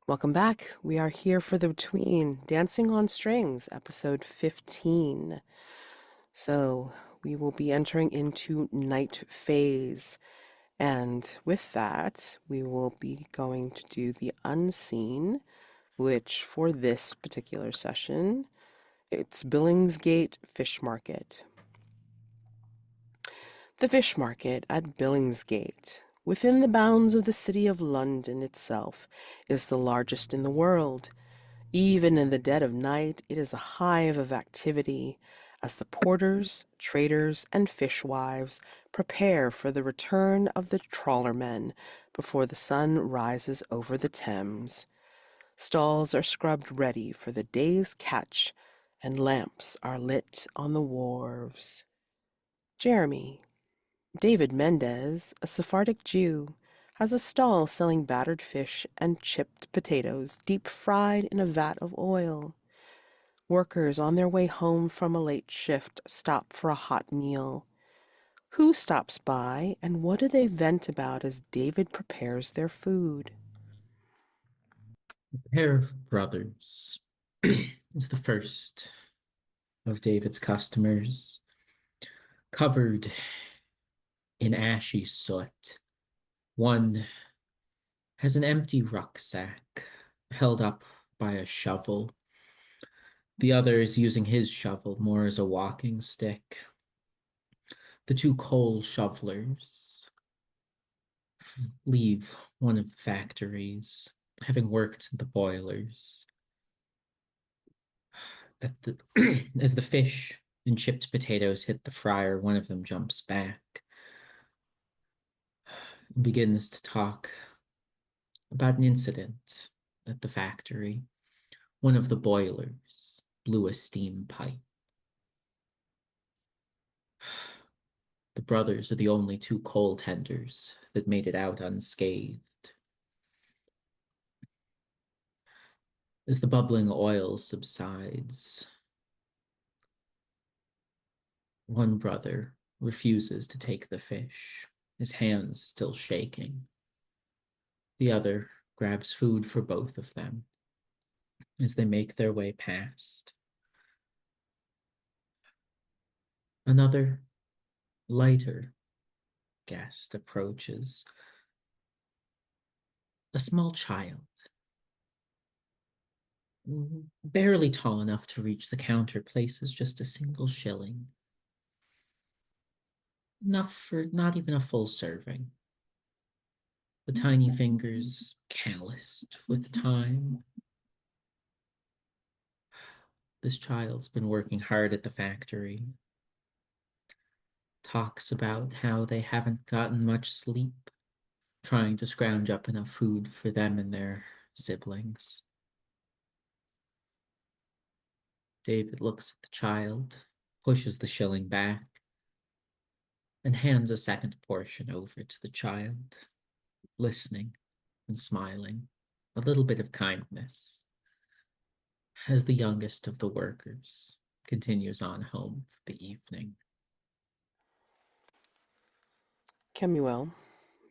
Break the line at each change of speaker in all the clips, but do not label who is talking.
Welcome back. We are here for the Between Dancing on Strings, episode 15. So, we will be entering into night phase. And with that, we will be going to do the unseen, which for this particular session, it's Billingsgate Fish Market. The fish market at Billingsgate, within the bounds of the city of London itself, is the largest in the world. Even in the dead of night, it is a hive of activity as the porters, traders, and fishwives prepare for the return of the trawlermen before the sun rises over the Thames. Stalls are scrubbed ready for the day's catch, and lamps are lit on the wharves. Jeremy, David Mendez, a Sephardic Jew, has a stall selling battered fish and chipped potatoes deep fried in a vat of oil. Workers on their way home from a late shift stop for a hot meal. Who stops by and what do they vent about as David prepares their food?
A pair of brothers is the first of David's customers, covered in ashy soot. One has an empty rucksack held up by a shovel. The other is using his shovel more as a walking stick. The two coal shovelers leave one of the factories, having worked the boilers. As the fish and chipped potatoes hit the fryer, one of them jumps back and begins to talk about an incident at the factory. One of the boilers blew a steam pipe. The brothers are the only two coal tenders that made it out unscathed. As the bubbling oil subsides, one brother refuses to take the fish, his hands still shaking. The other grabs food for both of them as they make their way past. Another, lighter guest approaches. A small child, barely tall enough to reach the counter, places just a single shilling. Enough for not even a full serving. The tiny fingers calloused with time. This child's been working hard at the factory. Talks about how they haven't gotten much sleep, trying to scrounge up enough food for them and their siblings. David looks at the child, pushes the shilling back, and hands a second portion over to the child, listening and smiling, a little bit of kindness, as the youngest of the workers continues on home for the evening.
Kemuel,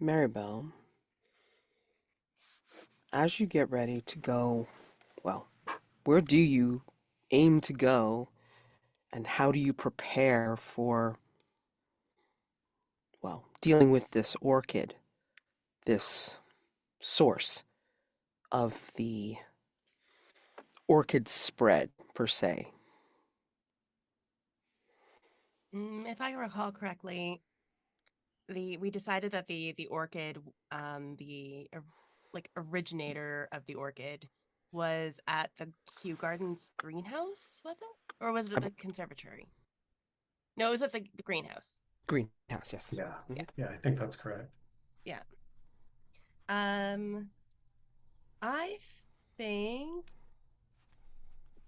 Marybelle, as you get ready to go, well, where do you aim to go and how do you prepare for, well, dealing with this orchid, this source of the orchid spread per se?
If I recall correctly, we decided that the orchid, like originator of the orchid, was at the Kew Gardens greenhouse, was it, or was it
Um,
the conservatory? No, it was at the greenhouse.
Greenhouse, yes.
Yeah,
Mhm.
yeah, I think that's correct.
Yeah. Um, I think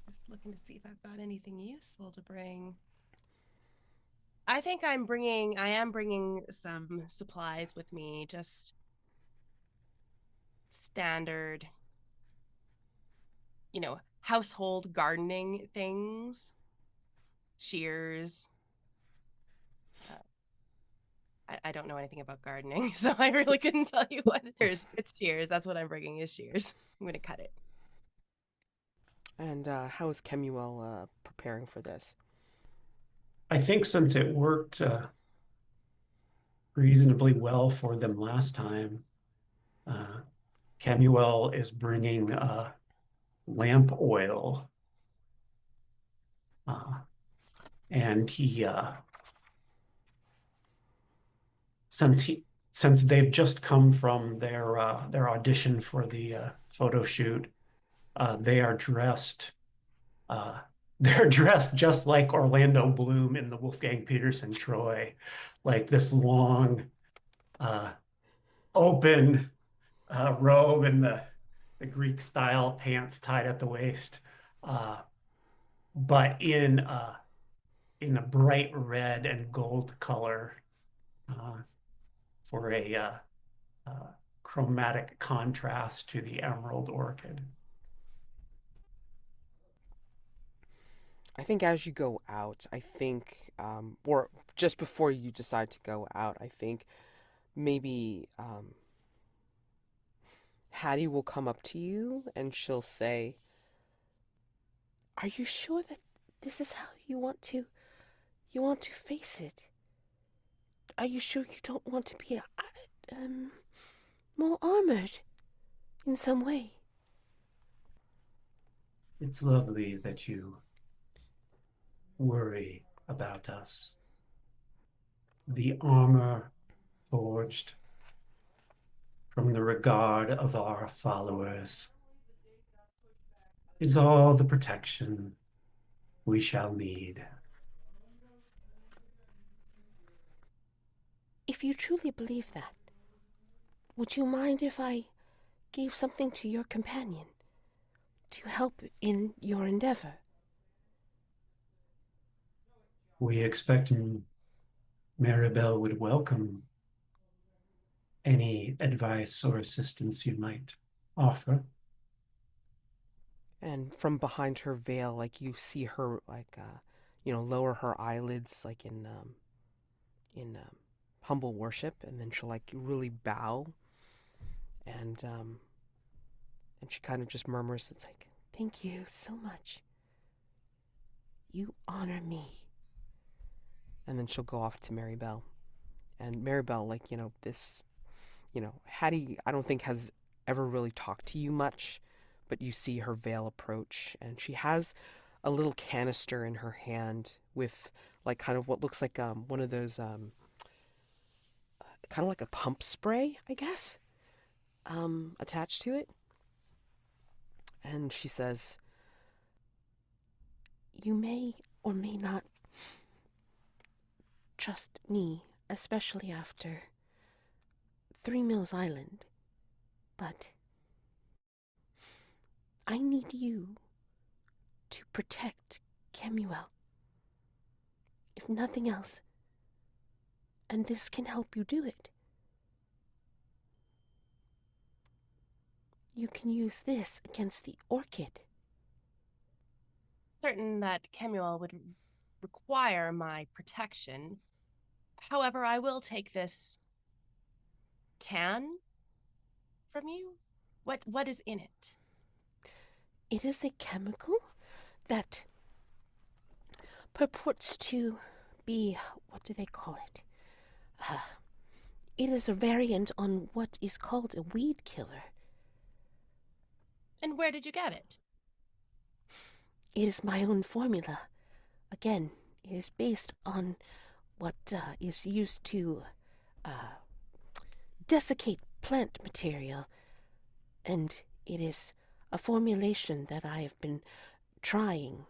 just looking to see if I've got anything useful to bring. I think I am bringing some supplies with me, just standard, household gardening things, shears. Uh, I don't know anything about gardening, so I really couldn't tell you what it is. It's shears. That's what I'm bringing is shears. I'm going to cut it.
And how is Kemuel preparing for this?
I think since it worked reasonably well for them last time, Kemuel is bringing lamp oil, and he since they've just come from their audition for the photo shoot, they are dressed. They're dressed just like Orlando Bloom in the Wolfgang Peterson Troy, like this long, open robe and the Greek style pants tied at the waist, but in a bright red and gold color, for a chromatic contrast to the emerald orchid.
I think as you go out, or just before you decide to go out, I think maybe Hattie will come up to you and she'll say, "Are you sure that this is how you want to face it? Are you sure you don't want to be more armored in some way?"
It's lovely that you worry about us. The armor forged from the regard of our followers is all the protection we shall need.
If you truly believe that, would you mind if I gave something to your companion to help in your endeavor?
We expect Marybelle would welcome any advice or assistance you might offer.
And from behind her veil, like you see her, lower her eyelids, like in humble worship, and then she'll like really bow, and she kind of just murmurs, "It's like, thank you so much. You honor me." And then she'll go off to Marybelle, and Marybelle, Hattie, I don't think has ever really talked to you much, but you see her veil approach, and she has a little canister in her hand with like kind of what looks like one of those kind of like a pump spray, I guess, attached to it. And she says, "You may or may not trust me, especially after 3 Mills Island, but I need you to protect Kemuel, if nothing else, and this can help you do it. You can use this against the orchid."
Certain that Kemuel would require my protection. However, I will take this can from you. What is in it?
It is a chemical that purports to be, what do they call it? It is a variant on what is called a weed killer.
And where did you get it?
It is my own formula. Again, it is based on what is used to desiccate plant material, and it is a formulation that I have been trying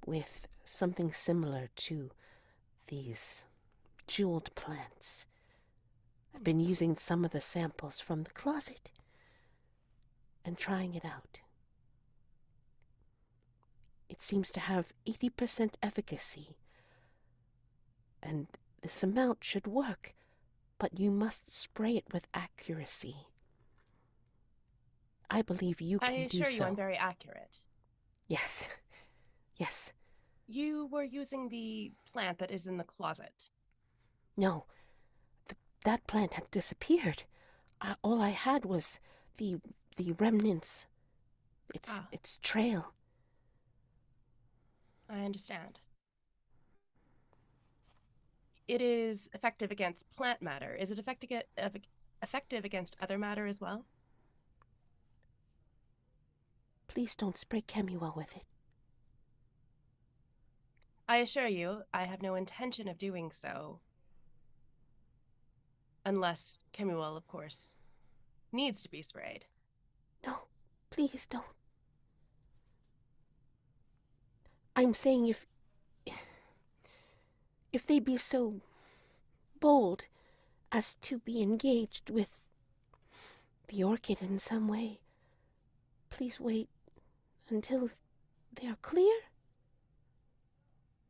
with something similar to these jeweled plants. I've been using some of the samples from the closet and trying it out. It seems to have 80% efficacy, and this amount should work, but you must spray it with accuracy. I believe you can do so.
I assure you I'm very accurate.
Yes. Yes.
You were using the plant that is in the closet.
No. That plant had disappeared. All I had was the remnants It's trail.
I understand. It is effective against plant matter. Is it effective against other matter as well?
Please don't spray Kemuel with it.
I assure you, I have no intention of doing so. Unless Kemuel, of course, needs to be sprayed.
No, please don't. I'm saying if they be so bold as to be engaged with the orchid in some way, please wait until they are clear.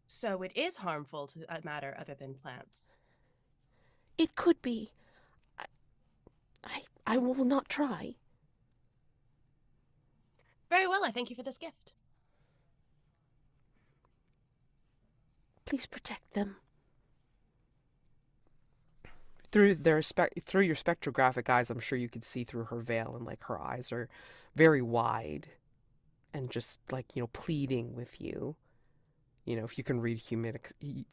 So it is harmful to matter other than plants.
It could be. I will not try.
Very well, I thank you for this gift.
Please protect them.
Through your spectrographic eyes, I'm sure you could see through her veil, and like her eyes are very wide and just like, pleading with you. If you can read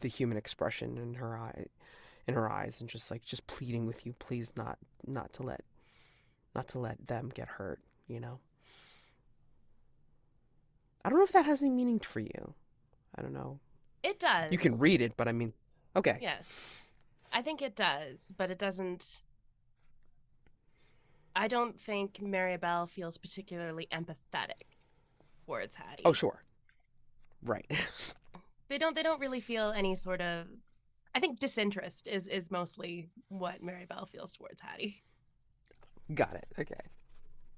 the human expression in her eyes, and just pleading with you, please not to let them get hurt. I don't know if that has any meaning for you. I don't know.
It does.
You can read it, but I mean, okay.
Yes. I think it does, but it doesn't. I don't think Marybelle feels particularly empathetic towards Hattie.
Oh, sure. Right.
They don't really feel any sort of, I think disinterest is mostly what Marybelle feels towards Hattie.
Got it. Okay.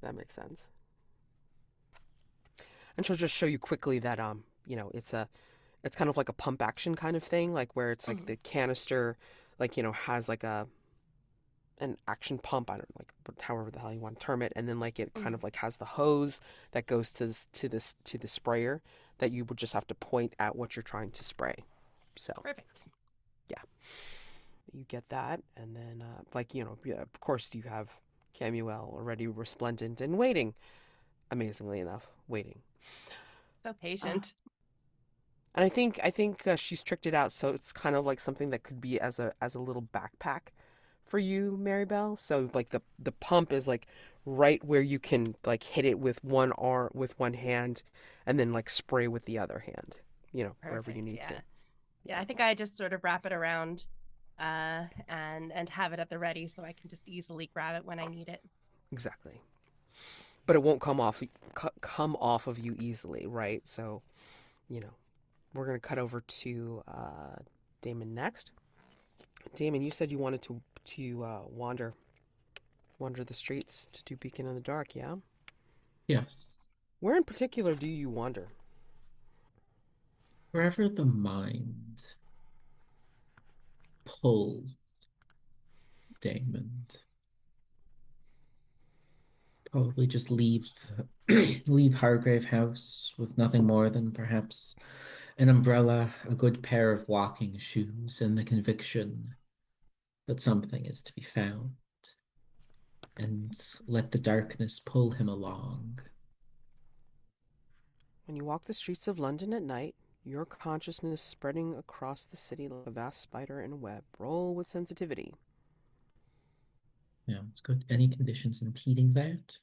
That makes sense. And she'll just show you quickly that it's kind of like a pump action kind of thing, like where it's like the canister has like an action pump, I don't know, like however the hell you want to term it, and then like it kind of like has the hose that goes to the sprayer that you would just have to point at what you're trying to spray. So
Perfect.
yeah, you get that, and then of course you have Kemuel already resplendent and waiting, amazingly enough, waiting.
So patient.
And I think she's tricked it out, so it's kind of like something that could be as a little backpack for you, Marybelle. So like the pump is like right where you can like hit it with one arm with one hand, and then like spray with the other hand. Wherever you need to.
Yeah, I think I just sort of wrap it around, and have it at the ready so I can just easily grab it when I need it.
Exactly. But it won't come off of you easily, right? So, we're gonna cut over to Daymond next. Daymond, you said you wanted to wander the streets to do Beacon in the Dark, yeah?
Yes.
Where in particular do you wander?
Wherever the mind pulls Daymond. Probably just leave Hargrave House with nothing more than perhaps an umbrella, a good pair of walking shoes, and the conviction that something is to be found, and let the darkness pull him along.
When you walk the streets of London at night, your consciousness spreading across the city like a vast spider in a web. Roll with sensitivity.
Yeah, it's good. Any conditions impeding that?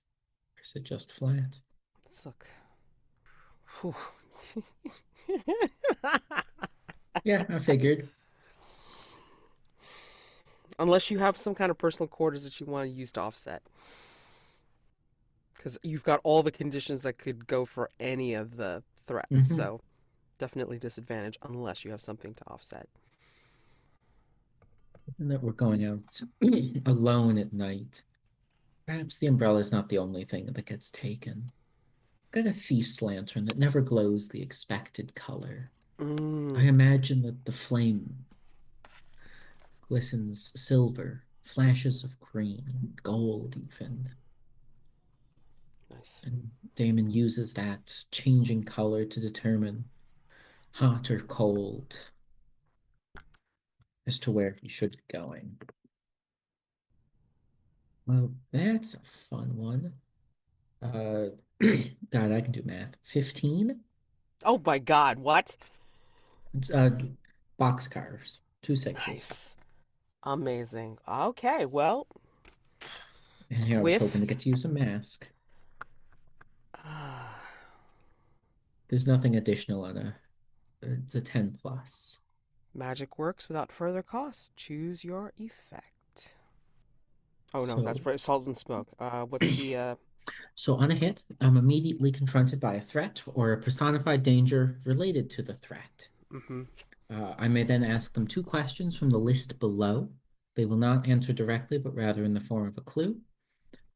Or is it just flat?
Let's look.
Yeah, I figured.
Unless you have some kind of personal quarters that you want to use to offset. Because you've got all the conditions that could go for any of the threats. So definitely disadvantage unless you have something to offset.
And that we're going out alone at night. Perhaps the umbrella is not the only thing that gets taken. Got a thief's lantern that never glows the expected color. I imagine that the flame glistens silver, flashes of green, gold even.
Nice.
And Daymond uses that changing color to determine hot or cold as to where he should be going. Well, that's a fun one. God, I can do math. 15?
Oh my God, what?
Boxcars. 2 6s.
Nice. Amazing. Okay, well,
And here I was hoping
with
to get to use a mask. There's nothing additional on a. It's a 10 plus.
magic works without further cost. Choose your effect. Oh no, that's
So,
salt and smoke. What's the
so on a hit, I'm immediately confronted by a threat or a personified danger related to the threat.
mm-hmm.
I may then ask them 2 questions from the list below. They will not answer directly, but rather in the form of a clue.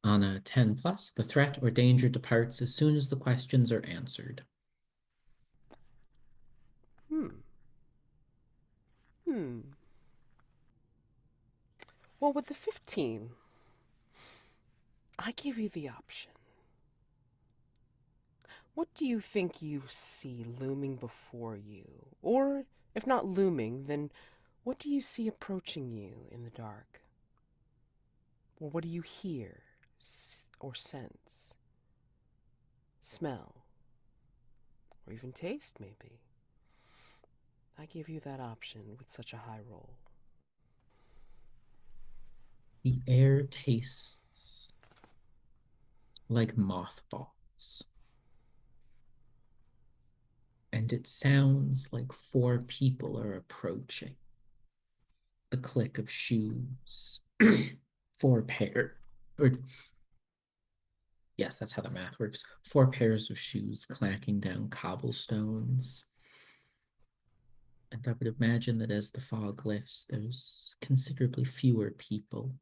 On a 10 plus, the threat or danger departs as soon as the questions are answered.
Hmm. Hmm. Well, with the 15, I give you the option. What do you think you see looming before you? Or, if not looming, then what do you see approaching you in the dark? Or what do you hear or sense? Smell? Or even taste, maybe? I give you that option with such a high roll.
The air tastes like mothballs, and it sounds like 4 people are approaching. The click of shoes, 4 pair, or yes, that's how the math works. 4 pairs of shoes clacking down cobblestones. And I would imagine that as the fog lifts, there's considerably fewer people,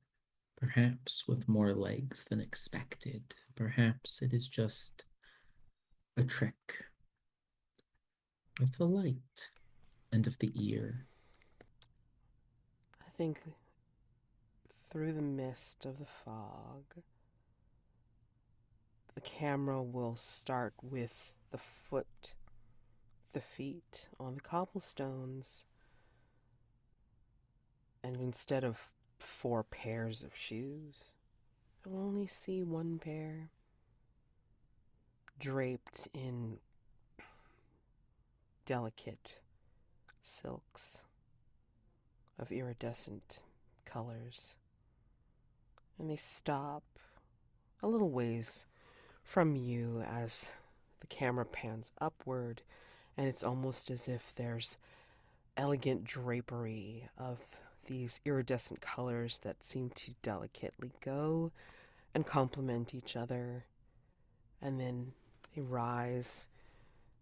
perhaps with more legs than expected. Perhaps it is just a trick of the light and of the ear.
I think through the mist of the fog, the camera will start with the feet on the cobblestones, and instead of 4 pairs of shoes, you'll only see 1 pair draped in delicate silks of iridescent colors. And they stop a little ways from you as the camera pans upward, and it's almost as if there's elegant drapery of these iridescent colors that seem to delicately go and complement each other, and then they rise,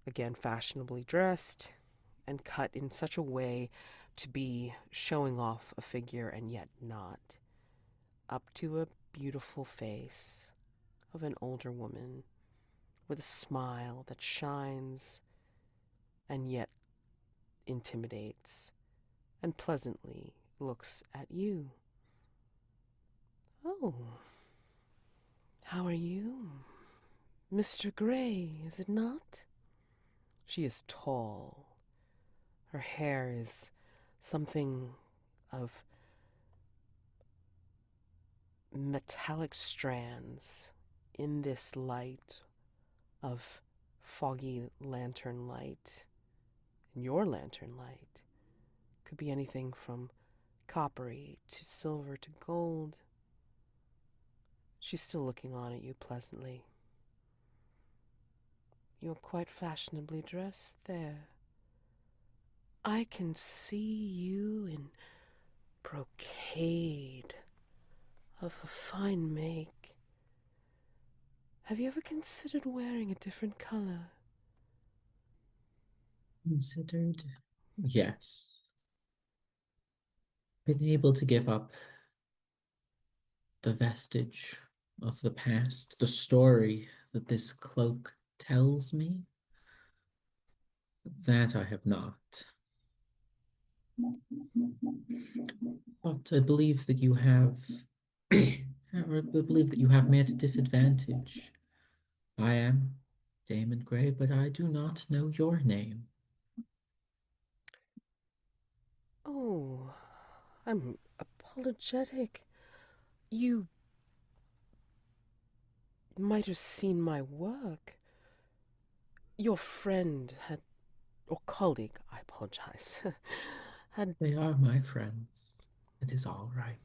again fashionably dressed and cut in such a way to be showing off a figure and yet not, up to a beautiful face of an older woman with a smile that shines and yet intimidates and pleasantly looks at you. Oh, how are you? Mr. Gray, is it not? She is tall. Her hair is something of metallic strands in this light of foggy lantern light. And your lantern light could be anything from coppery to silver to gold. She's still looking on at you pleasantly. You're quite fashionably dressed there. I can see you in brocade of a fine make. Have you ever considered wearing a different color?
Considered? Yes. Been able to give up the vestige of the past, the story that this cloak tells me. That I have not. But I believe that you have, or I believe that you have me at a disadvantage. I am Daymond Gray, but I do not know your name.
Oh, I'm apologetic. You might have seen my work.
Your friend had, or colleague, I apologize, had
They are my friends. It is all right.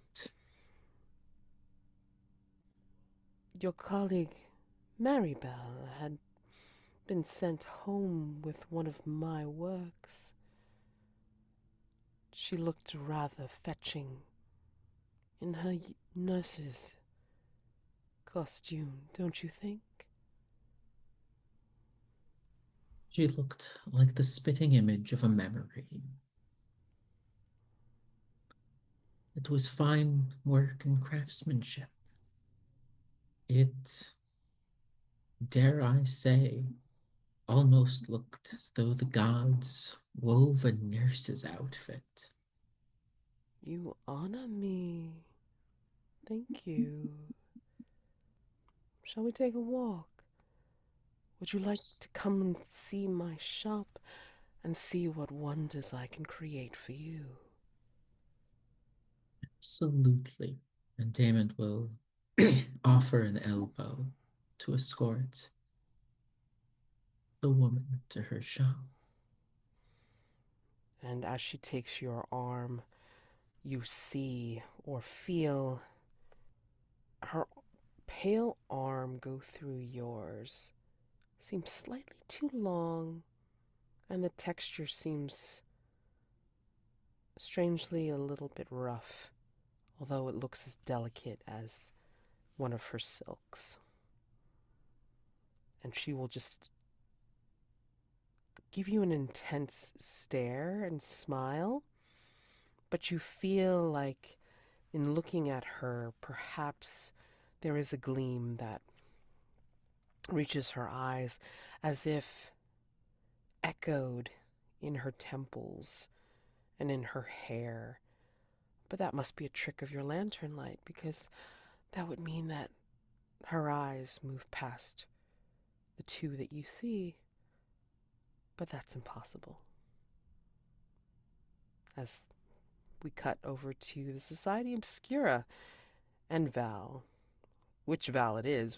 your colleague Marybelle had been sent home with one of my works. She looked rather fetching in her nurse's costume, don't you think?
She looked like the spitting image of a memory. It was fine work and craftsmanship. It, dare I say, almost looked as though the gods wove a nurse's outfit.
You honor me. Thank you. Shall we take a walk? Would you like to come and see my shop and see what wonders I can create for you?
Absolutely. And Daymond will offer an elbow to escort the woman to her shop.
And as she takes your arm, you see or feel her pale arm go through yours. Seems slightly too long, and the texture seems strangely a little bit rough, although it looks as delicate as one of her silks. And she will just give you an intense stare and smile, but you feel like in looking at her, perhaps there is a gleam that reaches her eyes as if echoed in her temples and in her hair. But that must be a trick of your lantern light, because that would mean that her eyes move past the two that you see. But that's impossible. As we cut over to the Society Obscura and Val. Which Val it is,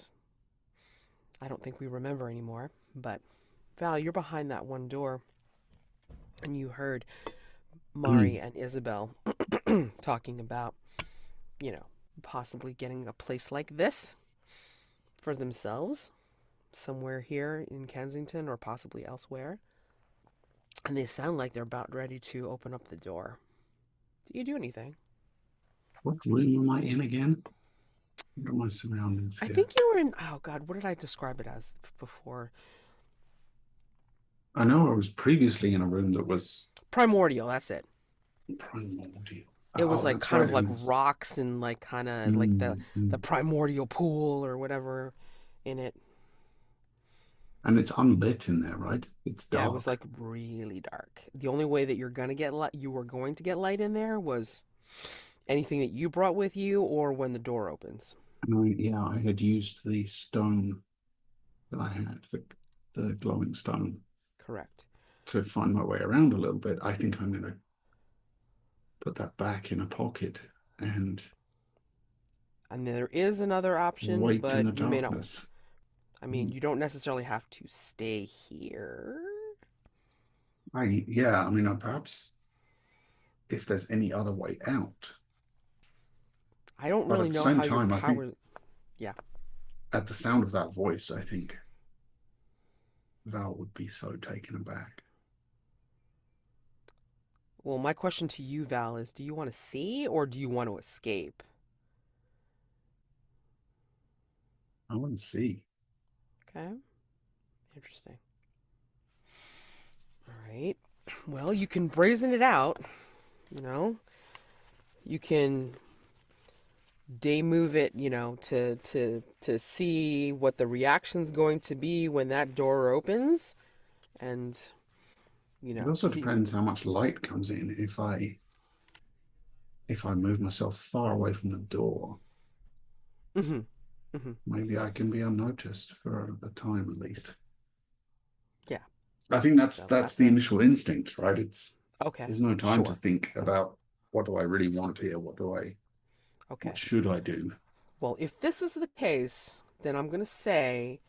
I don't think we remember anymore. But Val, you're behind that one door, and you heard Mari and Isabel talking about, possibly getting a place like this for themselves, somewhere here in Kensington or possibly elsewhere. And they sound like they're about ready to open up the door. Do you do anything?
What room am I in again? What are my surroundings
I
here?
think you were in, oh God, what did I describe it as before?
I know I was previously in a room that was
Primordial, that's it.
primordial.
It was
Oh,
like
that's
kind of
right.
like
And it's,
rocks and like kind of like the
mm.
primordial pool or whatever in it.
And it's unlit in there, right? It's
Yeah, it was
dark.
like really dark. The only way that you were going to get light in there was anything that you brought with you or when the door opens.
And I had used the stone that I had, the glowing stone,
Correct.
to find my way around a little bit. I think I'm going to put that back in a pocket and
And there is another option,
wait in
but
the
you may not.
darkness.
I mean, you don't necessarily have to stay here.
I mean, perhaps if there's any other way out.
I don't
But
really
at the
know
same
how your
time, I think
power. Yeah.
at the sound of that voice, I think Val would be so taken aback.
Well, my question to you, Val, is do you want to see or do you want to escape?
I want to see.
Okay. Interesting. All right. Well, you can brazen it out, you know. You can day move it, to see what the reaction's going to be when that door opens and
It also
see.
depends how much light comes in. If I move myself far away from the door,
Mhm. Mhm.
maybe I can be unnoticed for a time at least.
Yeah.
I think that's
So
that's the initial instinct, right?
Okay.
There's no time to
Sure.
think about what do I really want here? What
Okay.
should I do?
Well, if this is the case, then I'm going to say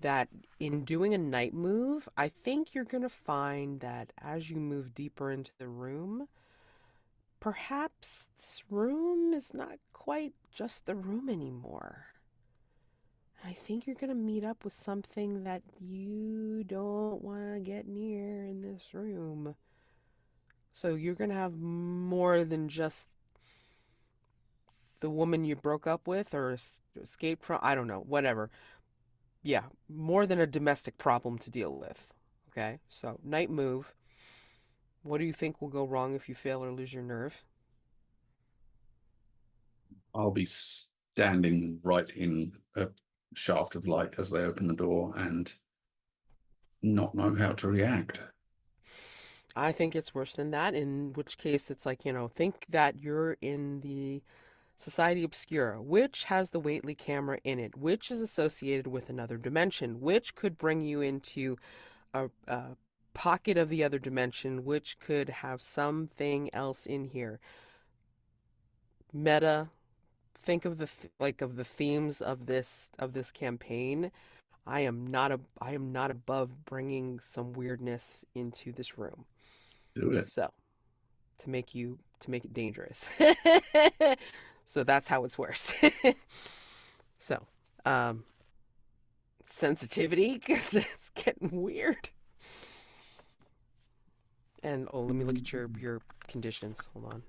that in doing a night move, I think you're going to find that as you move deeper into the room, perhaps this room is not quite just the room anymore. I think you're going to meet up with something that you don't want to get near in this room. So you're going to have more than just the woman you broke up with or escaped from. I don't know, whatever. Yeah, more than a domestic problem to deal with. Okay, so night move. What do you think will go wrong if you fail or lose your nerve?
I'll be standing right in a shaft of light as they open the door and not know how to react.
I think it's worse than that, in which case it's like, think that you're in the Society Obscura, which has the Waitley camera in it, which is associated with another dimension, which could bring you into a pocket of the other dimension, which could have something else in here. Meta, think of of the themes of this campaign. I am not above bringing some weirdness into this room.
Do it.
So, to make it dangerous. So that's how it's worse. So, sensitivity, because it's getting weird. And let me look at your conditions. Hold on.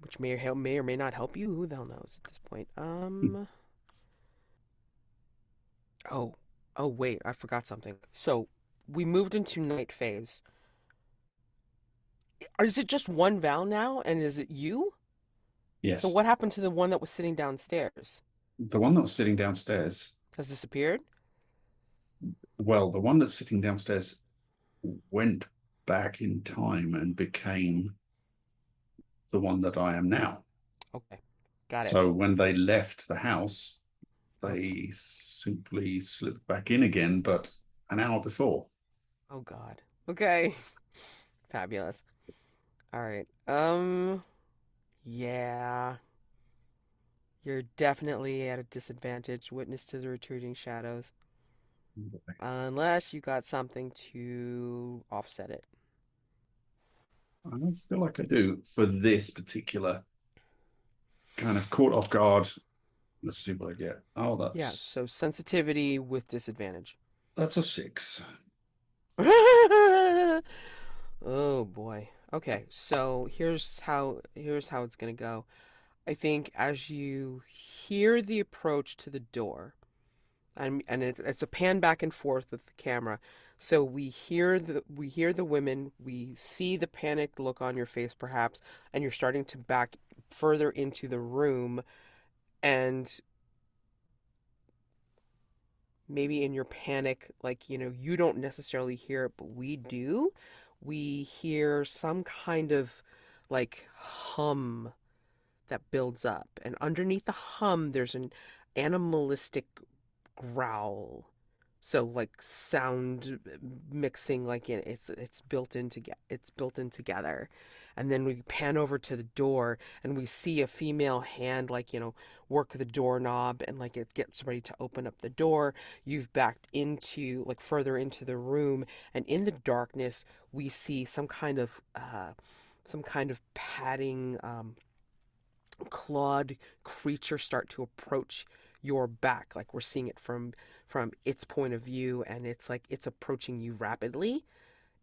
Which may or may not help you. Who the hell knows at this point? Oh wait, I forgot something. So we moved into night phase. Is it just one Val now? And is it you?
Yes.
So what happened to the one that was sitting downstairs?
The one that was sitting downstairs,
Has disappeared?
well, the one that's sitting downstairs went back in time and became the one that I am now.
Okay, got it.
So when they left the house, they
Oops.
simply slipped back in again, but an hour before.
Oh God. Okay. Fabulous. All right. Yeah. You're definitely at a disadvantage. Witness to the retreating shadows. Unless you got something to offset it.
I feel like I do for this particular kind of caught off guard. Let's see what I get. Oh,
Yeah, so sensitivity with disadvantage.
that's a 6.
Oh boy. Okay, so here's how it's gonna go. I think as you hear the approach to the door, and it's a pan back and forth with the camera. So we hear the women, we see the panicked look on your face perhaps, and you're starting to back further into the room, and maybe in your panic, like, you don't necessarily hear it, but we do. We hear some kind of like hum that builds up, and underneath the hum there's an animalistic growl. So like sound mixing, like it's built in together. And then we pan over to the door and we see a female hand, like, work the doorknob, and like it gets ready to open up the door. You've backed into, like, further into the room, and in the darkness we see some kind of padding, clawed creature start to approach your back. Like, we're seeing it from its point of view, and it's like it's approaching you rapidly.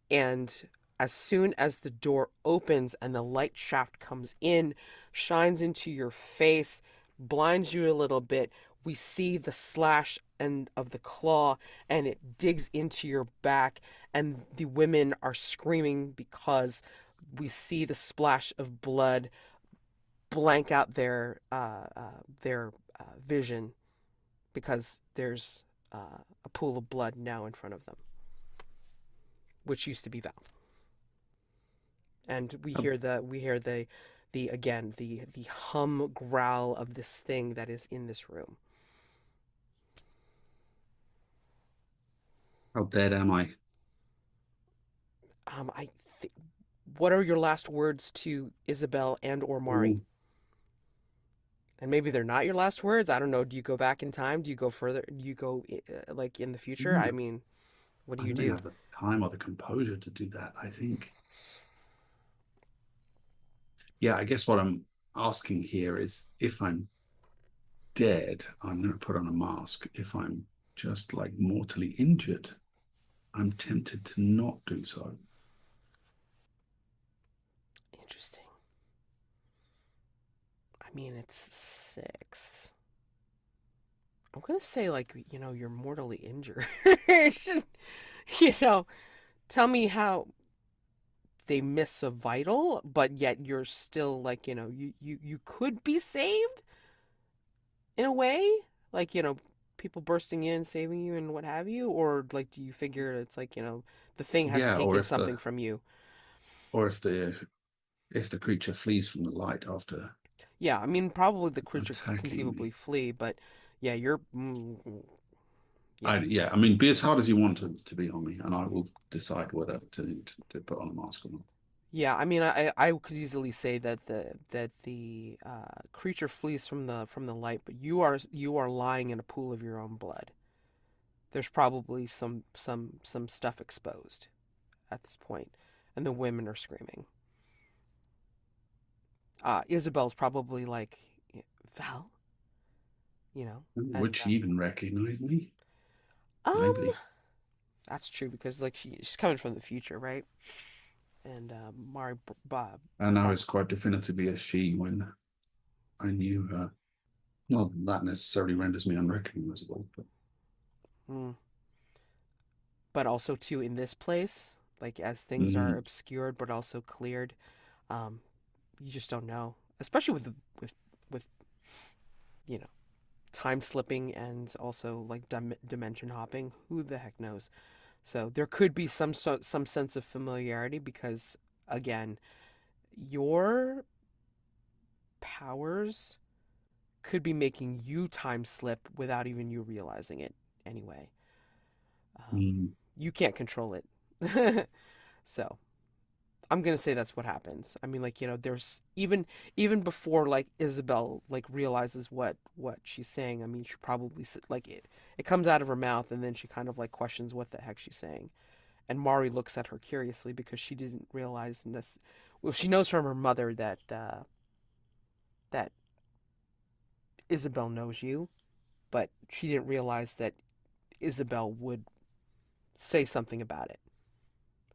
And as soon as the door opens and the light shaft comes in, shines into your face, blinds you a little bit, we see the slash end of the claw, and it digs into your back, and the women are screaming because we see the splash of blood blank out their vision, because there's a pool of blood now in front of them, which used to be Val. And we hear the again the hum growl of this thing that is in this room.
How dead am I?
What are your last words to Isabel and or Mari?
Ooh.
And maybe they're not your last words. I don't know. Do you go back in time? Do you go further? Do you go like in the future? I mean, what do
I
you
don't think I
do?
have the time or the composure to do that. I think, yeah, I guess what I'm asking here is if I'm dead, I'm going to put on a mask. If I'm just like mortally injured, I'm tempted to not do so.
Interesting. I mean, it's 6. I'm gonna say like, you're mortally injured. you know, Tell me how they miss a vital, but yet you're still like, you could be saved in a way, like, people bursting in, saving you and what have you, or like, do you figure it's like, the thing has
Yeah,
taken something from you?
or if the creature flees from the light after
Yeah, I mean, probably the creature could
attacking
conceivably
me.
flee, but yeah, yeah.
Yeah, I mean, be as hard as you want to be on me, and I will decide whether to put on a mask or not.
Yeah, I mean, I could easily say that the creature flees from the light, but you are lying in a pool of your own blood. There's probably some stuff exposed at this point, and the women are screaming. Isabel's probably like, Val, and
Would she even recognize me?
um,
Maybe.
that's true because like she's coming from the future, right? And Mari Bob,
And I was quite definitively a she when I knew her. Not that necessarily renders me unrecognizable, but
but also too in this place, like as things are
mm,
obscured but also cleared, um, you just don't know, especially with you know time slipping and also like dimension hopping. Who the heck knows? So there could be some sense of familiarity because again, your powers could be making you time slip without even you realizing it anyway. Um,
mm,
you can't control it. So I'm gonna say that's what happens. I mean, like there's even before like Isabel like realizes what she's saying. I mean, she probably like it comes out of her mouth, and then she kind of like questions what the heck she's saying. And Mari looks at her curiously because she didn't realize this. Well, she knows from her mother that Isabel knows you, but she didn't realize that Isabel would say something about it.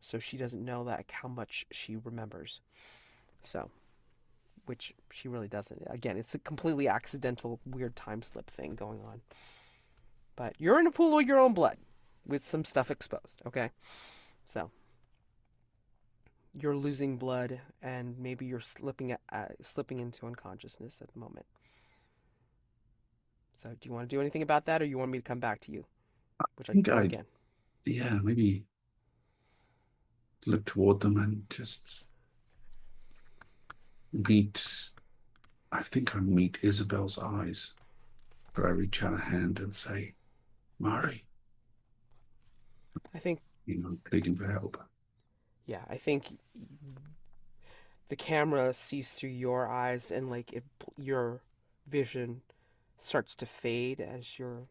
So she doesn't know that how much she remembers. So, which she really doesn't. Again, it's a completely accidental, weird time slip thing going on. But you're in a pool of your own blood with some stuff exposed, okay? So, you're losing blood and maybe you're slipping into unconsciousness at the moment. So, do you want to do anything about that or you want me to come back to you? Which
I
I
think
really can.
yeah, maybe look toward them and just meet. I think I meet Isabel's eyes, where I reach out a hand and say, Mari,
I think
pleading for help.
yeah, I think the camera sees through your eyes and like your vision starts to fade as your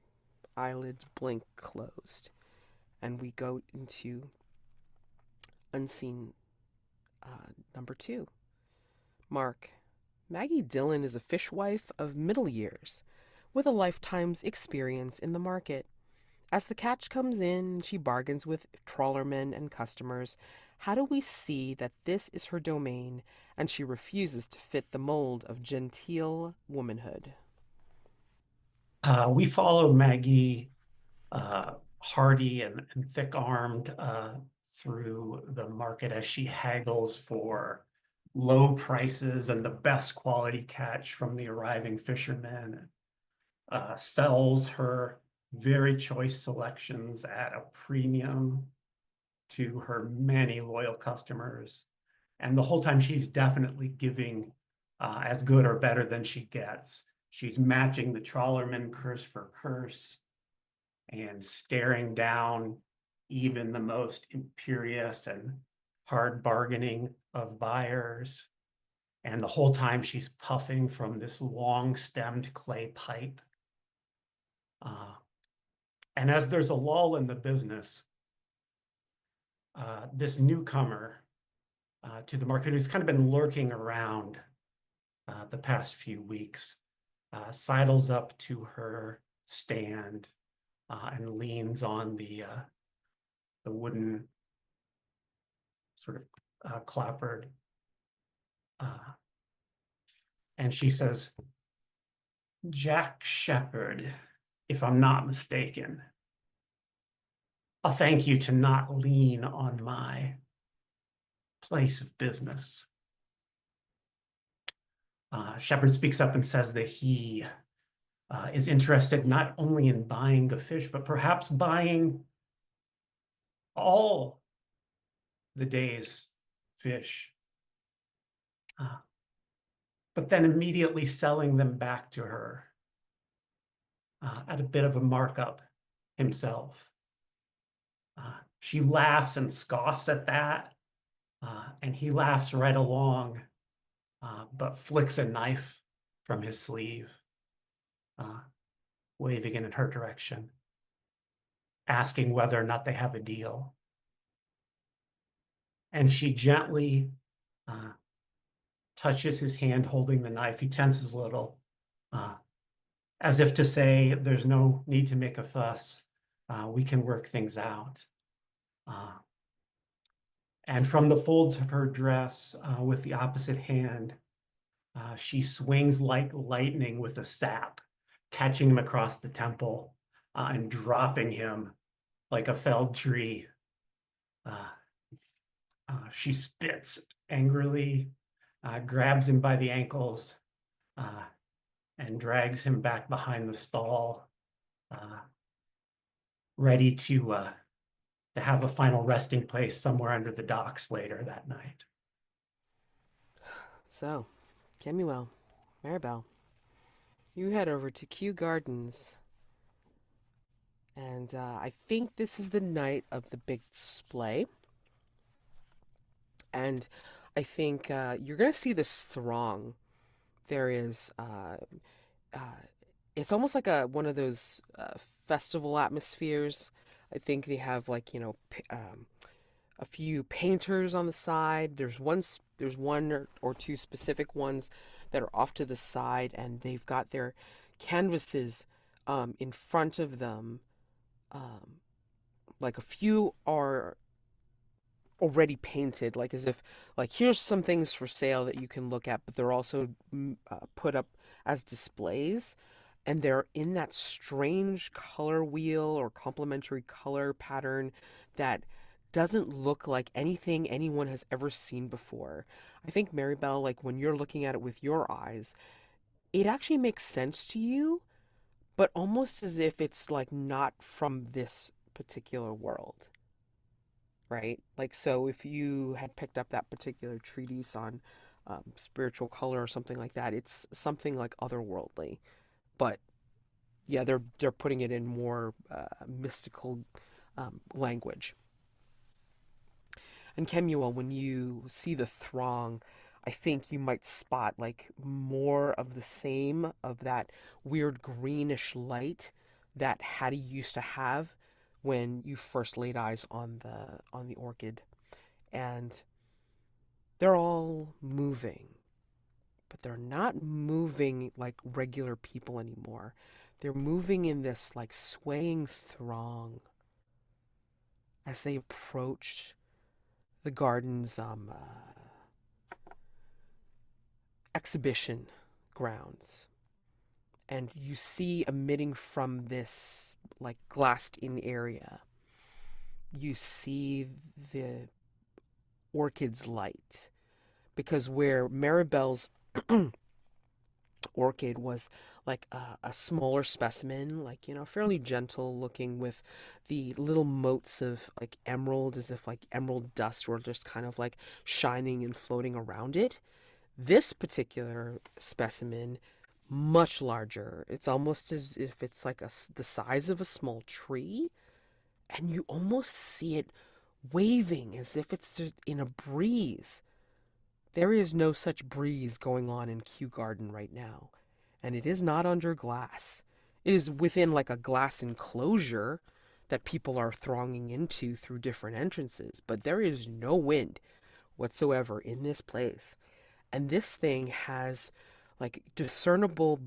eyelids blink closed, and we go into unseen number 2. Mark. Maggie Dillon is a fishwife of middle years with a lifetime's experience in the market. As the catch comes in, she bargains with trawlermen and customers. How do we see that this is her domain and she refuses to fit the mold of genteel womanhood?
We follow Maggie, hardy and thick-armed, through the market as she haggles for low prices and the best quality catch from the arriving fishermen, sells her very choice selections at a premium to her many loyal customers. And the whole time she's definitely giving as good or better than she gets. She's matching the trawlerman curse for curse and staring down even the most imperious and hard bargaining of buyers. And the whole time she's puffing from this long-stemmed clay pipe. And as there's a lull in the business, this newcomer to the market, who's kind of been lurking around the past few weeks, sidles up to her stand and leans on the wooden sort of clapboard. And she says, "Jack Shepherd, if I'm not mistaken. I'll thank you to not lean on my place of business." Shepherd speaks up and says that he is interested not only in buying a fish, but perhaps buying all the day's fish, but then immediately selling them back to her at a bit of a markup himself. She laughs and scoffs at that, and he laughs right along, but flicks a knife from his sleeve, waving it in her direction, asking whether or not they have a deal. And she gently touches his hand holding the knife. He tenses a little, as if to say, there's no need to make a fuss. We can work things out. And from the folds of her dress, with the opposite hand, she swings like lightning with a sap, catching him across the temple and dropping him like a felled tree. She spits angrily, grabs him by the ankles, and drags him back behind the stall, ready to have a final resting place somewhere under the docks later that night.
So, Kemuel, Marybelle, you head over to Kew Gardens, and I think this is the night of the big display. And I think you're going to see this throng. There is, it's almost like one of those festival atmospheres. I think they have like, a few painters on the side. There's one or two specific ones that are off to the side, and they've got their canvases in front of them. Like a few are already painted, like as if like here's some things for sale that you can look at, but they're also put up as displays, and they're in that strange color wheel or complementary color pattern that doesn't look like anything anyone has ever seen before. I think, Marybelle, like when you're looking at it with your eyes, it actually makes sense to you, but almost as if it's like not from this particular world. Right? Like, so if you had picked up that particular treatise on spiritual color or something like that, it's something like otherworldly. But yeah, they're putting it in more mystical language. And Kemuel, when you see the throng, I think you might spot like more of the same of that weird greenish light that Hattie used to have when you first laid eyes on the orchid. And they're all moving, but they're not moving like regular people anymore. They're moving in this like swaying throng as they approach the garden's exhibition grounds. And you see emitting from this like glassed in area, you see the orchid's light, because where Marybelle's orchid was like a smaller specimen, like, fairly gentle looking with the little motes of like emerald, as if like emerald dust were just kind of like shining and floating around it. This particular specimen, much larger. It's almost as if it's like the size of a small tree, and you almost see it waving as if it's just in a breeze. There is no such breeze going on in Kew Garden right now, and it is not under glass. It is within like a glass enclosure that people are thronging into through different entrances, but there is no wind whatsoever in this place. And this thing has like discernible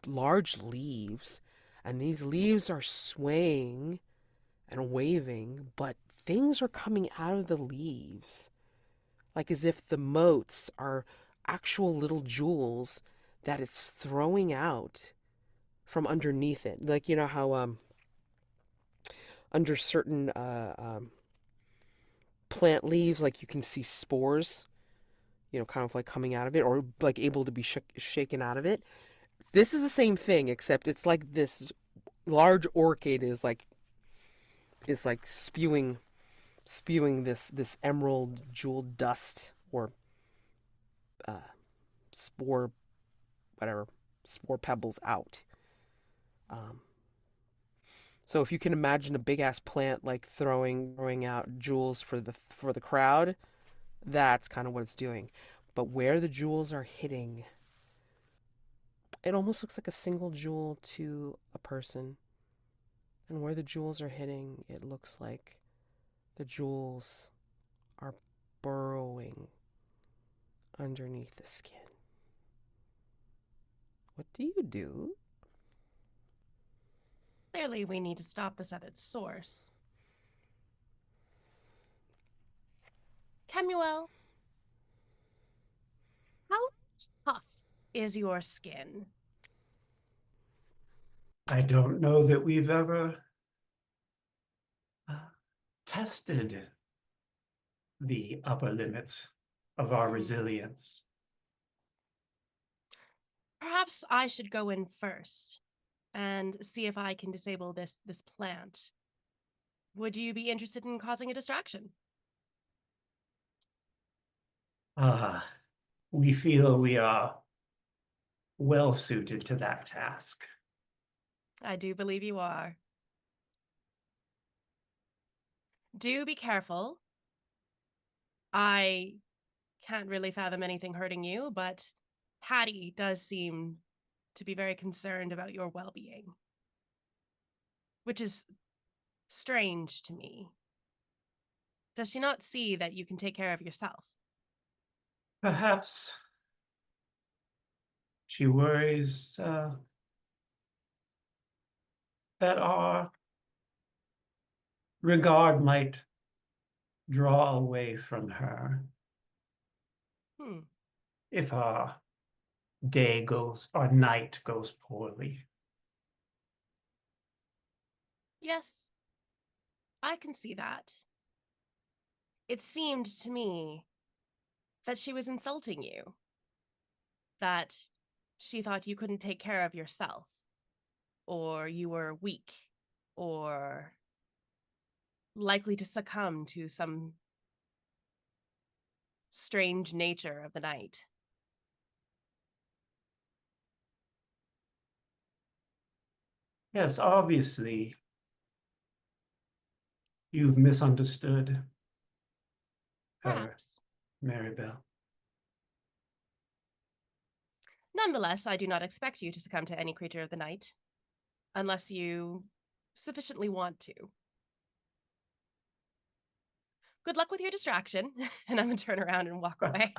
large leaves, and these leaves are swaying and waving, but things are coming out of the leaves, like as if the motes are actual little jewels that it's throwing out from underneath it. Like, you know how under certain plant leaves, like you can see spores, you know, kind of like coming out of it, or like able to be shaken out of it. This is the same thing, except it's like this large orchid is like spewing this emerald jeweled dust, or uh, spore, whatever, spore pebbles out. Um, so if you can imagine a big ass plant like throwing out jewels for the crowd, that's kind of what it's doing. But where the jewels are hitting, it almost looks like a single jewel to a person. And where the jewels are hitting, it looks like the jewels are burrowing underneath the skin. What do you do?
Clearly, we need to stop this at its source. Kemuel, how tough is your skin?
I don't know that we've ever tested the upper limits of our resilience.
Perhaps I should go in first and see if I can disable this plant. Would you be interested in causing a distraction?
We feel we are well suited to that task.
I do believe you are. Do be careful. I can't really fathom anything hurting you, but Hattie does seem to be very concerned about your well-being, which is strange to me. Does she not see that you can take care of yourself?
Perhaps she worries that our regard might draw away from her if our night goes poorly.
Yes, I can see that. It seemed to me that she was insulting you, that she thought you couldn't take care of yourself, or you were weak, or likely to succumb to some strange nature of the night.
Yes, obviously, you've misunderstood her,
Perhaps.
Marybelle.
Nonetheless, I do not expect you to succumb to any creature of the night, unless you sufficiently want to. Good luck with your distraction, and I'm going to turn around and walk away.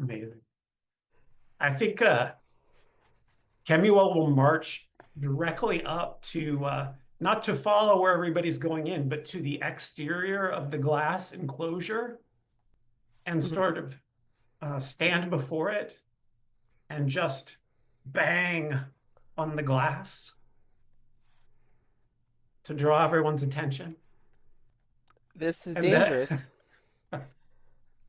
Amazing. I think Kemuel will march directly up to, not to follow where everybody's going in, but to the exterior of the glass enclosure and sort of stand before it and just bang on the glass to draw everyone's attention.
This is
And
dangerous.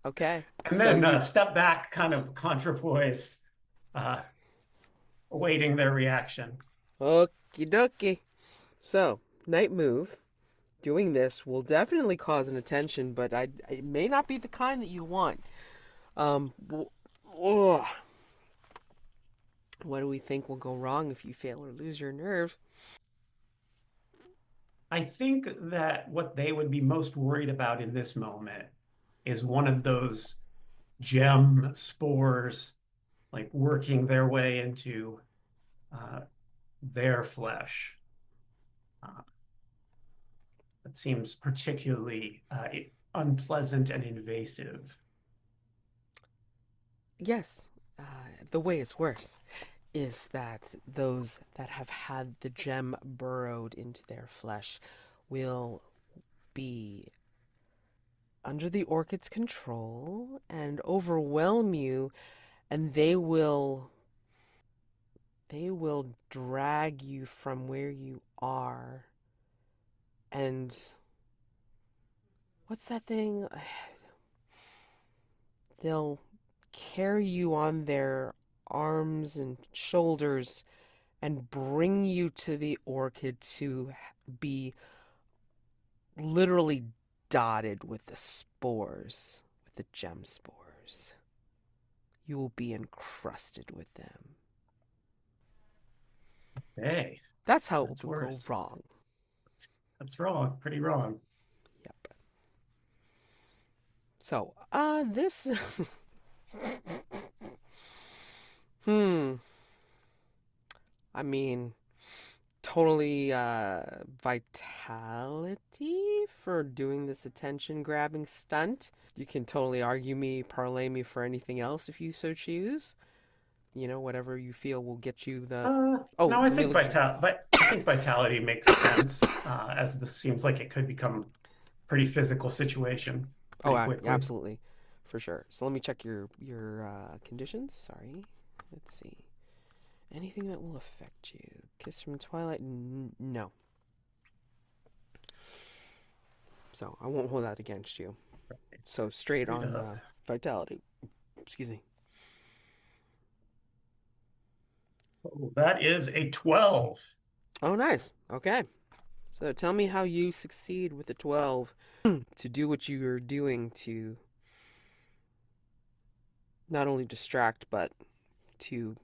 Okay.
And
So
then
you
step back, kind of contrepoise, awaiting their reaction.
okie dokie. So, night move. Doing this will definitely cause an attention, but it may not be the kind that you want. What do we think will go wrong if you fail or lose your nerve?
I think that what they would be most worried about in this moment is one of those gem spores like working their way into uh, their flesh. Uh, that seems particularly unpleasant and invasive.
Yes, the way it's worse is that those that have had the gem burrowed into their flesh will be under the orchid's control and overwhelm you, and they will drag you from where you are. And what's that thing? They'll carry you on their arms and shoulders and bring you to the orchid to be literally dotted with the spores, with the gem spores. You will be encrusted with them.
Hey,
That's how it
that's
will go
worse.
wrong.
That's wrong, pretty wrong.
Yep. So, this. I mean, totally vitality for doing this attention grabbing stunt. You can totally argue me, parlay me for anything else if you so choose. You know, whatever you feel will get you the. Oh,
No,
let me look at you.
I think vitality makes sense, as this seems like it could become a pretty physical situation
Oh,
pretty quickly.
absolutely, for sure. So let me check your conditions. Sorry, let's see. Anything that will affect you? Kiss from Twilight? No. So I won't hold that against you. So straight on vitality. Excuse me.
Oh, that is a 12.
Oh, nice. Okay. So tell me how you succeed with a 12 to do what you're doing to not only distract, but to...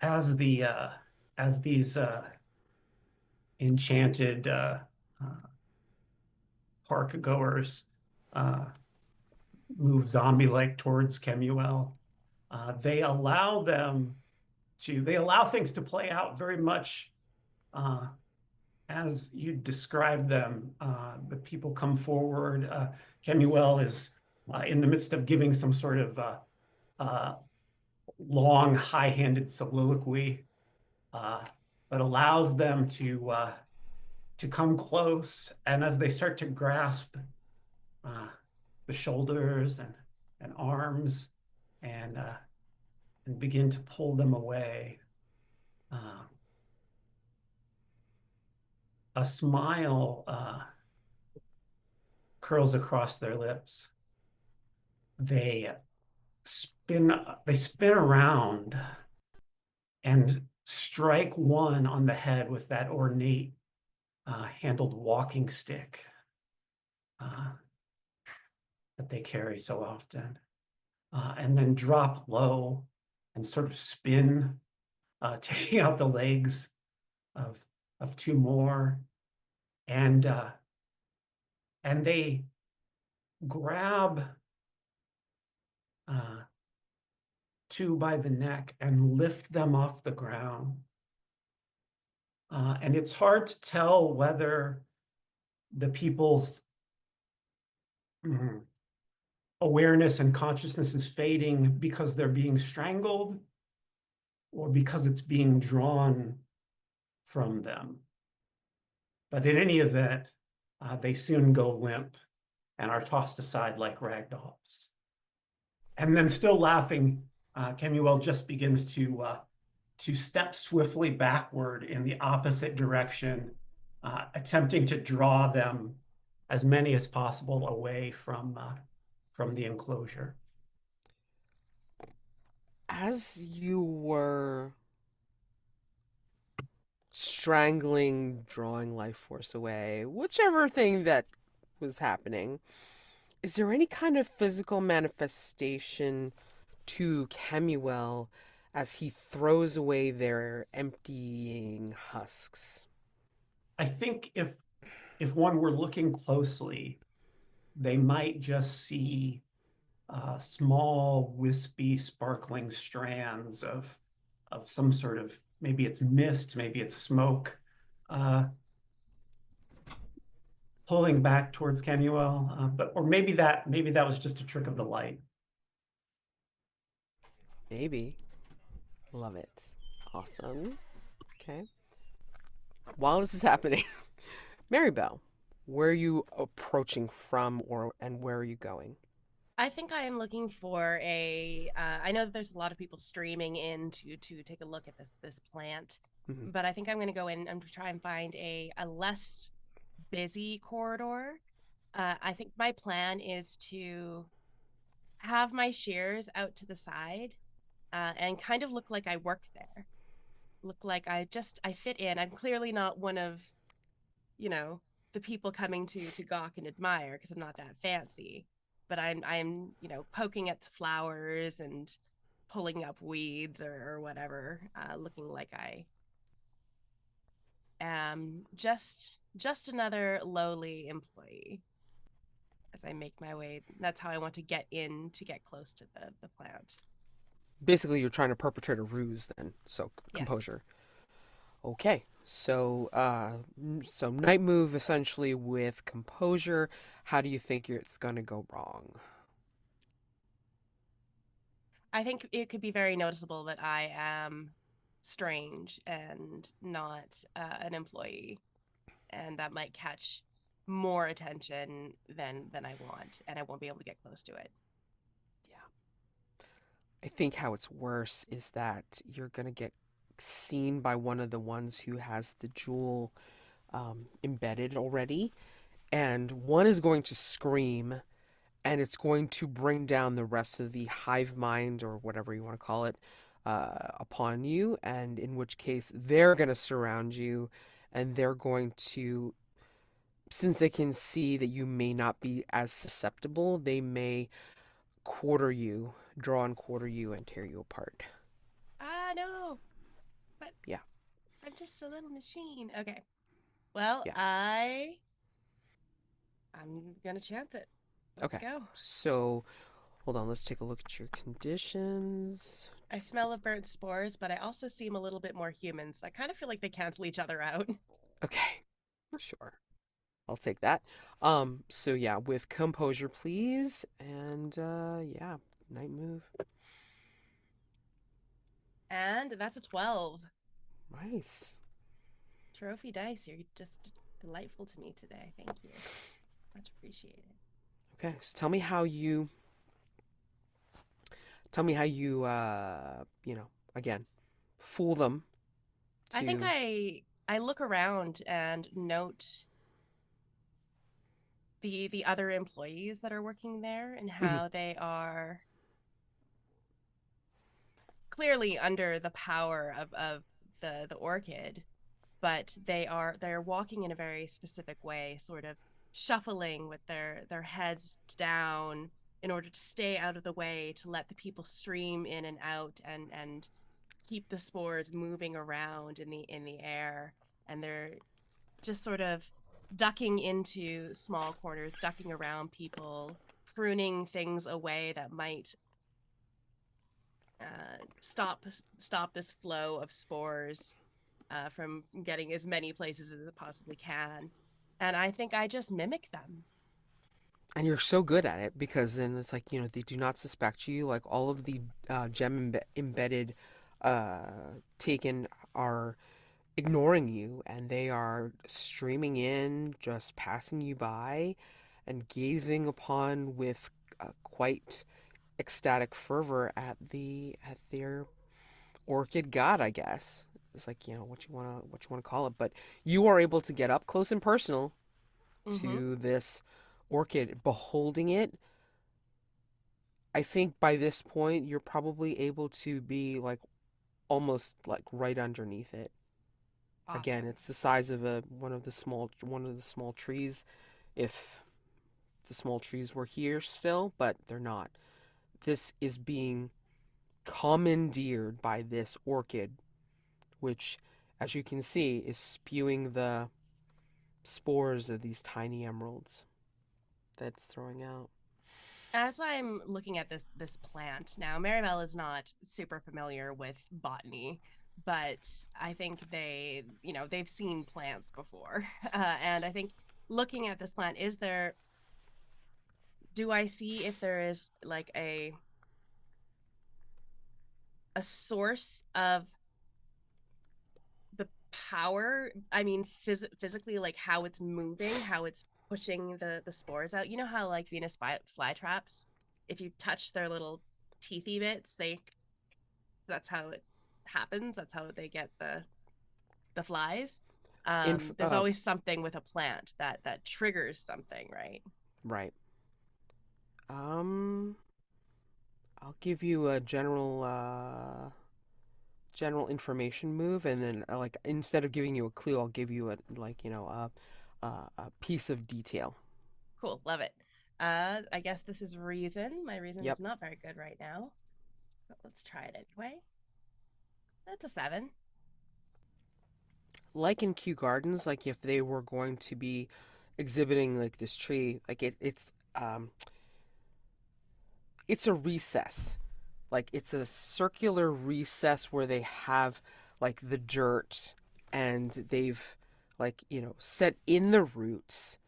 As these enchanted park goers uh, move zombie-like towards Kemuel, they allow things to play out very much uh, as you described them. The people come forward. Kemuel is in the midst of giving some sort of uh, long, high-handed soliloquy, but allows them to come close. And as they start to grasp the shoulders and arms and begin to pull them away, a smile curls across their lips. They spin they spin around and strike one on the head with that ornate handled walking stick that they carry so often, and then drop low and sort of spin, taking out the legs of two more, and they grab two by the neck and lift them off the ground. And it's hard to tell whether the people's awareness and consciousness is fading because they're being strangled or because it's being drawn from them. But in any event, they soon go limp and are tossed aside like rag dolls. And then, still laughing, Kemuel just begins to step swiftly backward in the opposite direction, attempting to draw them, as many as possible, away from the enclosure.
As you were strangling, drawing life force away, whichever thing that was happening, is there any kind of physical manifestation to Kemuel as he throws away their emptying husks?
I think if one were looking closely, they might just see small, wispy, sparkling strands of some sort of, maybe it's mist, maybe it's smoke, uh, pulling back towards Kemuel, but or maybe that was just a trick of the light.
Maybe. Love it. Awesome. Okay. While this is happening, Marybelle, where are you approaching from, and where are you going?
I think I am looking for a. I know that there's a lot of people streaming in to take a look at this plant,
Mhm.
but I think I'm going to go in and try and find a less busy corridor. I think my plan is to have my shears out to the side, and kind of look like I work there. Look like I fit in. I'm clearly not one of, you know, the people coming to gawk and admire because I'm not that fancy. But I'm poking at flowers and pulling up weeds or whatever, looking like I am just another lowly employee as I make my way. That's how I want to get in to get close to the plant.
Basically, you're trying to perpetrate a ruse then. So,
Yes.
composure. Okay. So, so night move essentially with composure. How do you think it's going to go wrong?
I think it could be very noticeable that I am strange and not an employee, and that might catch more attention than I want, and I won't be able to get close to it.
Yeah. I think how it's worse is that you're going to get seen by one of the ones who has the jewel embedded already, and one is going to scream, and it's going to bring down the rest of the hive mind or whatever you want to call it upon you, and in which case they're going to surround you, and they're going to, since they can see that you may not be as susceptible, they may draw and quarter you, and tear you apart.
Ah, no, but
Yeah,
I'm just a little machine. Okay. Well,
yeah.
I'm gonna chance it. Let's
Okay.
go.
So, hold on, let's take a look at your conditions.
I smell of burnt spores, but I also seem a little bit more human, so I kind of feel like they cancel each other out.
Okay, sure. I'll take that. So yeah, with composure, please. And yeah, night move.
And that's a 12.
Nice.
Trophy dice, you're just delightful to me today. Thank you. Much appreciated.
Okay, so tell me how you again, fool them
I think
to
I look around and note the other employees that are working there and
Mhm.
how they are clearly under the power of the orchid, but they're walking in a very specific way, sort of shuffling with their heads down in order to stay out of the way, to let the people stream in and out and keep the spores moving around in the air. And they're just sort of ducking into small corners, ducking around people, pruning things away that might stop this flow of spores from getting as many places as it possibly can. And I think I just mimic them.
and you're so good at it because then it's like, they do not suspect you. Like all of the embedded taken are ignoring you, and they are streaming in, just passing you by and gazing upon with quite ecstatic fervor at their orchid god, I guess. It's like, what you want to call it, but you are able to get up close and personal
Mm-hmm.
to this orchid, beholding it. I think by this point you're probably able to be like almost like right underneath it. Again,
Awesome.
it's the size of one of the small trees, if the small trees were here still, but they're not. This is being commandeered by this orchid, which, as you can see, is spewing the spores of these tiny emeralds that it's throwing out.
As I'm looking at this plant now, Marybelle is not super familiar with botany, but I think they've seen plants before, and I think looking at this plant, do I see if there is like a source of the power? I mean, physically, like how it's moving, how it's pushing the spores out. You know how like Venus flytraps, if you touch their little teethy bits, that's how it happens. That's how they get the flies. There's always something with a plant that triggers something, right?
Right. I'll give you a general information move, and then like instead of giving you a clue, I'll give you a piece of detail.
Cool, love it. I guess this is reason. My reason
Yep.
is not very good right now, so let's try it anyway. That's a 7.
Like in Kew Gardens, like if they were going to be exhibiting like this tree, like it's a recess. Like it's a circular recess where they have like the dirt, and they've like, set in the roots.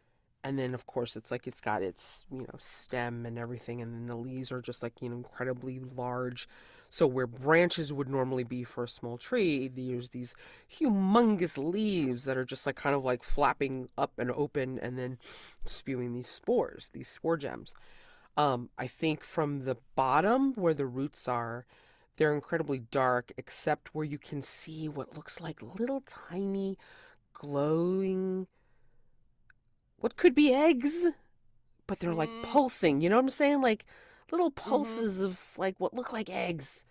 And then of course it's got its, stem and everything, and then the leaves are just like, incredibly large. So where branches would normally be for a small tree, there's these humongous leaves that are just like kind of like flapping up and open and then spewing these spores, these spore gems. I think from the bottom where the roots are, they're incredibly dark, except where you can see what looks like little tiny glowing, what could be eggs, but they're like pulsing. You know what I'm saying? Like little pulses of like what look like eggs.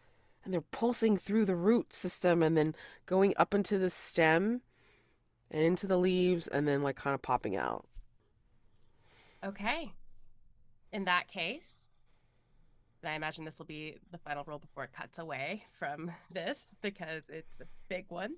And they're pulsing through the root system and then going up into the stem and into the leaves and then like kind of popping out.
Okay. In that case, and I imagine this will be the final roll before it cuts away from this because it's a big one.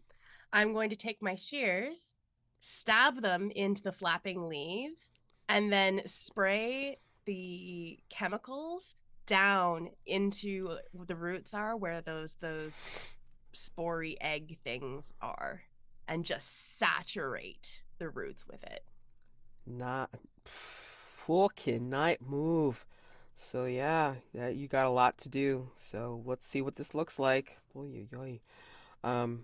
I'm going to take my shears, stab them into the flapping leaves, and then spray the chemicals down into the roots are where those spory egg things are, and just saturate the roots with it.
Not fucking night move. So yeah, you got a lot to do. So let's see what this looks like. Oy, oy, oy.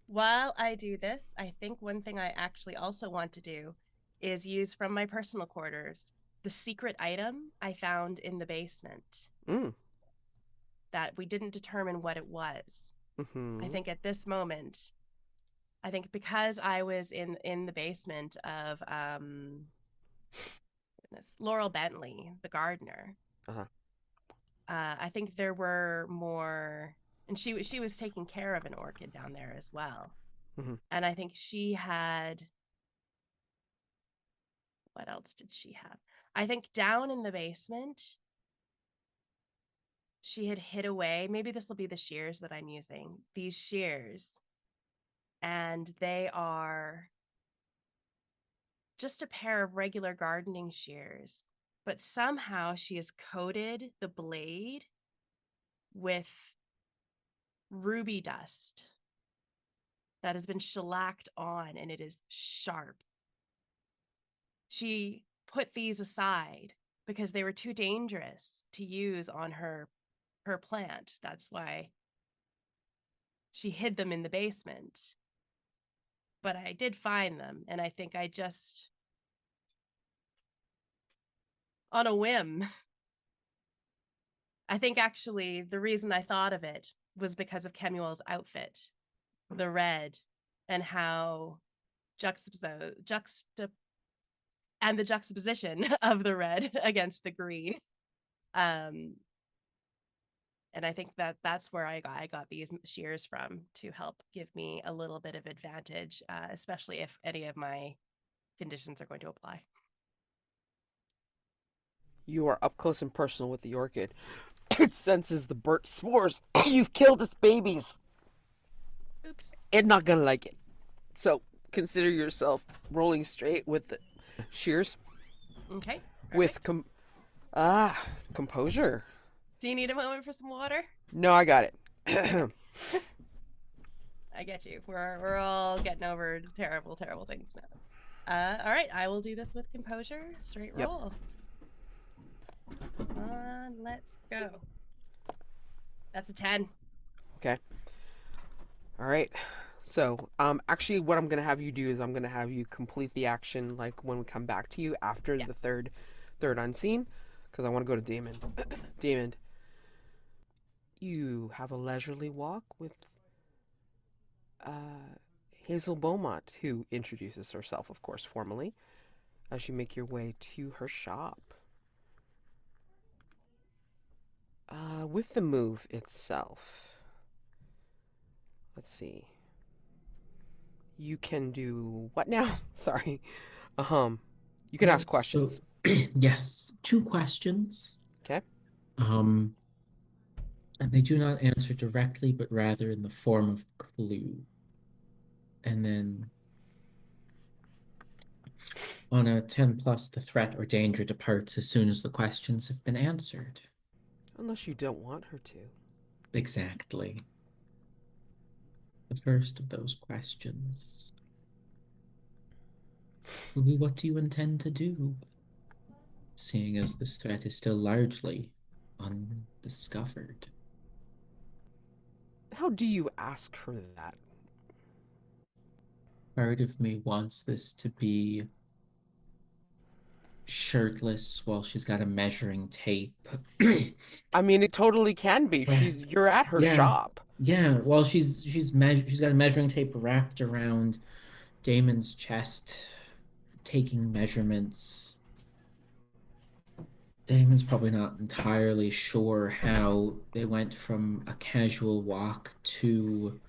While I do this, I think one thing I actually also want to do is use from my personal quarters the secret item I found in the basement that we didn't determine what it was. I think at this moment, I think because I was in the basement of Laurel Bentley, the gardener. I think there were more, and she was taking care of an orchid down there as well. And I think she had, what else did she have? I think down in the basement, she had hid away. Maybe this will be the shears that I'm using. These shears, and they are just a pair of regular gardening shears, but somehow she has coated the blade with ruby dust that has been shellacked on, and it is sharp. She put these aside because they were too dangerous to use on her plant. That's why she hid them in the basement. But I did find them, and I think I just, on a whim, I think actually the reason I thought of it was because of Kemuel's outfit, the red, and how and the juxtaposition of the red against the green. And I think that's where I got these shears from, to help give me a little bit of advantage, especially if any of my conditions are going to apply.
You are up close and personal with the orchid. It senses the burnt spores. You've killed its babies.
Oops.
It's not gonna like it. So consider yourself rolling straight with the shears
Okay.
with
Perfect.
composure.
Do you need a moment for some water?
No, I got it.
I get you. We're all getting over terrible, terrible things now. All right. I will do this with composure. Straight
Yep.
roll. Let's go. That's a 10.
Okay. All right. So, actually, what I'm gonna have you do is I'm gonna have you complete the action like when we come back to you after
Yeah.
the third unseen, because I want to go to Daymond. Daymond, you have a leisurely walk with Hazel Beaumont, who introduces herself, of course, formally, as you make your way to her shop. With the move itself, let's see. You can do what now? Sorry. You can ask questions.
So, yes, 2 questions.
Okay.
And they do not answer directly, but rather in the form of clue. And then on a 10 plus, the threat or danger departs as soon as the questions have been answered.
Unless you don't want her to.
Exactly. The first of those questions will be, what do you intend to do? Seeing as this threat is still largely undiscovered.
How do you ask her that?
Part of me wants this to be shirtless while she's got a measuring tape.
I mean, it totally can be. You're at her shop.
Yeah, well, she's got a measuring tape wrapped around Damon's chest, taking measurements. Damon's probably not entirely sure how they went from a casual walk to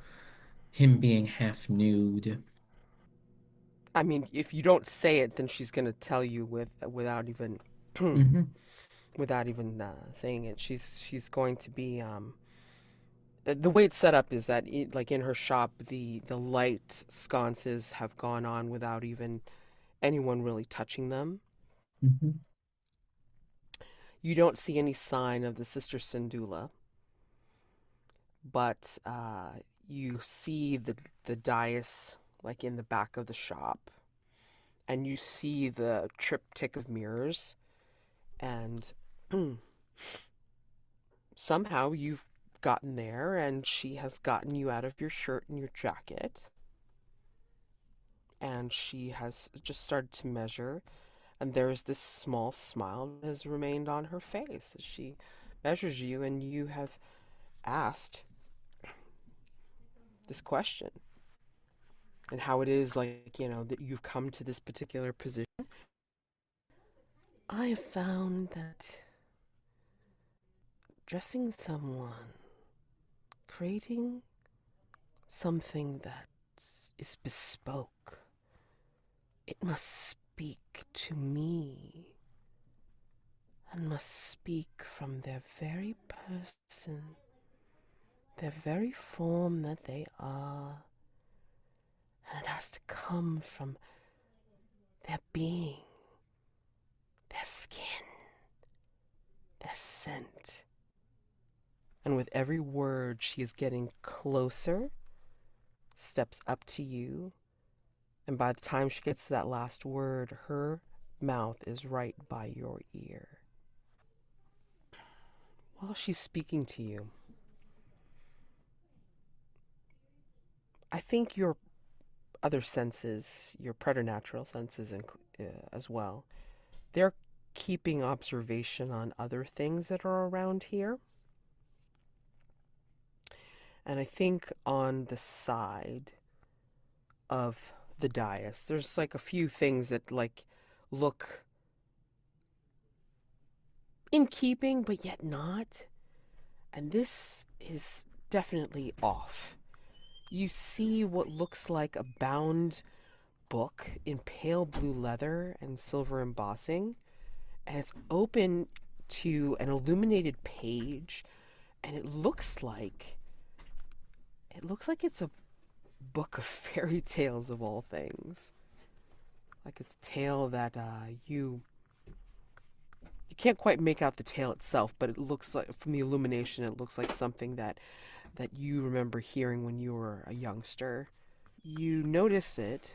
him being half nude.
I mean, if you don't say it, then she's gonna tell you without even saying it. She's going to be the way it's set up is that like in her shop, the light sconces have gone on without even anyone really touching them. You don't see any sign of the Sister Sindula, but you see the dais like in the back of the shop, and you see the triptych of mirrors, and somehow you've gotten there, and she has gotten you out of your shirt and your jacket, and she has just started to measure, and there is this small smile that has remained on her face as she measures you, and you have asked this question and how it is, like, that you've come to this particular position. I have found that dressing someone, creating something that is bespoke, it must speak to me and must speak from their very person, their very form that they are, and it has to come from their being, their skin, their scent. And with every word, she is getting closer, steps up to you, and by the time she gets to that last word, her mouth is right by your ear. While she's speaking to you, I think your other senses, your preternatural senses as well, they're keeping observation on other things that are around here. And I think on the side of the dais, there's like a few things that like look in keeping, but yet not. And this is definitely off. You see what looks like a bound book in pale blue leather and silver embossing, and it's open to an illuminated page, and it looks like it's a book of fairy tales of all things. Like it's a tale that you can't quite make out the tale itself, but it looks like, from the illumination, it looks like something that you remember hearing when you were a youngster. You notice it,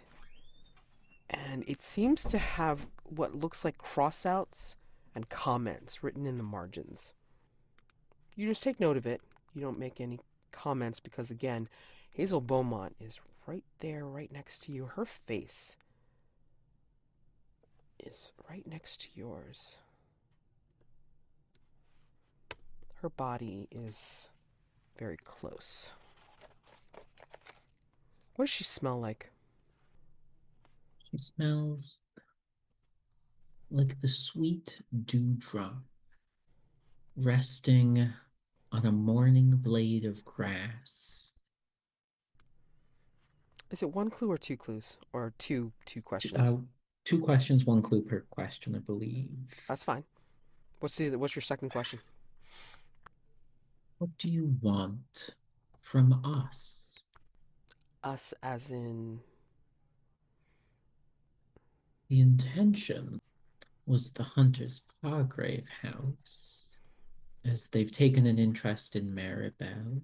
and it seems to have what looks like crossouts and comments written in the margins. You just take note of it. You don't make any comments because, again, Hazel Beaumont is right there, right next to you. Her face is right next to yours. Her body is very close. What does she smell like?
She smells like the sweet dewdrop resting on a morning blade of grass.
Is it one clue or two clues? Or two questions?
2 questions, 1 clue per question, I believe.
That's fine. What's your second question?
What do you want from us?
Us as in...
The intention was the Hunter's Palgrave house, as they've taken an interest in Marybelle.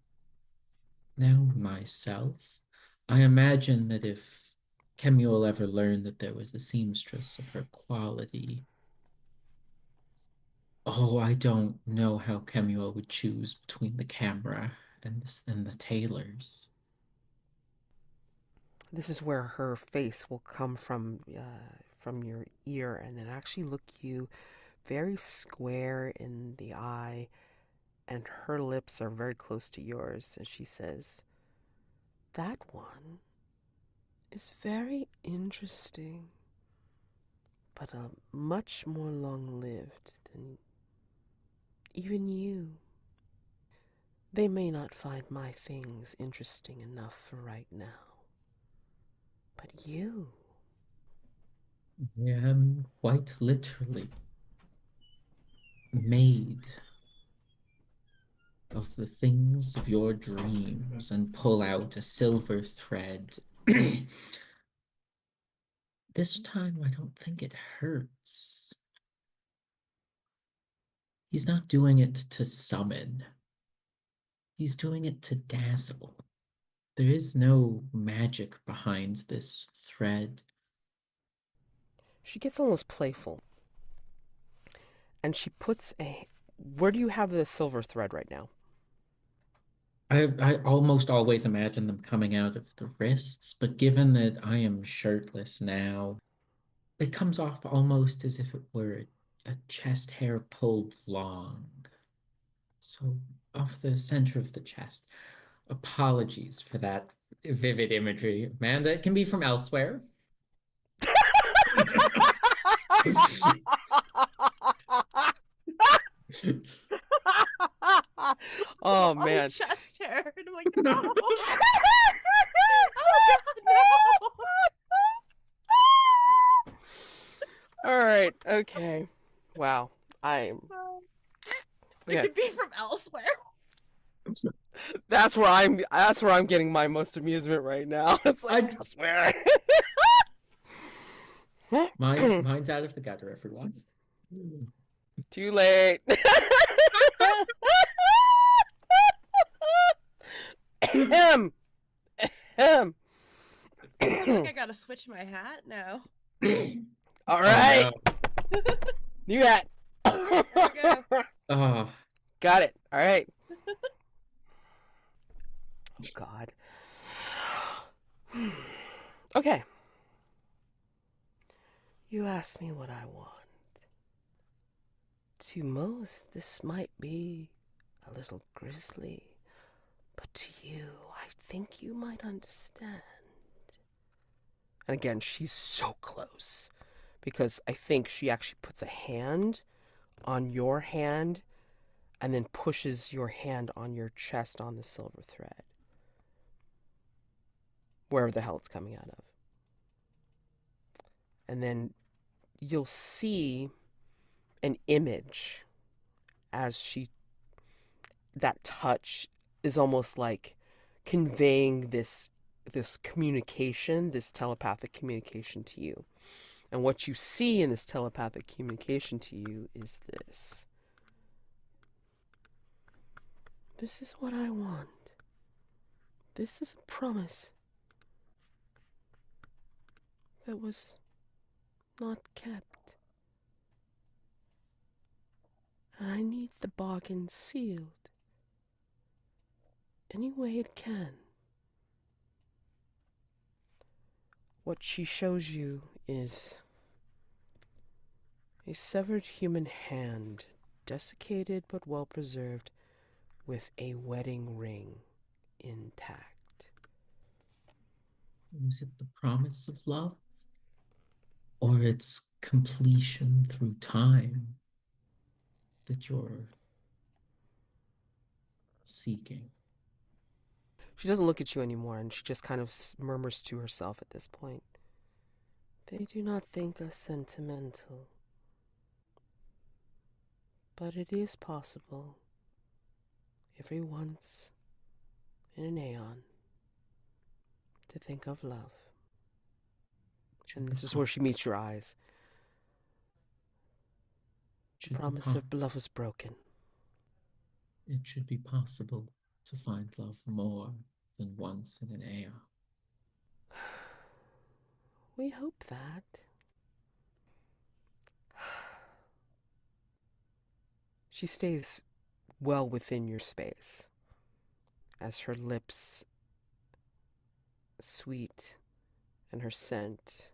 Now myself, I imagine that if Kemuel ever learned that there was a seamstress of her quality, oh, I don't know how Kemuel would choose between the camera and the tailors.
This is where her face will come from your ear and then actually look you very square in the eye, and her lips are very close to yours, and she says, "That one is very interesting, but much more long-lived than even you. They may not find my things interesting enough for right now, but you..."
I am quite literally made of the things of your dreams, and pull out a silver thread. This time, I don't think it hurts. He's not doing it to summon. He's doing it to dazzle. There is no magic behind this thread.
She gets almost playful, and she puts a... Where do you have the silver thread right now?
I almost always imagine them coming out of the wrists, but given that I am shirtless now, it comes off almost as if it were a chest hair pulled long. So off the center of the chest. Apologies for that vivid imagery, Amanda. It can be from elsewhere.
Oh,
My
man.
chest hair. And I'm like, no. Oh, God, no.
All right. Okay. Wow.
It could be from elsewhere.
That's where I'm getting my most amusement right now. It's like, I swear.
Mine's out of the gutter, everyone.
Too late. Ahem. Ahem.
I think I gotta switch my hat now.
All right.
Oh,
New hat.
There we go.
no. Oh,
Got it. All right. Oh, God. Okay. You asked me what I want. To most, this might be a little grisly, but to you, I think you might understand. And again, she's so close, because I think she actually puts a hand on your hand and then pushes your hand on your chest on the silver thread, wherever the hell it's coming out of. And then you'll see an image as that touch is almost like conveying this this communication, this telepathic communication to you. And what you see in this telepathic communication to you is this. This is what I want. This is a promise that was not kept. And I need the bargain sealed any way it can. What she shows you is a severed human hand, desiccated but well preserved, with a wedding ring intact.
Is it the promise of love? Or its completion through time that you're seeking?
She doesn't look at you anymore, and she just kind of murmurs to herself at this point. They do not think us sentimental. But it is possible, every once in an aeon, to think of love. And this is where she meets your eyes. The promise of love was broken.
It should be possible to find love more than once in an aeon.
We hope that. She stays well within your space, as her lips sweet and her scent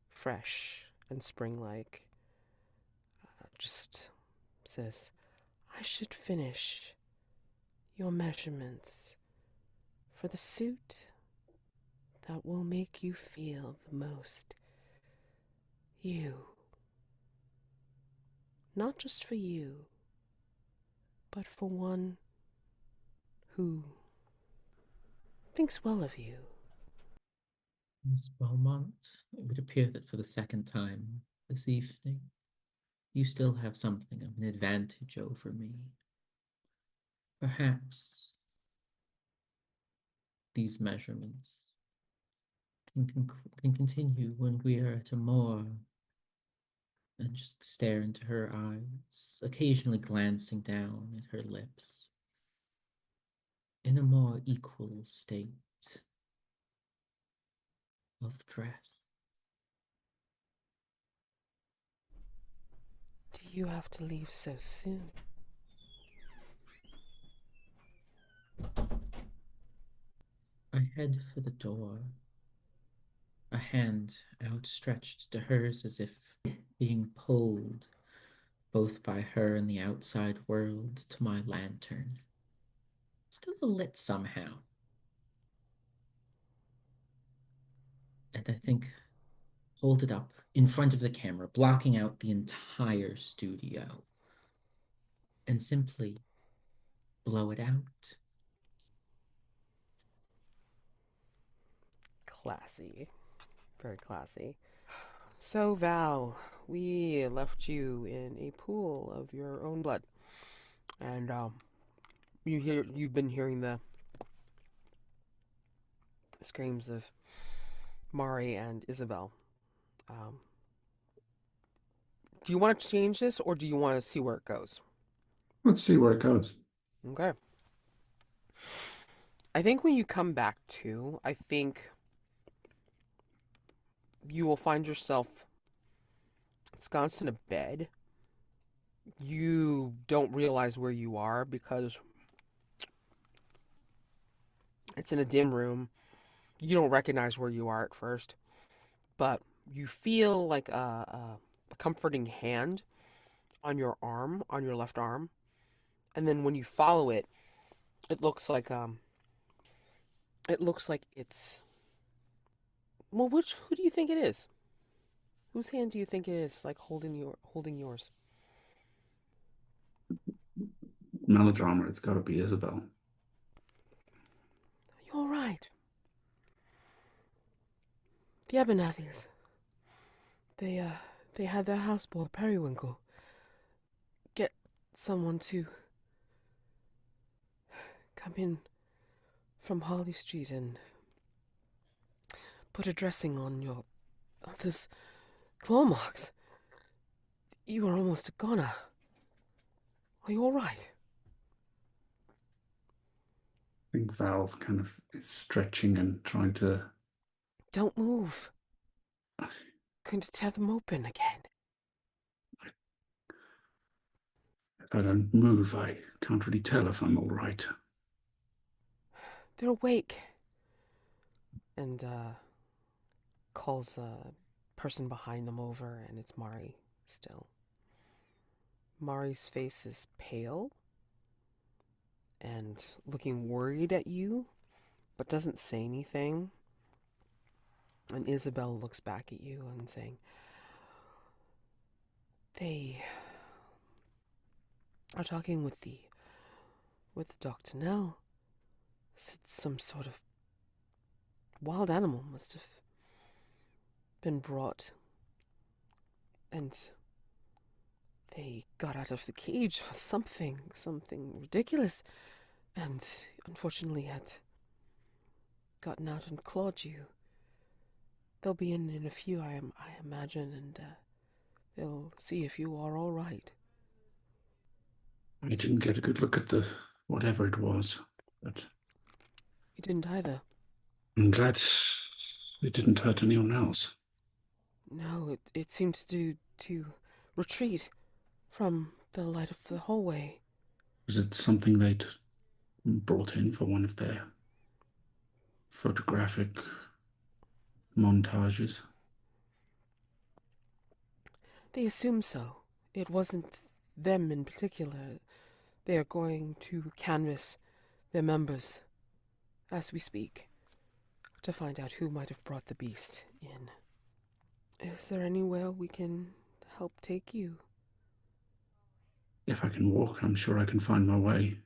fresh and spring-like, just says, I should finish your measurements for the suit that will make you feel the most you. Not just for you, but for one who thinks well of you.
Miss Beaumont, it would appear that for the second time this evening, you still have something of an advantage over me. Perhaps these measurements can continue when we are at a more, and just stare into her eyes, occasionally glancing down at her lips, in a more equal state of dress.
Do you have to leave so soon?
I head for the door, a hand outstretched to hers as if being pulled both by her and the outside world to my lantern. Still lit somehow. And I think hold it up in front of the camera, blocking out the entire studio, and simply blow it out.
Classy. Very classy. So, Val, we left you in a pool of your own blood. And you've been hearing the screams of Mari and Isabel. Do you want to change this, or do you want to see where it goes?
Let's see where it goes.
Okay. I think when you come back to, I think you will find yourself ensconced in a bed. You don't realize where you are because it's in a dim room. You don't recognize where you are at first, but you feel like a comforting hand on your arm, on your left arm, and then when you follow it, it looks like it's, well, who do you think it is? Whose hand do you think it is, like holding yours?
Melodrama, it's got to be Isabel.
You're right. The Abernathys. They had their houseboy Periwinkle get someone to come in from Harley Street and put a dressing on your other's claw marks. You were almost a goner. Are you all right?
I think Val kind of is stretching and trying to...
Don't move. Going to tear them open again.
If I don't move, I can't really tell if I'm all right.
They're awake. And, calls a person behind them over, and it's Mari still. Mari's face is pale and looking worried at you, but doesn't say anything. And Isabel looks back at you and saying, they are talking with Dr. Nell. Said some sort of wild animal must have been brought, and they got out of the cage or something ridiculous, and unfortunately had gotten out and clawed you. They'll be in a few, I imagine, and they'll see if you are all right.
I didn't get a good look at the whatever it was, but
You didn't either.
I'm glad it didn't hurt anyone else.
No, it seemed to retreat from the light of the hallway.
Was it something they'd brought in for one of their photographic montages?
They assume so. It wasn't them in particular. They are going to canvass their members as we speak to find out who might have brought the beast in. Is there anywhere we can help take you?
If I can walk, I'm sure I can find my way.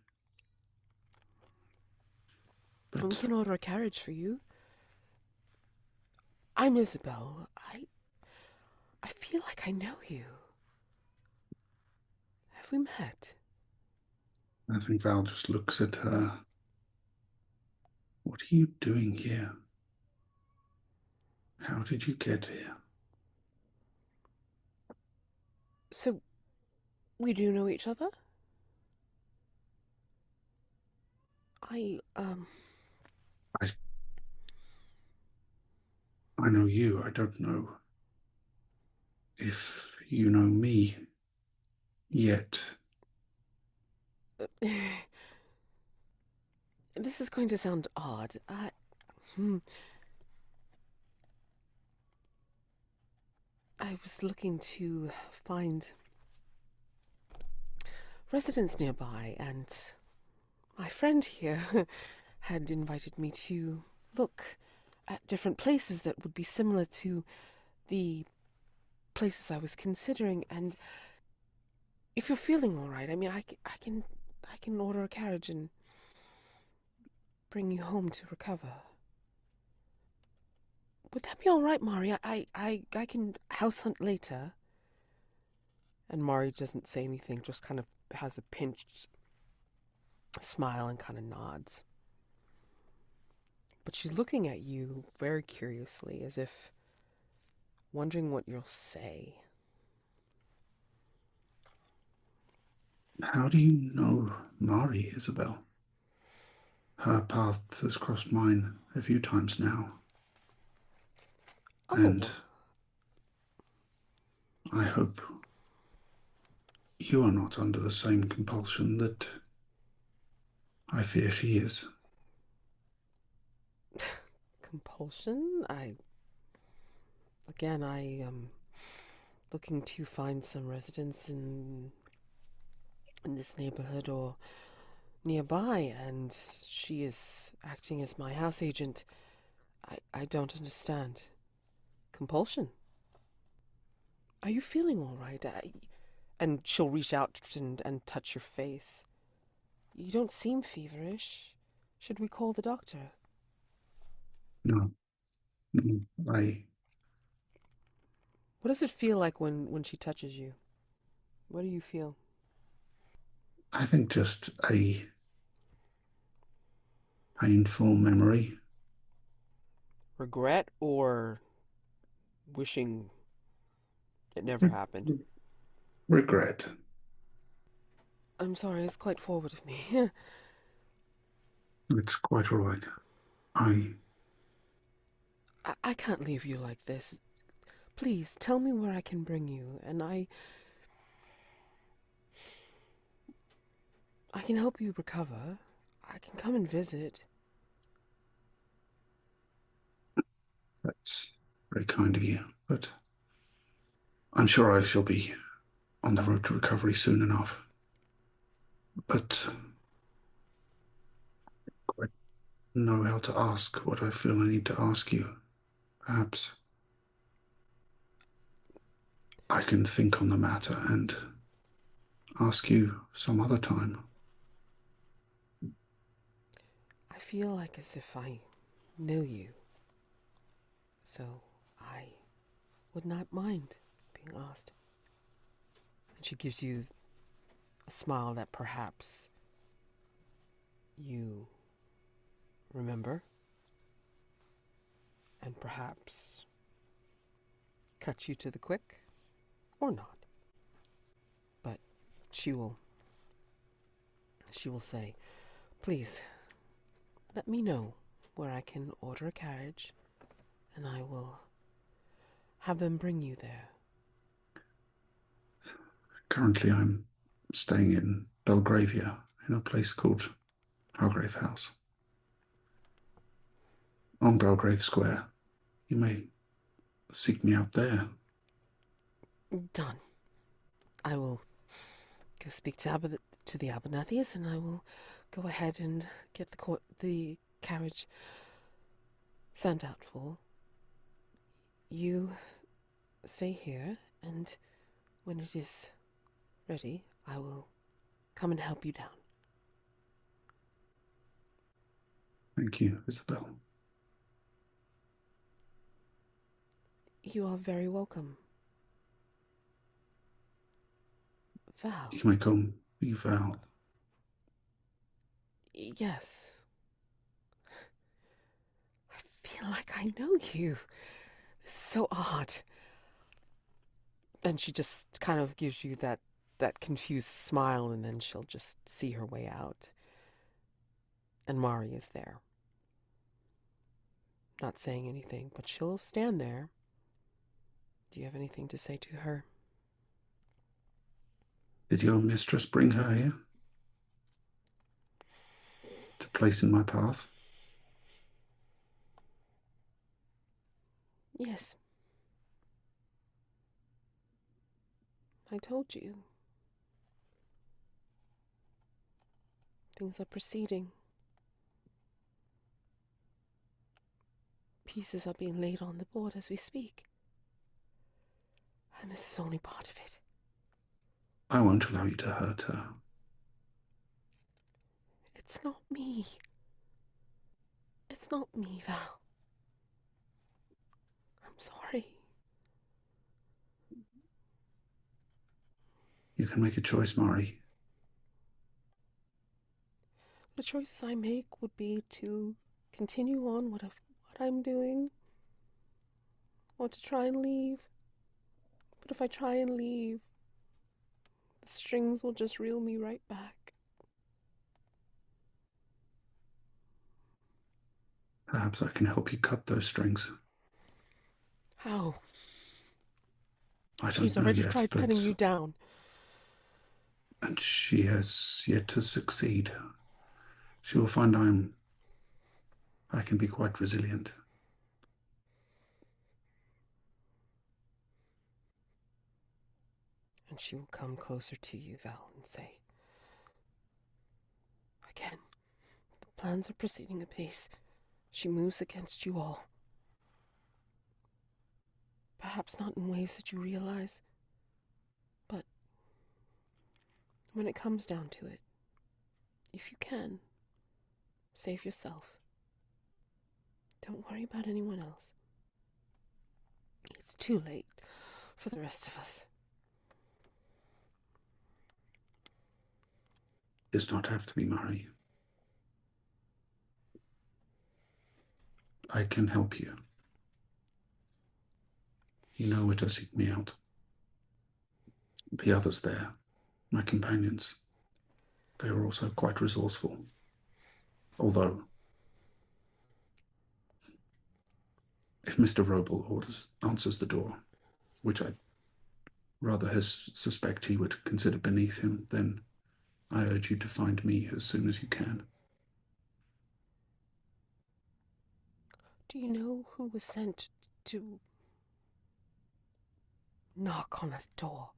But
We can order a carriage for you. I'm Isabel. I feel like I know you. Have we met?
I think Val just looks at her. What are you doing here? How did you get here?
So, we do know each other?
I know you. I don't know if you know me yet.
This is going to sound odd. I was looking to find residents nearby, and my friend here had invited me to look at different places that would be similar to the places I was considering. And if you're feeling all right, I mean, I can order a carriage and bring you home to recover. Would that be all right, Mari? I can house hunt later. And Mari doesn't say anything, just kind of has a pinched smile and kind of nods. But she's looking at you very curiously, as if wondering what you'll say.
How do you know Mari, Isabel? Her path has crossed mine a few times now.
Oh.
And I hope you are not under the same compulsion that I fear she is.
Compulsion? I am looking to find some residents in this neighborhood or nearby, and she is acting as my house agent. I don't understand. Compulsion? Are you feeling all right? And she'll reach out and touch your face. You don't seem feverish. Should we call the doctor?
No, I...
What does it feel like when she touches you? What do you feel?
I think just a painful memory
Regret or wishing it never happened?
Regret.
I'm sorry, it's quite forward of me.
It's quite all right. I
I can't leave you like this. Please, tell me where I can bring you, and I can help you recover. I can come and visit.
That's very kind of you, but I'm sure I shall be on the road to recovery soon enough. But I quite know how to ask what I feel I need to ask you. Perhaps I can think on the matter and ask you some other time.
I feel like as if I know you, so I would not mind being asked. And she gives you a smile that perhaps you remember, and perhaps cuts you to the quick, or not. But she will say, please, let me know where I can order a carriage, and I will have them bring you there.
Currently, I'm staying in Belgravia in a place called Hargrave House on Belgrave Square. You may seek me out there.
Done. I will go speak to the Abernethys, and I will go ahead and get the carriage sent out for. You stay here, and when it is ready, I will come and help you down.
Thank you, Isabel.
You are very welcome. Val.
You may call me Val.
Yes. I feel like I know you. This is so odd. And she just kind of gives you that confused smile, and then she'll just see her way out. And Mari is there. Not saying anything, but she'll stand there. Do you have anything to say to her?
Did your mistress bring her here to place in my path?
Yes. I told you. Things are proceeding. Pieces are being laid on the board as we speak. And this is only part of it.
I won't allow you to hurt her.
It's not me. It's not me, Val. I'm sorry.
You can make a choice, Mari.
The choices I make would be to continue on what I'm doing, or to try and leave. But if I try and leave, the strings will just reel me right back.
Perhaps I can help you cut those strings.
How?
I don't
She's
know
already
yet,
tried
but...
cutting you down.
And she has yet to succeed. She will find I can be quite resilient.
And she will come closer to you, Val, and say, again, the plans are proceeding apace. She moves against you all. Perhaps not in ways that you realize, but when it comes down to it, if you can, save yourself. Don't worry about anyone else. It's too late for the rest of us.
Does not have to be Mari. I can help you. You know where to seek me out. The others there, my companions, they are also quite resourceful. Although, if Mr. Robel answers the door, which I rather suspect he would consider beneath him, then I urge you to find me as soon as you can.
Do you know who was sent to knock on the door?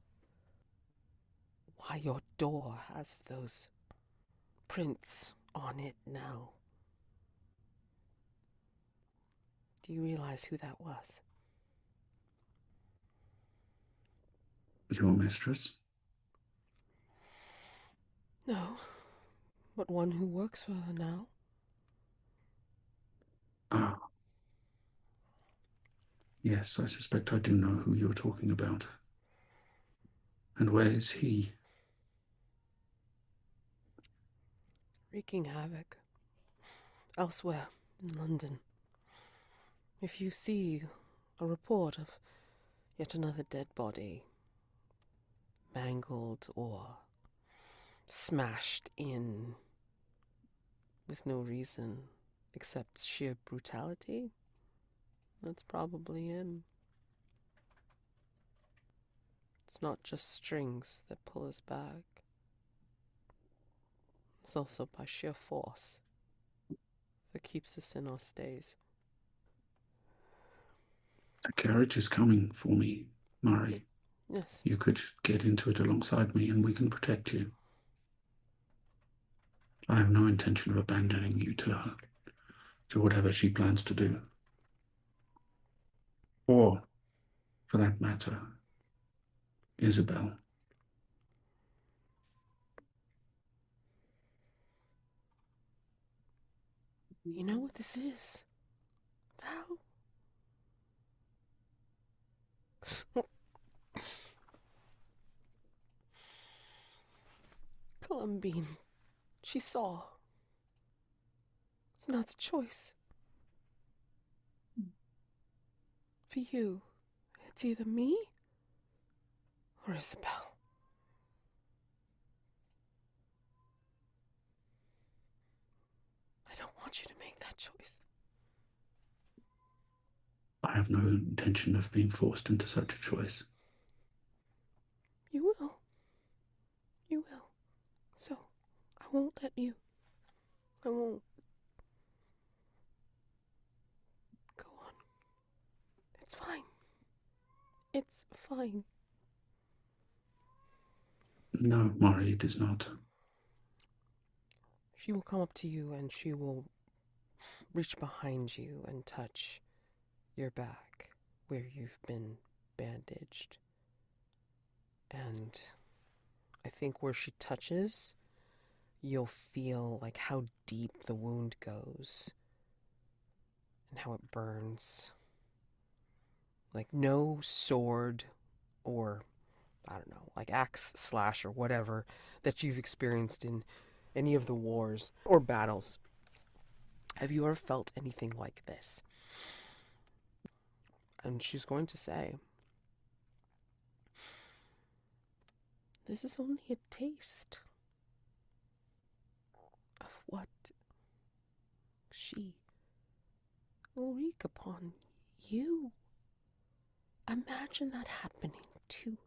Why your door has those prints on it now? Do you realize who that was?
Your mistress?
No, but one who works for her now.
Ah. Yes, I suspect I do know who you're talking about. And where is he?
Wreaking havoc. Elsewhere, in London. If you see a report of yet another dead body, mangled or smashed in with no reason except sheer brutality, that's probably him. It's not just strings that pull us back. It's also by sheer force that keeps us in our stays.
The carriage is coming for me, Murray.
Yes.
You could get into it alongside me and we can protect you. I have no intention of abandoning you to her, to whatever she plans to do. Or, for that matter, Isabel.
You know what this is, Val? Columbine, she saw. It's not a choice. For you, it's either me or Isabel. I don't want you to make that choice.
I have no intention of being forced into such a choice.
You will. You will. So, I won't let you. I won't. Go on. It's fine. It's fine.
No, Mari, it is not.
She will come up to you and she will reach behind you and touch your back where you've been bandaged. And I think where she touches, you'll feel like how deep the wound goes and how it burns. Like no sword or, I don't know, like axe slash or whatever that you've experienced in any of the wars or battles. Have you ever felt anything like this? And she's going to say, this is only a taste of what she will wreak upon you. Imagine that happening to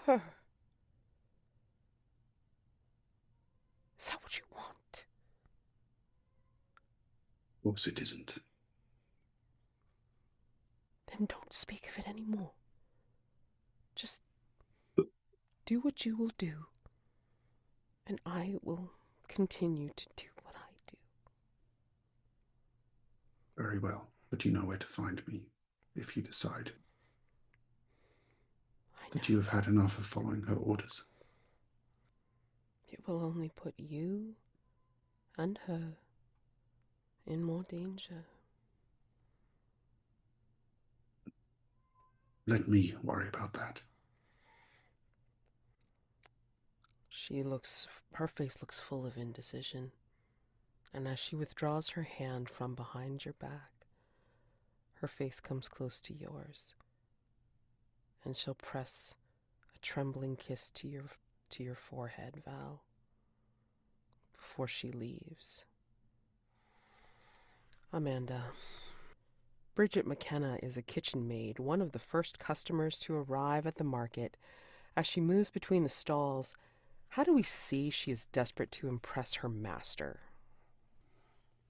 her. Is that what you want?
Of course it isn't.
Then don't speak of it anymore. Just do what you will do, and I will continue to do what I do.
Very well, but you know where to find me, if you decide that you have had enough of following her orders.
It will only put you and her in more danger.
Let me worry about that.
Her face looks full of indecision, and as she withdraws her hand from behind your back, Her face comes close to yours, and she'll press a trembling kiss to your forehead, Val, before she leaves. Amanda. Bridget McKenna is a kitchen maid, one of the first customers to arrive at the market. As she moves between the stalls, how do we see she is desperate to impress her master?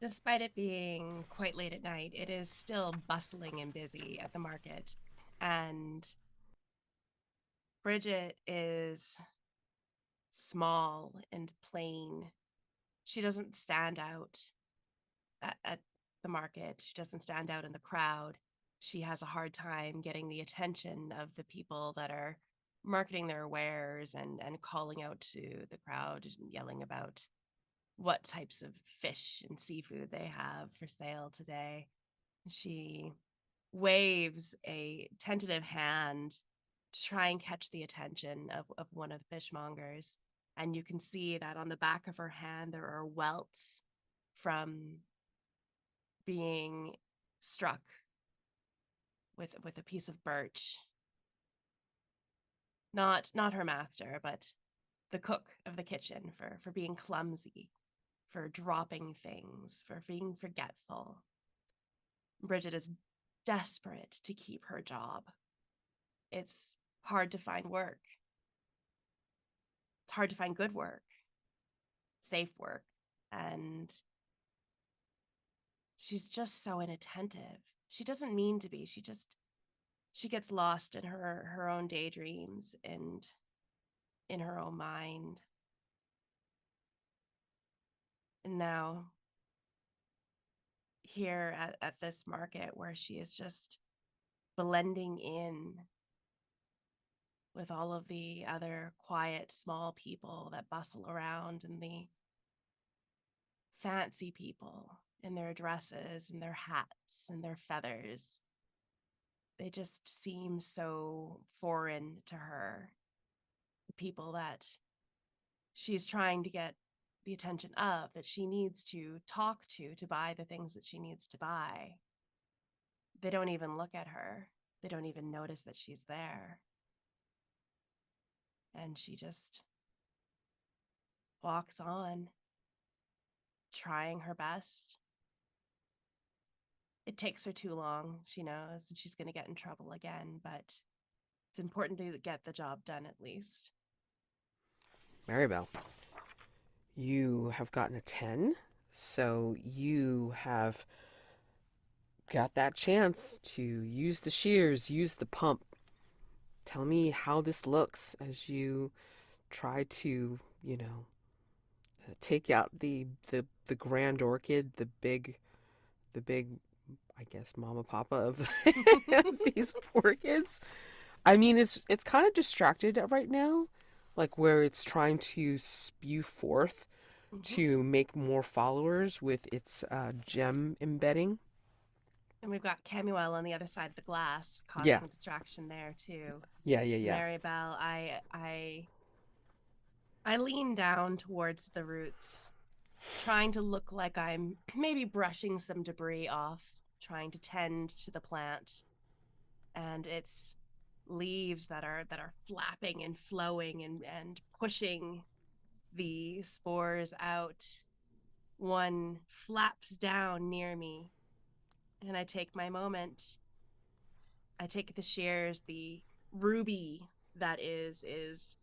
Despite it being quite late at night, it is still bustling and busy at the market. And Bridget is small and plain. She doesn't stand out at the market. She doesn't stand out in the crowd. She has a hard time getting the attention of the people that are marketing their wares and calling out to the crowd and yelling about what types of fish and seafood they have for sale today. She waves a tentative hand to try and catch the attention of one of the fishmongers. And you can see that on the back of her hand, there are welts from being struck with a piece of birch. Not her master, but the cook of the kitchen for being clumsy, for dropping things, for being forgetful. Bridget is desperate to keep her job. It's hard to find work. It's hard to find good work, safe work, and she's just so inattentive. She doesn't mean to be. She gets lost in her own daydreams and in her own mind. And now, here at this market where she is just blending in with all of the other quiet, small people that bustle around and the fancy people in their dresses and their hats and their feathers. They just seem so foreign to her. The people that she's trying to get the attention of, that she needs to talk to buy the things that she needs to buy. They don't even look at her. They don't even notice that she's there. And she just walks on, trying her best. It takes her too long, she knows, and she's going to get in trouble again, but it's important to get the job done at least.
Marybelle, you have gotten a 10, so you have got that chance to use the shears, use the pump. Tell me how this looks as you try to, take out the grand orchid, the big, I guess, mama papa of these orchids. I mean, it's kind of distracted right now, like where it's trying to spew forth to make more followers with its gem embedding.
And we've got Kemuel on the other side of the glass, causing a distraction there too.
Yeah.
Marybelle, I lean down towards the roots, trying to look like I'm maybe brushing some debris off, trying to tend to the plant and its leaves that are flapping and flowing and pushing the spores out. One flaps down near me, and I take my moment. I take the shears, the ruby that is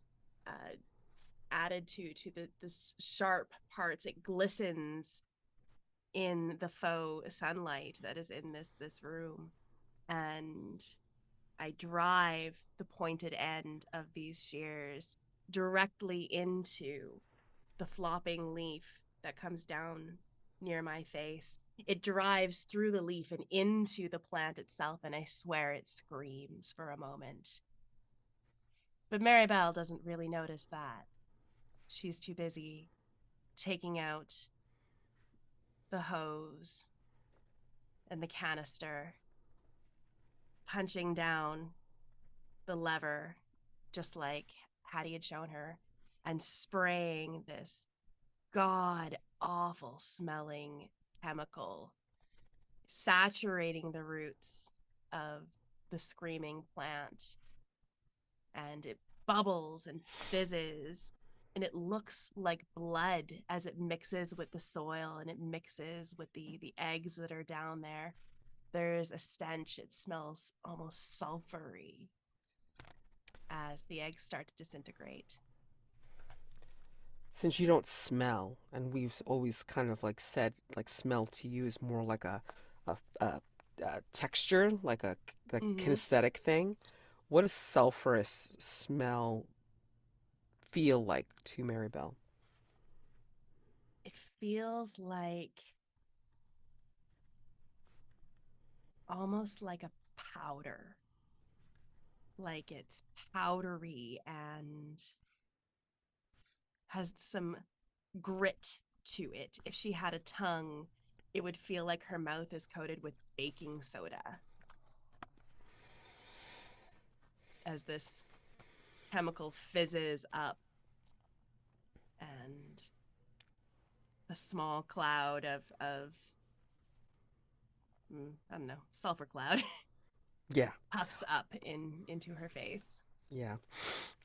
added to the sharp parts. It glistens in the faux sunlight that is in this room, and I drive the pointed end of these shears directly into the flopping leaf that comes down near my face. It drives through the leaf and into the plant itself, and I swear it screams for a moment. But Marybelle doesn't really notice that. She's too busy taking out the hose and the canister, punching down the lever, just like Hattie had shown her, and spraying this god-awful smelling chemical saturating the roots of the screaming plant. And it bubbles and fizzes, and it looks like blood as it mixes with the soil and it mixes with the eggs that are down there. There's a stench. It smells almost sulfury as the eggs start to disintegrate.
Since you don't smell, and we've always kind of like said, like smell to you is more like a texture, like a kinesthetic thing. What does sulfurous smell feel like to Marybelle?
It feels like almost like a powder. Like it's powdery and has some grit to it. If she had a tongue, it would feel like her mouth is coated with baking soda as this chemical fizzes up and a small cloud of I don't know, sulfur cloud
Yeah.
puffs up into her face.
Yeah.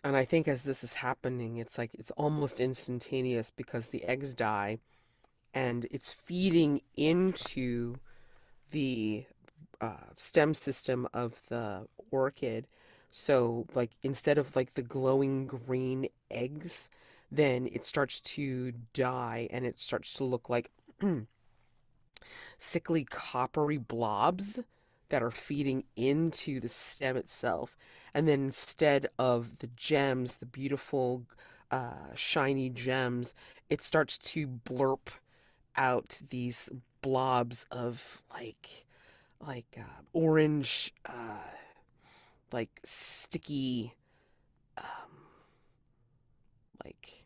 And I think as this is happening, it's like it's almost instantaneous because the eggs die and it's feeding into the stem system of the orchid. So, like, instead of like the glowing green eggs, then it starts to die and it starts to look like sickly coppery blobs that are feeding into the stem itself. And then instead of the gems, the beautiful shiny gems, it starts to blurp out these blobs of orange, like sticky, um, like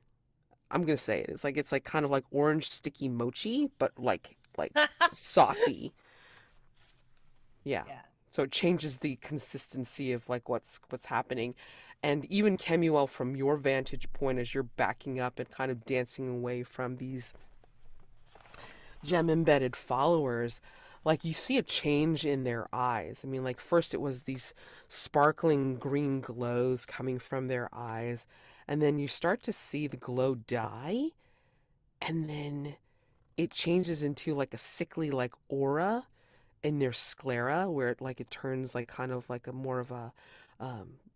I'm gonna say it. It's like kind of like orange sticky mochi, but like saucy. Yeah.
Yeah.
So it changes the consistency of like what's happening. And even Kemuel, from your vantage point, as you're backing up and kind of dancing away from these gem embedded followers, like you see a change in their eyes. I mean, like first it was these sparkling green glows coming from their eyes, and then you start to see the glow die, and then it changes into like a sickly like aura in their sclera, where it turns like kind of like a more of a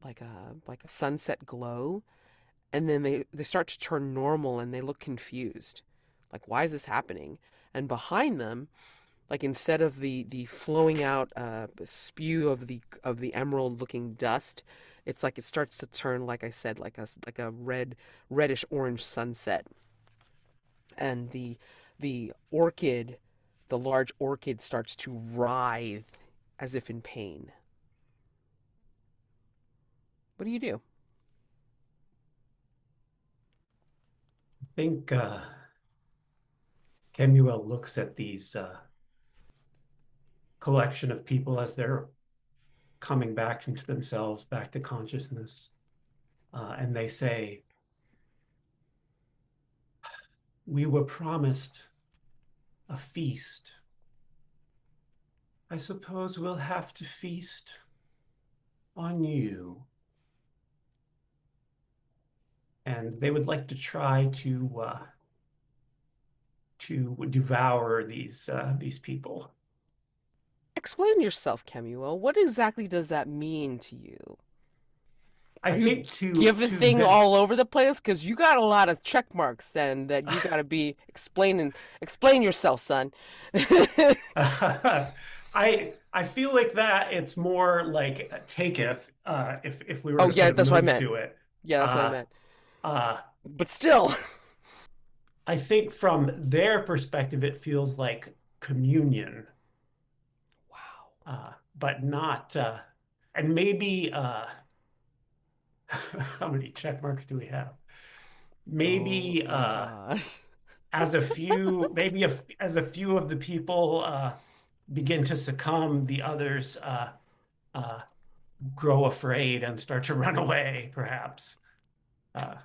like a sunset glow, and then they start to turn normal and they look confused, like why is this happening? And behind them, like instead of the flowing out spew of the emerald looking dust, it's like it starts to turn, like I said, like a reddish orange sunset, and the orchid, the large orchid, starts to writhe as if in pain. What do you do?
I think Kemuel looks at these collection of people as they're coming back into themselves, back to consciousness, and they say, "We were promised a feast. I suppose we'll have to feast on you." And they would like to try to devour these people.
Explain yourself, Kemuel. What exactly does that mean to you?
I
Are
think
you giving
them,
all over the place? Because you got a lot of check marks then that you got to be explaining. Explain yourself, son.
I feel like that it's more like taketh, if we were
Oh
to
yeah,
put a
that's what I
move
meant.
to it.
Yeah, that's what I
Uh,
meant.
uh,
But still.
I think from their perspective, it feels like communion,
Wow.
but not. And maybe how many check marks do we have?
Oh
Maybe
my gosh.
as a few, maybe as a few of the people begin to succumb, the others uh, grow afraid and start to run away, perhaps. Uh,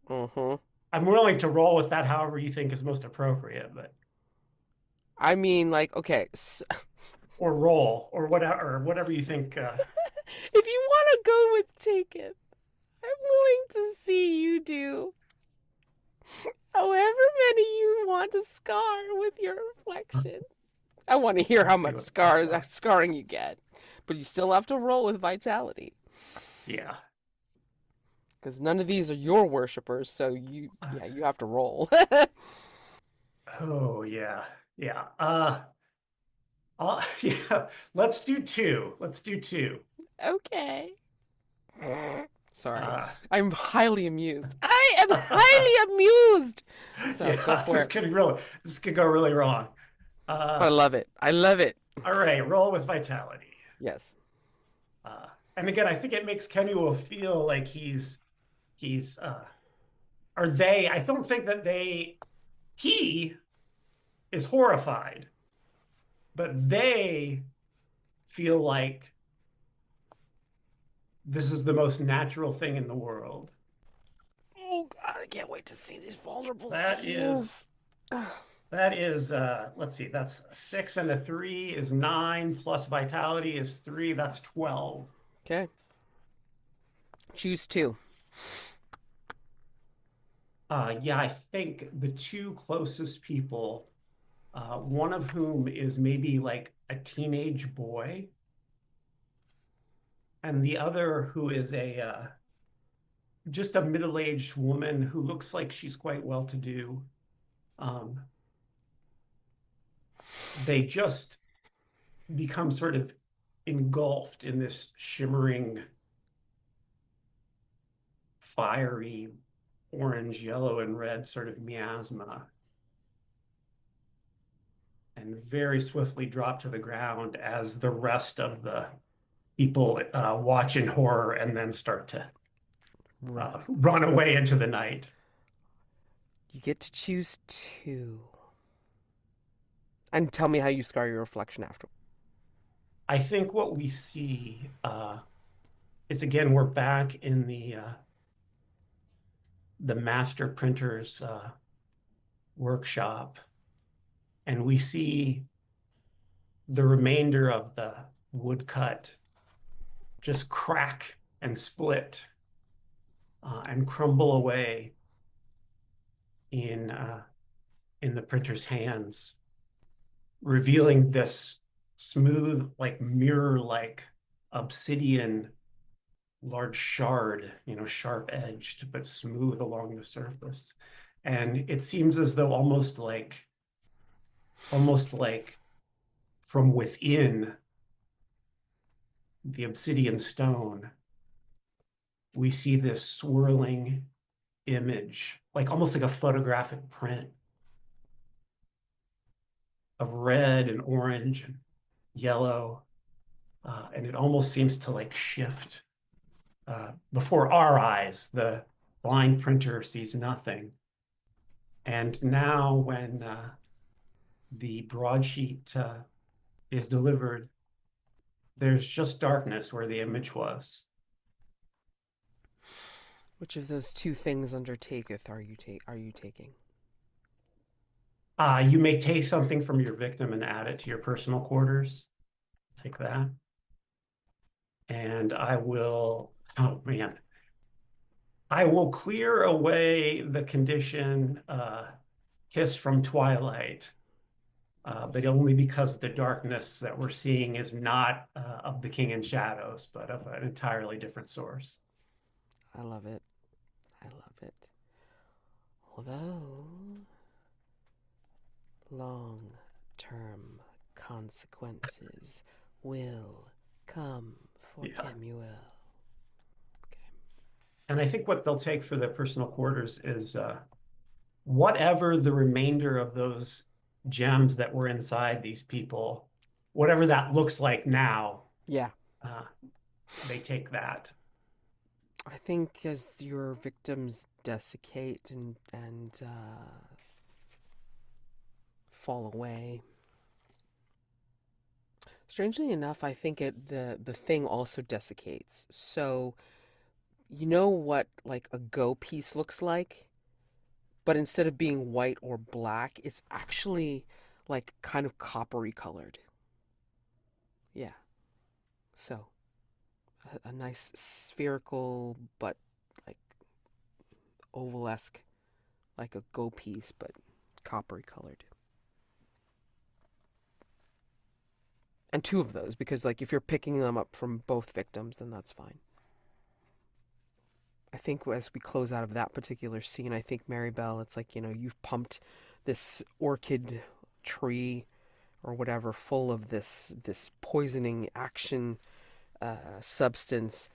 Mm-hmm.
I'm willing to roll with that however you think is most appropriate, but
I mean, like, okay,
or roll or whatever you think.
if you want to go with take it, I'm willing to see you do however many you want to scar with your reflection. I want to hear how
Let's see
much
what that was.
scarring you get, but you still have to roll with vitality
Yeah.
because none of these are your worshippers. So you have to roll.
Oh yeah. Yeah. Yeah. Let's do two. Let's do two.
Okay. Sorry,
Uh,
I'm highly amused. I am highly amused. So go
yeah.
for it.
This could go really wrong.
I love it. I love it.
All right. Roll with vitality.
Yes.
And again, I think it makes Kemuel feel like he's or they. I don't think that he is horrified, but they feel like this is the most natural thing in the world.
Oh God, I can't wait to see these vulnerable
That
scenes.
let's see, that's a 6 and a 3 is 9, plus vitality is 3, that's 12.
Okay. Choose two.
Yeah, I think the two closest people, one of whom is maybe like a teenage boy, and the other who is a just a middle-aged woman who looks like she's quite well-to-do. They just become sort of engulfed in this shimmering, fiery orange, yellow, and red sort of miasma, and very swiftly drop to the ground as the rest of the people watch in horror and then start to run away into the night.
You get to choose two. And tell me how you scar your reflection after.
I think what we see is, again, we're back in the master printer's workshop, and we see the remainder of the woodcut just crack and split and crumble away in the printer's hands, revealing this smooth, like mirror-like obsidian large shard, sharp-edged but smooth along the surface. And it seems as though almost like from within the obsidian stone, we see this swirling image, like almost like a photographic print of red and orange and yellow. And it almost seems to like shift before our eyes. The blind printer sees nothing. And now when the broadsheet is delivered, there's just darkness where the image was.
Which of those two things undertaketh are you taking?
You may take something from your victim and add it to your personal quarters. Take that. And I will clear away the condition Kiss from Twilight, but only because the darkness that we're seeing is not of the King in Shadows, but of an entirely different source.
I love it. I love it. Although long-term consequences will come for Kemuel. Okay.
And I think what they'll take for their personal quarters is whatever the remainder of those gems that were inside these people, whatever that looks like now.
Yeah.
They take that.
I think as your victims desiccate and fall away. Strangely enough, I think the thing also desiccates. So, you know what like a go piece looks like? But instead of being white or black, it's actually like kind of coppery colored. Yeah. So a nice spherical but like oval-esque, like a go piece, but coppery colored. And two of those, because like if you're picking them up from both victims, then that's fine. I think as we close out of that particular scene, I think Marybelle, it's like, you've pumped this orchid tree or whatever full of this poisoning action substance,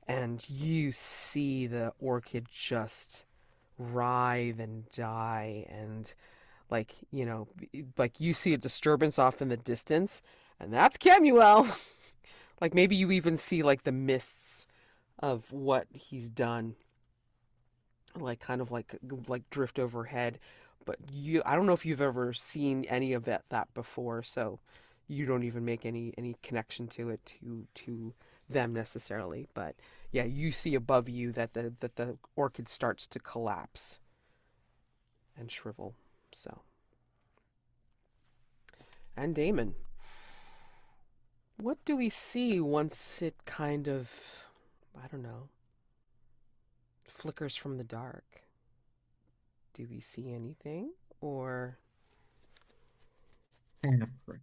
and you see the orchid just writhe and die, and like like you see a disturbance off in the distance, and that's Kemuel. Like maybe you even see like the mists of what he's done, like kind of like drift overhead. But I don't know if you've ever seen any of that before, so you don't even make any connection to it to them necessarily. But yeah, you see above you that the orchid starts to collapse and shrivel. So, and Daymond, what do we see once it kind of, I don't know, flickers from the dark? Do we see anything, or
Fabric.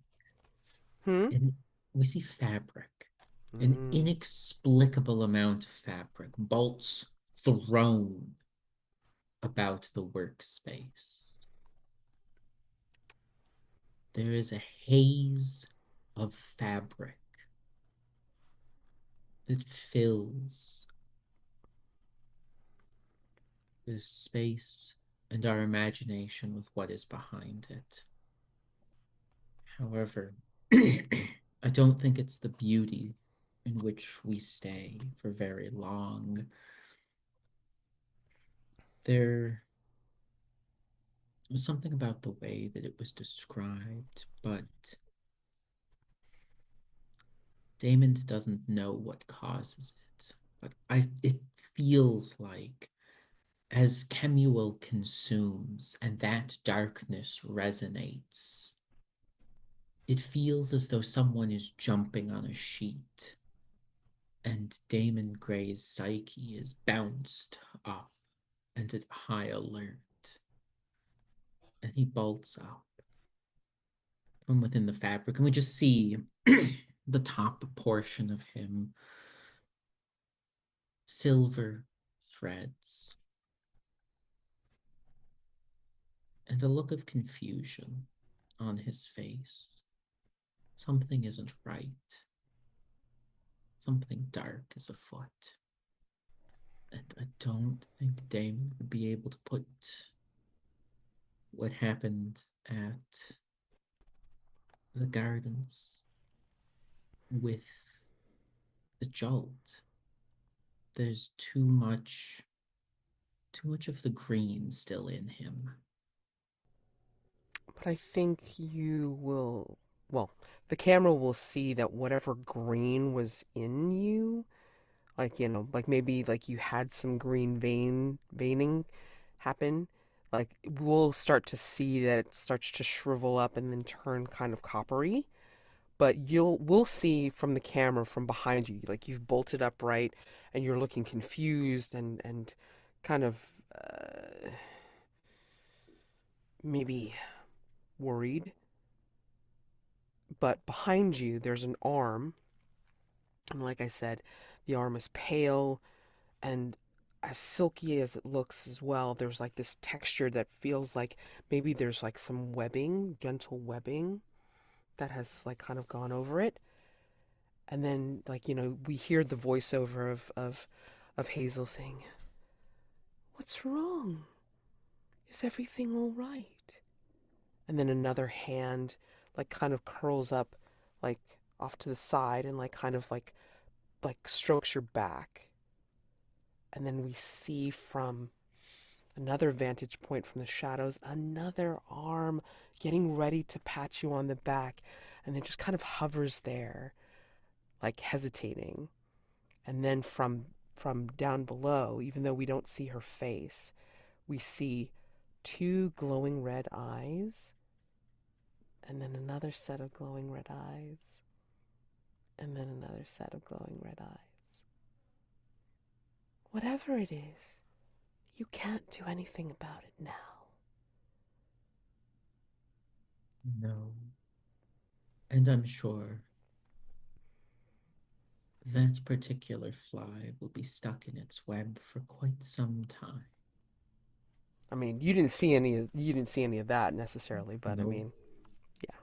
hmm?
And we see fabric. An
Mm.
inexplicable amount of fabric. Bolts thrown about the workspace. There is a haze of fabric that fills this space and our imagination with what is behind it. However, I don't think it's the beauty in which we stay for very long. There was something about the way that it was described, but Daymond doesn't know what causes it. But it feels like as Kemuel consumes and that darkness resonates, it feels as though someone is jumping on a sheet, and Daymond Gray's psyche is bounced up and at high alert, and he bolts up from within the fabric, and we just see the top portion of him, silver threads, and a look of confusion on his face. Something isn't right. Something dark is afoot. And I don't think Daymond would be able to put what happened at the gardens with the jolt. There's too much of the green still in him.
But I think well, the camera will see that whatever green was in you, like, like maybe like you had some green veining happen, like we'll start to see that it starts to shrivel up and then turn kind of coppery. But we'll see from the camera from behind you, like you've bolted upright and you're looking confused and kind of maybe worried. But behind you, there's an arm. And like I said, the arm is pale and as silky as it looks as well. There's like this texture that feels like maybe there's like some webbing, gentle webbing that has like kind of gone over it. And then like, we hear the voiceover of Hazel saying, "What's wrong? Is everything all right?" And then another hand like kind of curls up like off to the side and like kind of like strokes your back. And then we see from another vantage point from the shadows another arm getting ready to pat you on the back, and then just kind of hovers there like hesitating. And then from down below, even though we don't see her face, we see two glowing red eyes
and then another set of glowing red eyes, and then another set of glowing red eyes. Whatever it is, you can't do anything about it now.
No. And I'm sure that particular fly will be stuck in its web for quite some time.
I mean, you didn't see any of that necessarily, but I
No.
mean, yeah.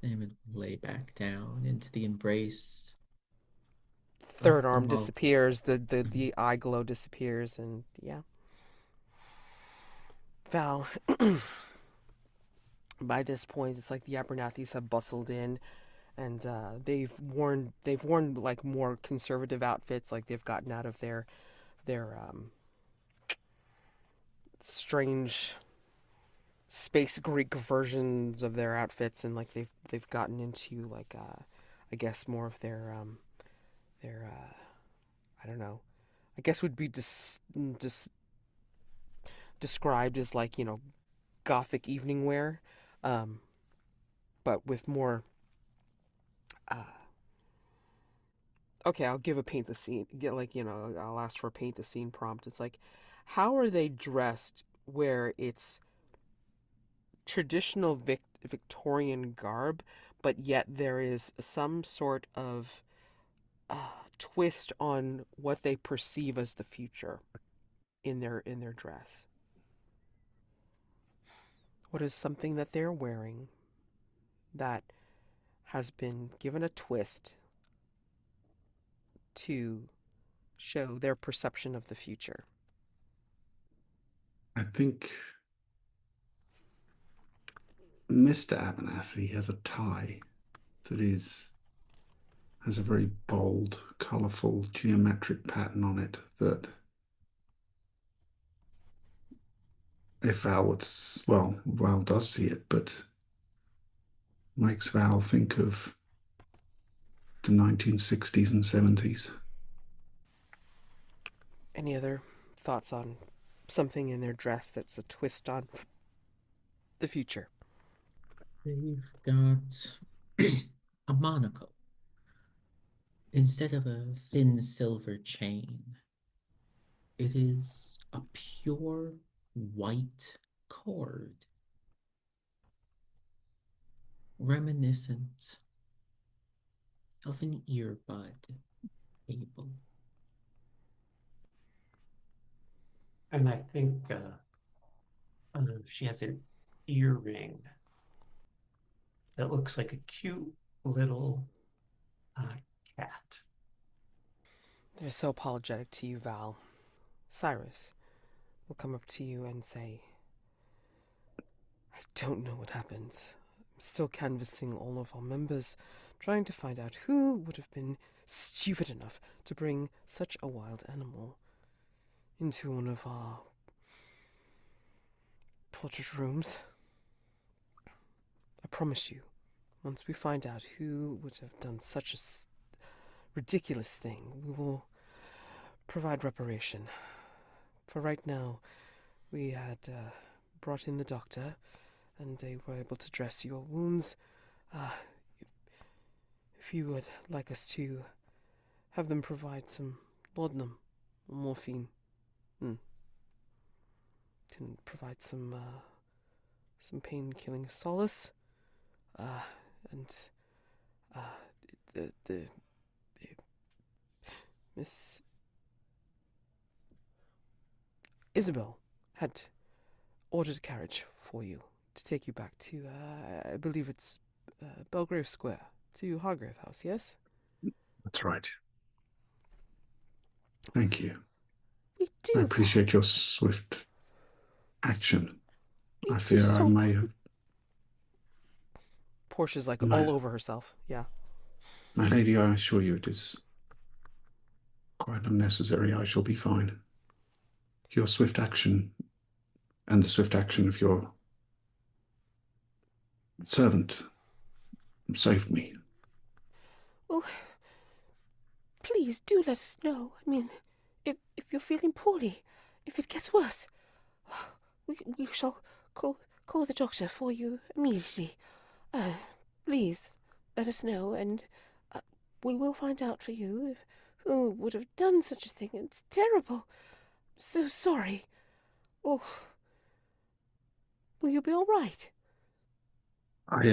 Daymond will lay back down into the embrace.
Third
the
arm
multi-
disappears, the eye glow disappears, and yeah. Val, by this point, it's like the Abernathys have bustled in, and they've worn like more conservative outfits, like they've gotten out of their strange space Greek versions of their outfits, and like they've gotten into like I guess more of their I don't know, I guess would be described as like, you know, gothic evening wear, but with more okay, I'll give a paint the scene, get like, you know, I'll ask for a paint the scene prompt. It's like, how are they dressed where it's traditional Victorian garb, but yet there is some sort of twist on what they perceive as the future in their dress? What is something that they're wearing that has been given a twist to show their perception of the future?
I think Mr. Abernathy has a tie that has a very bold, colourful, geometric pattern on it that if Val does see it, but makes Val think of the 1960s and 70s.
Any other thoughts on something in their dress that's a twist on the future?
They've got a monocle. Instead of a thin silver chain, it is a pure white cord, reminiscent of an earbud cable.
And I think she has an earring that looks like a cute little cat.
They're so apologetic to you, Val. Cyrus will come up to you and say, I don't know what happened. I'm still canvassing all of our members, trying to find out who would have been stupid enough to bring such a wild animal into one of our portrait rooms. I promise you, once we find out who would have done such a ridiculous thing, we will provide reparation. For right now, we had brought in the doctor, and they were able to dress your wounds. If you would like us to have them provide some laudanum or morphine, can provide some pain-killing solace, and the Miss Isabel had ordered a carriage for you to take you back to, I believe it's Belgrave Square, to Hargrave House, yes?
That's right. Thank you.
We do.
I appreciate your swift action.
We
I
do
fear I
so
may have.
Portia's like
My-
all over herself. Yeah.
My lady, I assure you it is quite unnecessary. I shall be fine. Your swift action and the swift action of your servant saved me.
Well, please do let us know. I mean, if you're feeling poorly, if it gets worse, we shall call call the doctor for you immediately. Please, let us know, and we will find out for you who would have done such a thing. It's terrible. So sorry. Oh, will you be all right?
I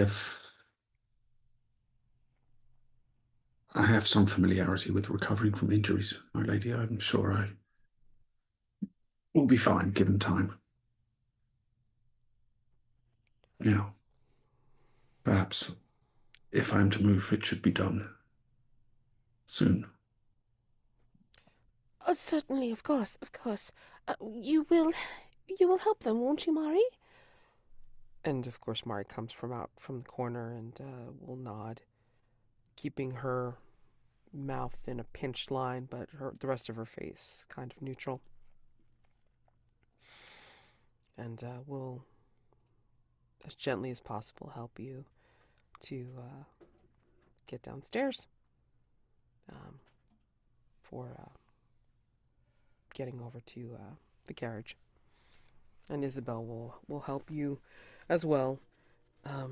have some familiarity with recovering from injuries, my lady. I'm sure I will be fine given time. Now, perhaps if I am to move, it should be done soon.
Certainly, of course, of course. You will help them, won't you, Mari?
And of course, Mari comes from out from the corner and will nod, keeping her mouth in a pinched line, but the rest of her face kind of neutral. And will, as gently as possible, help you to get downstairs for getting over to the carriage. And Isabel will help you as well. I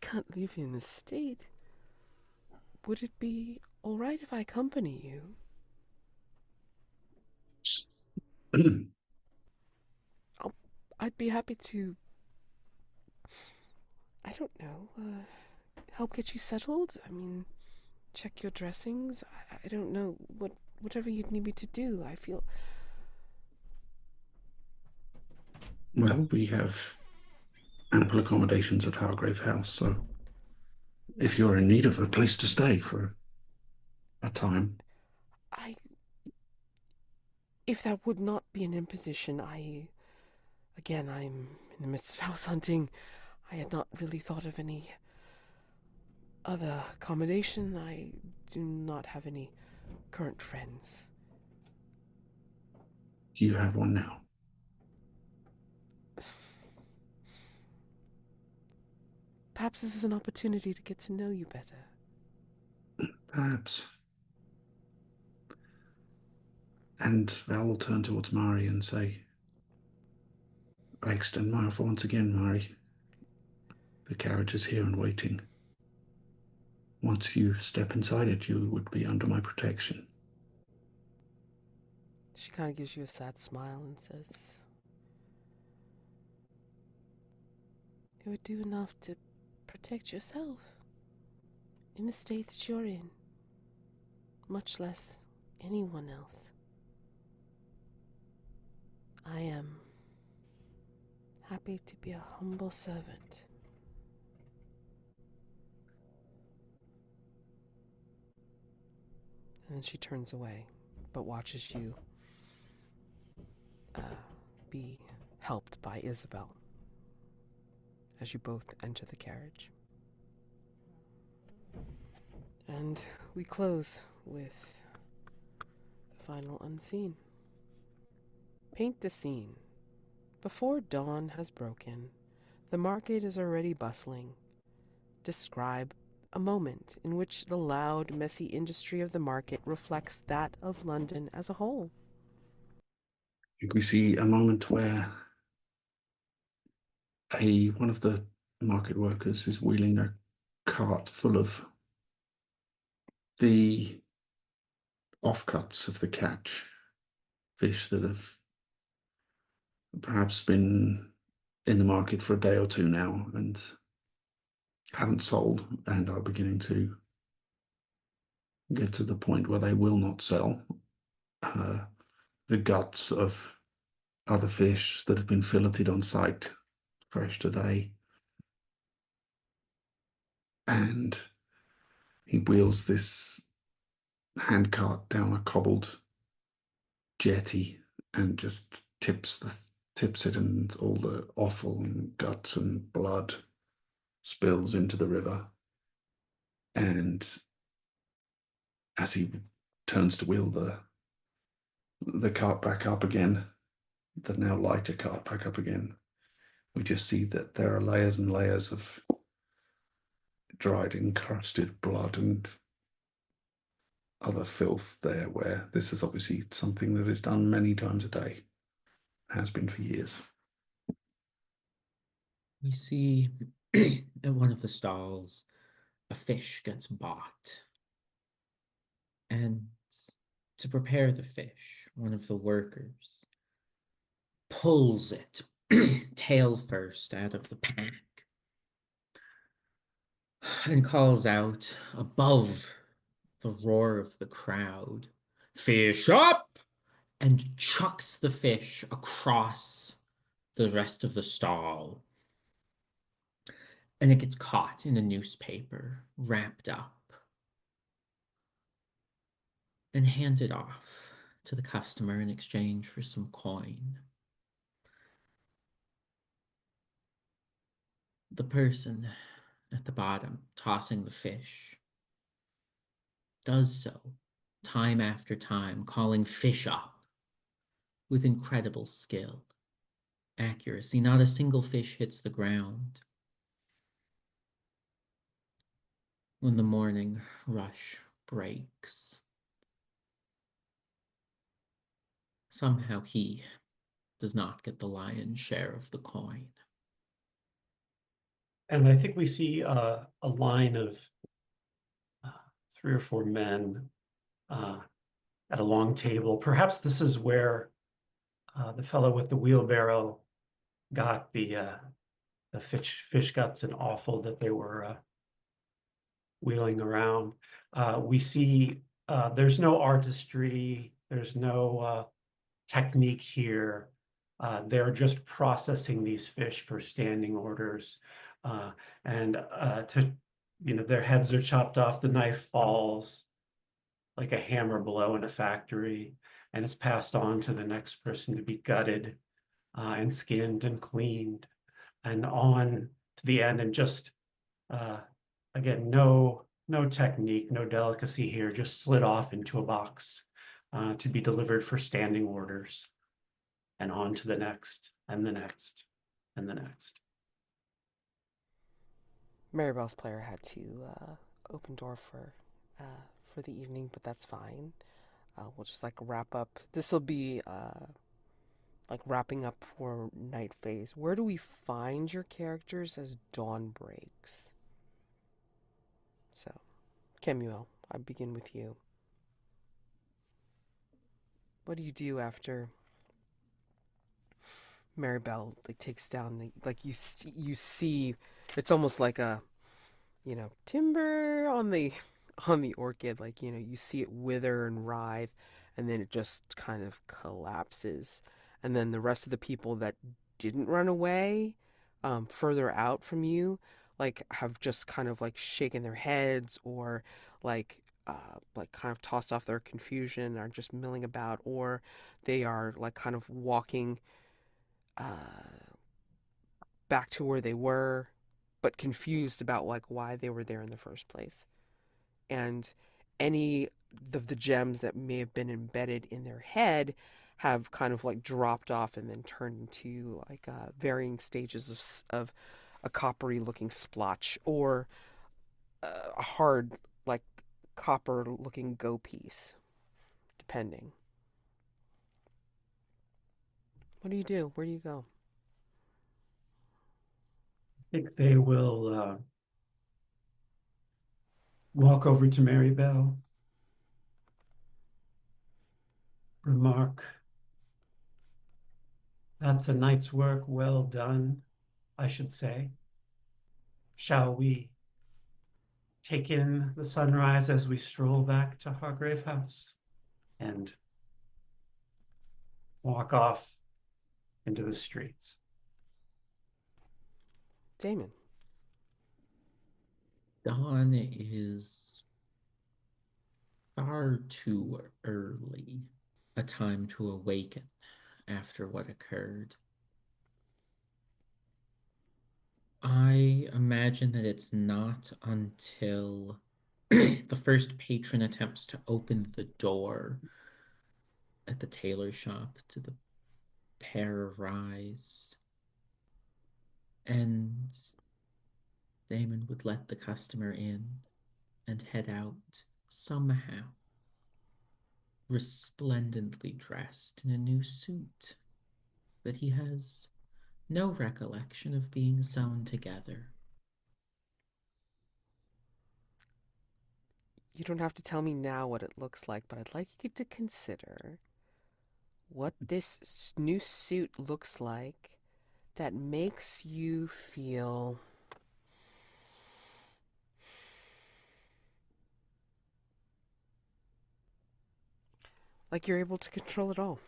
can't leave you in this state. Would it be all right if I accompany you? I'd be happy to, I don't know, help get you settled. I mean, check your dressings. I don't know, whatever you'd need me to do. I feel...
Well, we have ample accommodations at Hargrave House, so if you're in need of a place to stay for a time.
If that would not be an imposition, again, I'm in the midst of house hunting. I had not really thought of any other accommodation. I do not have any current friends.
You have one now.
Perhaps this is an opportunity to get to know you better.
Perhaps. And Val will turn towards Mari and say, I extend my offer once again, Mari. The carriage is here and waiting. Once you step inside it, you would be under my protection.
She kind of gives you a sad smile and says, "You would do enough to protect yourself in the state that you're in, much less anyone else. I am happy to be a humble servant." And then she turns away, but watches you be helped by Isabel as you both enter the carriage. And we close with the final unseen. Paint the scene. Before dawn has broken, the market is already bustling. Describe a moment in which the loud, messy industry of the market reflects that of London as a whole.
I think we see a moment where one of the market workers is wheeling a cart full of the offcuts of the catch, fish that have perhaps been in the market for a day or two now and haven't sold and are beginning to get to the point where they will not sell. The guts of other fish that have been filleted on site, fresh today. And he wheels this handcart down a cobbled jetty and just tips it, and all the offal and guts and blood spills into the river. And as he turns to wheel the cart back up again, the now lighter cart back up again, we just see that there are layers and layers of dried encrusted blood and other filth there, where this is obviously something that is done many times a day, has been for years.
We see at one of the stalls, a fish gets bought. And to prepare the fish, one of the workers pulls it tail first out of the pack and calls out above the roar of the crowd, "Fish up!" and chucks the fish across the rest of the stall. And it gets caught in a newspaper, wrapped up, and handed off to the customer in exchange for some coin. The person at the bottom tossing the fish does so time after time, calling fish up with incredible skill, accuracy. Not a single fish hits the ground. When the morning rush breaks, somehow he does not get the lion's share of the coin.
And I think we see a line of 3 or 4 men at a long table. Perhaps this is where the fellow with the wheelbarrow got the fish guts and offal that they were wheeling around. We see there's no artistry, there's no technique here. They're just processing these fish for standing orders. Their heads are chopped off, the knife falls like a hammer blow in a factory, and it's passed on to the next person to be gutted and skinned and cleaned, and on to the end. And just again, no technique, no delicacy here, just slid off into a box to be delivered for standing orders, and on to the next, and the next, and the next.
Marybelle's player had to open door for the evening, but that's fine. We'll just like wrap up. This will be like wrapping up for night phase. Where do we find your characters as dawn breaks? So, Kemuel, I begin with you. What do you do after Marybelle like takes down the like you see it's almost like a timber on the orchid, like you see it wither and writhe, and then it just kind of collapses, and then the rest of the people that didn't run away further out from you like have just kind of like shaken their heads or like kind of tossed off their confusion, are just milling about, or they are like kind of walking back to where they were, but confused about like why they were there in the first place. And any of the gems that may have been embedded in their head have kind of like dropped off and then turned into like varying stages of a coppery looking splotch or a hard like copper looking go piece, depending. What do you do? Where do you go?
I think they will walk over to Marybelle, remark, "That's a night's work well done, I should say. Shall we take in the sunrise as we stroll back to Hargrave House?" And walk off into the streets.
Daymond.
Dawn is far too early a time to awaken after what occurred. I imagine that it's not until the first patron attempts to open the door at the tailor shop to the pair arise, and Daymond would let the customer in and head out somehow, resplendently dressed in a new suit that he has No recollection of being sewn together.
You don't have to tell me now what it looks like, but I'd like you to consider what this new suit looks like that makes you feel like you're able to control it all.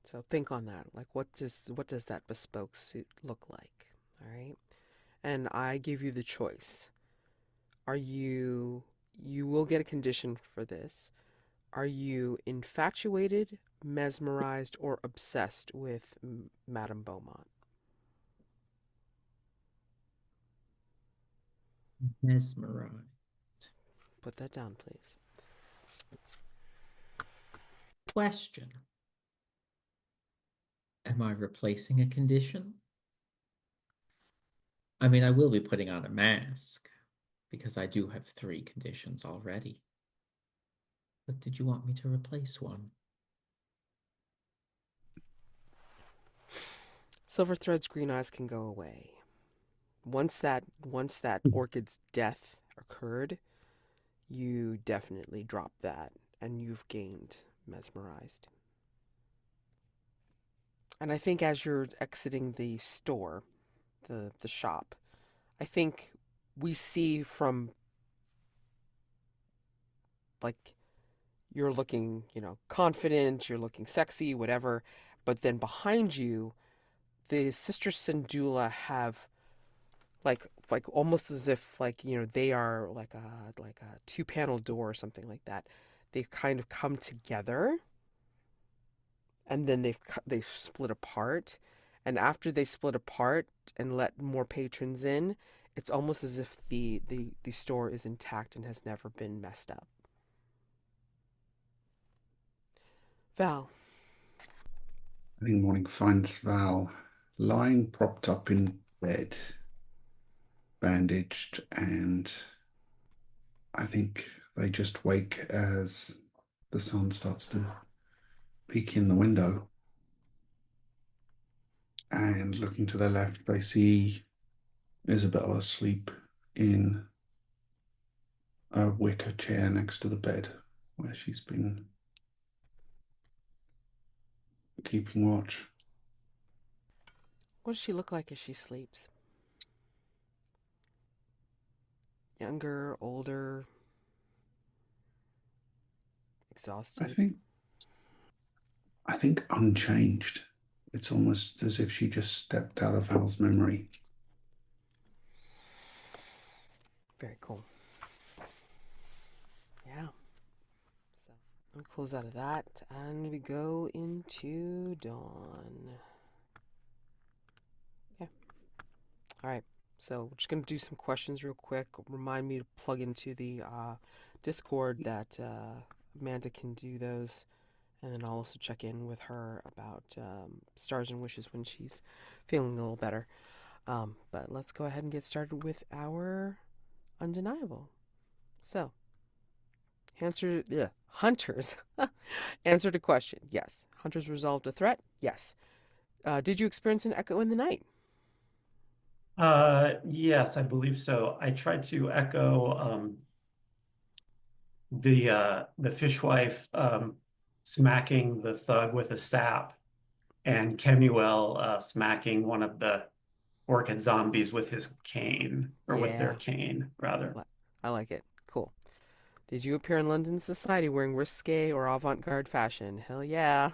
So think on that. Like what does that bespoke suit look like? All right? And I give you the choice. You will get a condition for this. Are you infatuated, mesmerized, or obsessed with Madame Beaumont?
Mesmerized.
Put that down, please.
Question. Am I replacing a condition? I mean, I will be putting on a mask because I do have 3 conditions already. But did you want me to replace one?
Silver Thread's green eyes can go away. Once that orchid's death occurred, you definitely dropped that and you've gained mesmerized. And I think as you're exiting the store, the shop, I think we see from like you're looking, confident, you're looking sexy, whatever, but then behind you, the sisters Sandula have like almost as if they are like a 2-panel door or something like that. They've kind of come together, and then they've split apart, and after they split apart and let more patrons in, it's almost as if the store is intact and has never been messed up. Val.
I think morning finds Val lying propped up in bed, bandaged, and I think they just wake as the sun starts to peek in the window. And looking to their left, they see Isabella asleep in a wicker chair next to the bed where she's been keeping watch.
What does she look like as she sleeps? Younger, older,
I
exhausted?
think I think unchanged. It's almost as if she just stepped out of Val's memory.
Very cool. Yeah. So we close out of that and we go into dawn. Okay. All right. So we're just going to do some questions real quick. Remind me to plug into the Discord that Amanda can do those. And then I'll also check in with her about stars and wishes when she's feeling a little better. But let's go ahead and get started with our undeniable. So, hunters answered a question. Yes. Hunters resolved a threat. Yes. Did you experience an echo in the night?
Yes, I believe so. I tried to echo the fishwife smacking the thug with a sap, and Kemuel smacking one of the orchid zombies with his cane, or with their
Yeah.
cane, rather.
I like it. Cool. Did you appear in London society wearing risque or avant-garde fashion? Hell yeah.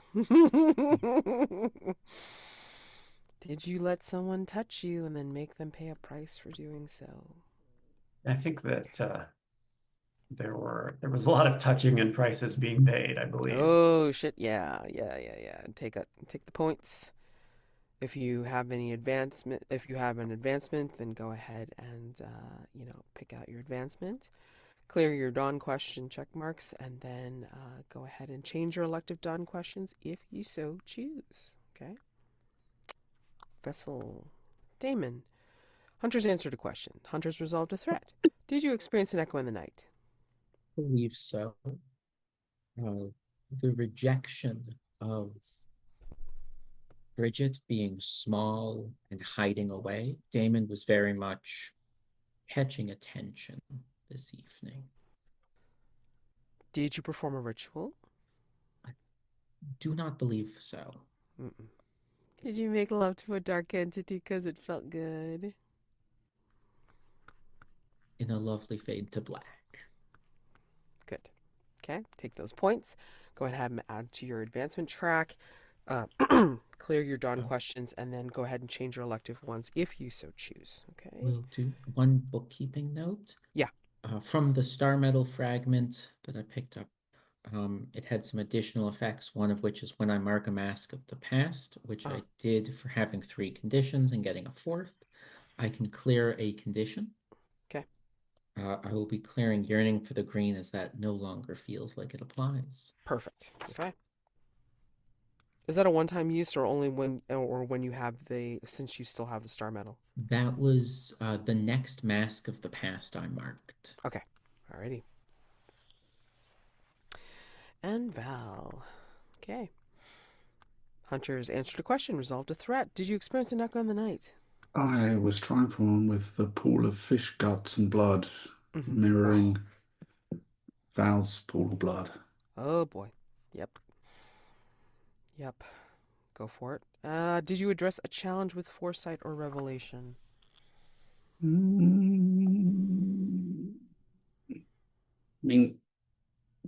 Did you let someone touch you and then make them pay a price for doing so?
I think that there was a lot of touching and prices being paid, I believe.
Oh shit, yeah. Take the points. If you have an advancement, then go ahead and pick out your advancement. Clear your dawn question check marks, and then go ahead and change your elective dawn questions if you so choose. Okay. Vessel. Daymond. Hunters answered a question. Hunters resolved a threat. Did you experience an echo in the night?
I believe so. The rejection of Bridget being small and hiding away, Daymond was very much catching attention this evening.
Did you perform a ritual?
I do not believe so.
Mm-mm. Did you make love to a dark entity because it felt good?
In a lovely fade to black.
Good. Okay, take those points. Go ahead and add to your advancement track. Clear your dawn questions, and then go ahead and change your elective ones if you so choose. Okay.
We'll do one bookkeeping note.
Yeah.
From the star metal fragment that I picked up, it had some additional effects, one of which is when I mark a mask of the past, which I did for having 3 conditions and getting a 4th. I can clear a condition.
Okay.
I will be clearing yearning for the green as that no longer feels like it applies.
Perfect. Okay. Is that a one-time use or only when you have since you still have the star medal?
That was the next mask of the past I marked.
Okay. Alrighty. And Val. Okay. Hunters answered a question, resolved a threat. Did you experience an echo in the night?
I was trying for one with the pool of fish guts and blood mirroring Val's pool of blood.
Oh boy. Yep. Yep. Go for it. Did you address a challenge with foresight or revelation?
I mean,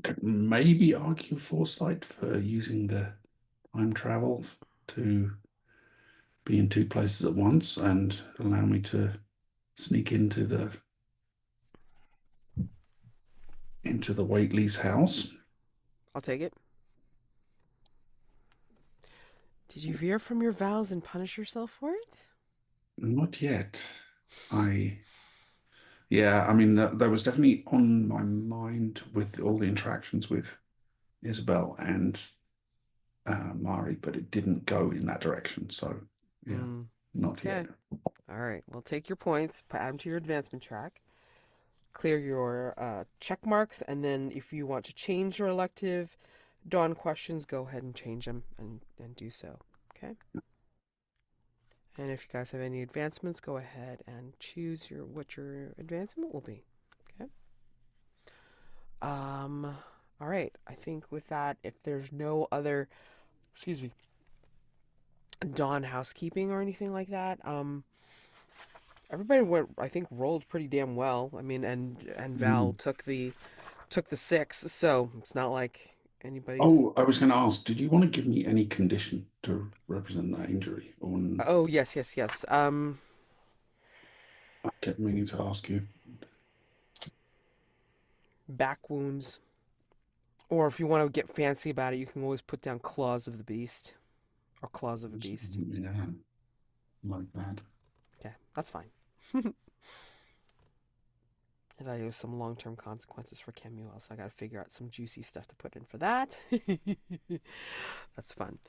could maybe argue foresight for using the time travel to be in 2 places at once and allow me to sneak into the Waitley's house.
I'll take it. Did you veer from your vows and punish yourself for it?
Not yet. Yeah, I mean, that was definitely on my mind with all the interactions with Isabel and Mari, but it didn't go in that direction. So, yeah, not yet.
All right. Well, take your points, add them to your advancement track, clear your check marks, and then if you want to change your elective dawn questions, go ahead and change them and do so. Okay? And if you guys have any advancements, go ahead and choose what your advancement will be. Okay? All right. I think with that, if there's no other, dawn housekeeping or anything like that, everybody rolled pretty damn well. I mean, and Val took the 6, so it's not like anybody's.
Oh, I was going to ask, did you want to give me any condition to represent that injury? Or...
Oh, yes.
I kept meaning to ask you.
Back wounds. Or if you want to get fancy about it, you can always put down claws of the beast. Or claws of a beast.
Yeah, like that.
Okay, that's fine. And I have some long-term consequences for Kemuel, so I got to figure out some juicy stuff to put in for that. That's fun.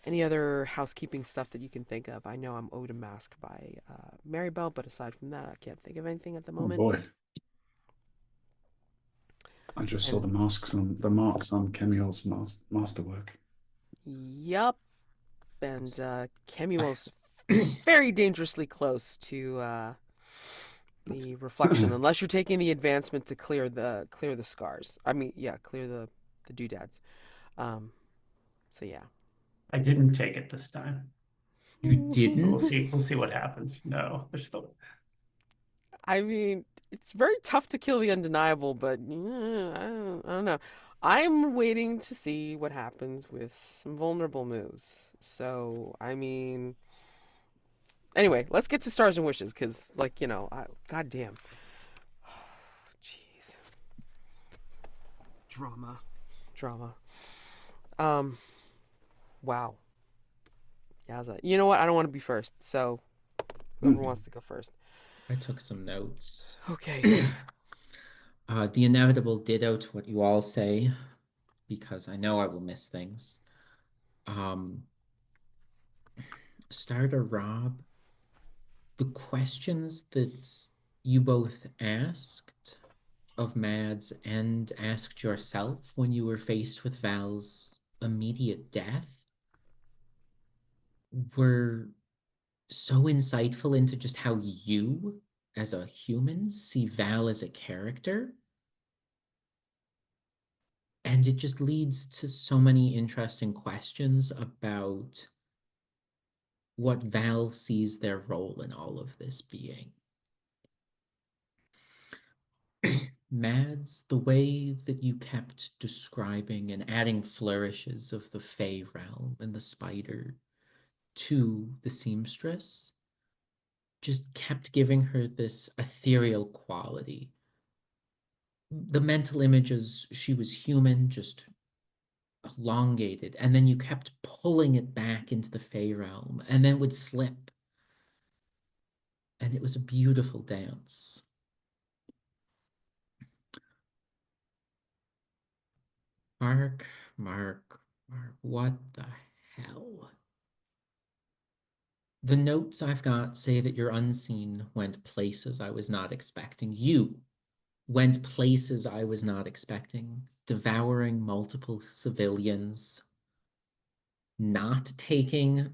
Any other housekeeping stuff that you can think of? I know I'm owed a mask by Marybelle, but aside from that, I can't think of anything at the moment.
Oh boy. I just saw the marks on Kemuel's masterwork.
Yup. And Kemuel's very dangerously close to the reflection, unless you're taking the advancement to clear the scars. I mean, yeah, clear the doodads. So yeah.
I didn't take it this time.
You didn't?
So we'll see what happens. No, there's still.
I mean, it's very tough to kill the undeniable, but I don't know. I'm waiting to see what happens with some vulnerable moves. So, I mean, anyway, let's get to stars and wishes, because, goddamn. Jeez. Drama. Wow. Yowza. You know what? I don't want to be first, so whoever wants to go first.
I took some notes.
Okay.
The inevitable ditto to what you all say, because I know I will miss things. Starter Rob, the questions that you both asked of Mads and asked yourself when you were faced with Val's immediate death, were so insightful into just how you, as a human, see Val as a character. And it just leads to so many interesting questions about what Val sees their role in all of this being. Mads, the way that you kept describing and adding flourishes of the Fey realm and the spider to the seamstress just kept giving her this ethereal quality. The mental images, she was human, just elongated, and then you kept pulling it back into the Fey realm, and then would slip. And it was a beautiful dance. Mark, what the hell? The notes I've got say that your unseen went places I was not expecting. You went places I was not expecting, devouring multiple civilians, not taking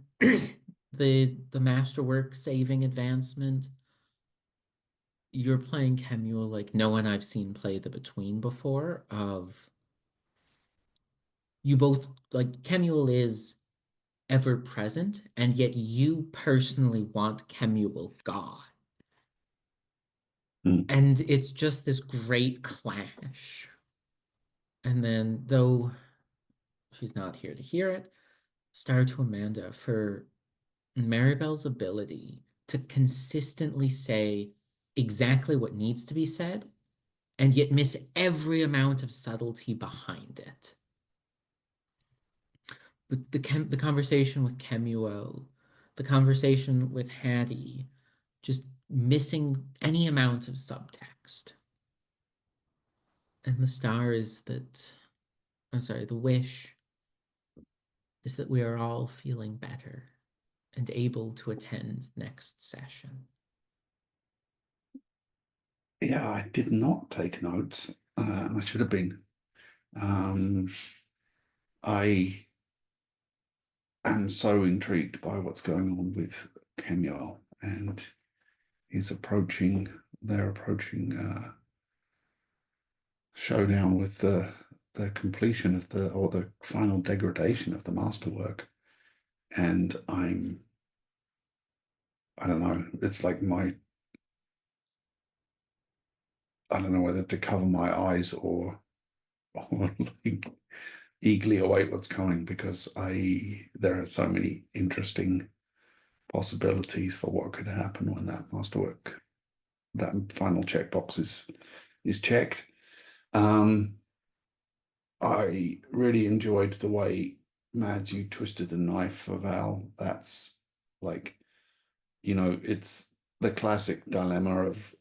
the masterwork saving advancement. You're playing Kemuel like no one I've seen play the Between before. Of you both, like, Kemuel is ever present, and yet you personally want Kemuel gone. And it's just this great clash. And then, though she's not here to hear it, star to Amanda for Marybelle's ability to consistently say exactly what needs to be said, and yet miss every amount of subtlety behind it. The conversation with Kemuel, the conversation with Hattie, just missing any amount of subtext. And the star is that, I'm sorry, the wish is that we are all feeling better and able to attend next session.
Yeah, I did not take notes. I should have been. I am so intrigued by what's going on with Kemuel, and they're approaching showdown with the completion of the final degradation of the masterwork. And I don't know, it's like I don't know whether to cover my eyes or like eagerly await what's coming, because there are so many interesting possibilities for what could happen when that masterwork, that final checkbox is checked. I really enjoyed the way, Mads, you twisted the knife for Val. That's like, it's the classic dilemma of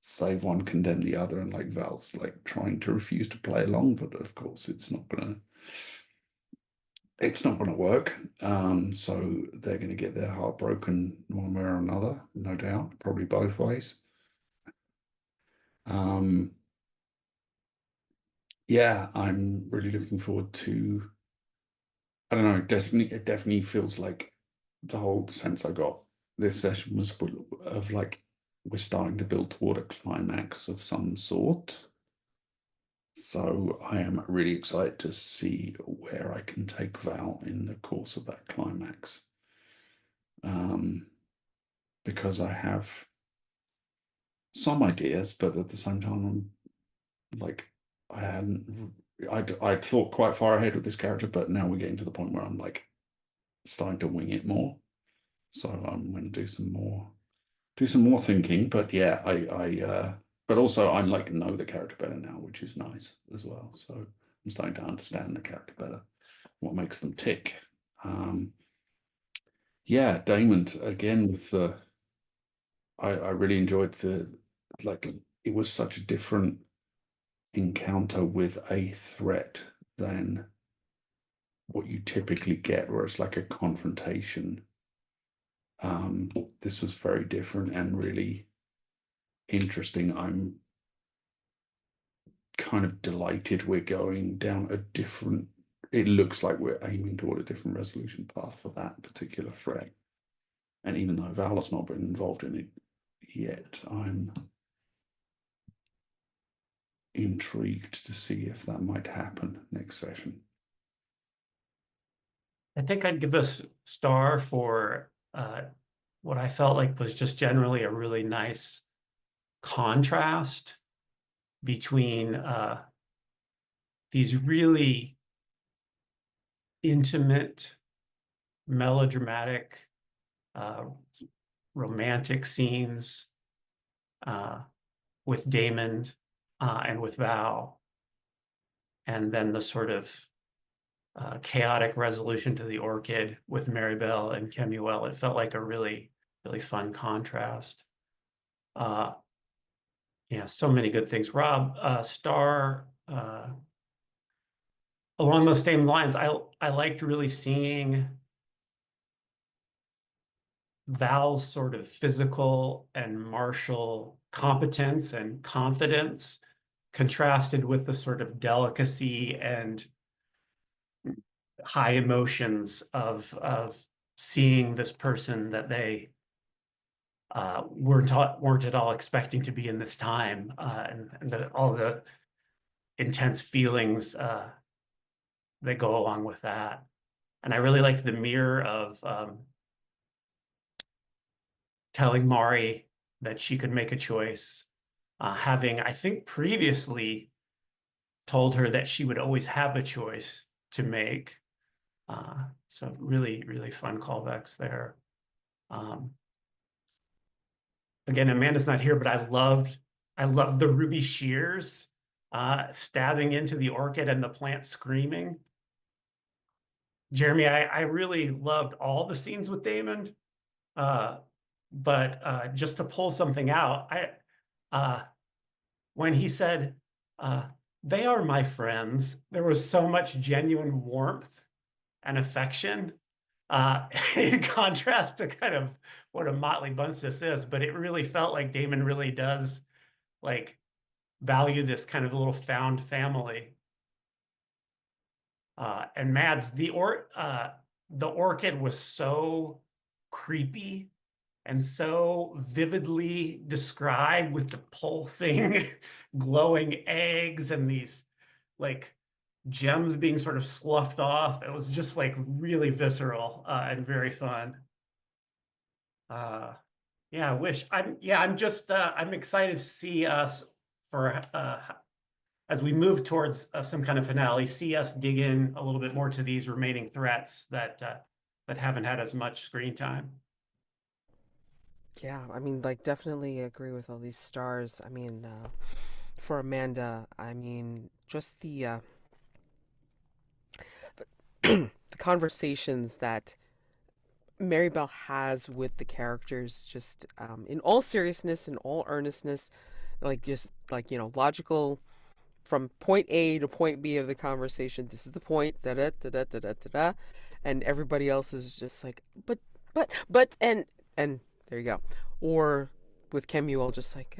save one, condemn the other, and like Val's like trying to refuse to play along, but of course it's not gonna work. So they're gonna get their heart broken one way or another, no doubt, probably both ways. Yeah, I'm really looking forward to, I don't know, it definitely feels like the whole sense I got this session was full of like, we're starting to build toward a climax of some sort. So I am really excited to see where I can take Val in the course of that climax. Because I have some ideas, but at the same time, I'm like, I'd thought quite far ahead with this character, but now we're getting to the point where I'm like starting to wing it more. So I'm going to do some more thinking. But yeah, but also I'm like know the character better now, which is nice as well. So I'm starting to understand the character better, what makes them tick. Yeah, Daymond again with I really enjoyed it was such a different encounter with a threat than what you typically get, where it's like a confrontation. This was very different and really interesting. I'm kind of delighted we're going down a different it looks like we're aiming toward a different resolution path for that particular thread. And even though Val has not been involved in it yet, I'm intrigued to see if that might happen next session.
I think I'd give a star for what I felt like was just generally a really nice contrast between these really intimate, melodramatic, romantic scenes with Daymond and with Val, and then the sort of chaotic resolution to the orchid with Marybelle and Kemuel. It felt like a really, really fun contrast. Yeah, so many good things. Rob, star, along those same lines, I liked really seeing Val's sort of physical and martial competence and confidence contrasted with the sort of delicacy and high emotions of seeing this person that they weren't at all expecting to be in this time, and all the intense feelings that go along with that. And I really liked the mirror of telling Mari that she could make a choice, having, I think, previously told her that she would always have a choice to make. So really, really fun callbacks there. Again, Amanda's not here, but I loved the ruby shears stabbing into the orchid and the plant screaming. Jeremy, I really loved all the scenes with Daymond, but just to pull something out, when he said, they are my friends, there was so much genuine warmth and affection, in contrast to kind of what a motley bunch this is. But it really felt like Daymond really does like value this kind of little found family. And Mads, the orchid was so creepy and so vividly described with the pulsing, glowing eggs and these like gems being sort of sloughed off. It was just like really visceral and very fun. Yeah, I'm excited to see us for as we move towards some kind of finale, see us dig in a little bit more to these remaining threats that haven't had as much screen time.
Yeah, I mean, like, definitely agree with all these stars. I mean, for Amanda, I mean, just the the conversations that Marybelle has with the characters, just in all seriousness and all earnestness, like just like, logical from point A to point B of the conversation. This is the point, da da da da da da da, da. And everybody else is just like, but, and there you go. Or with Kemuel, just like,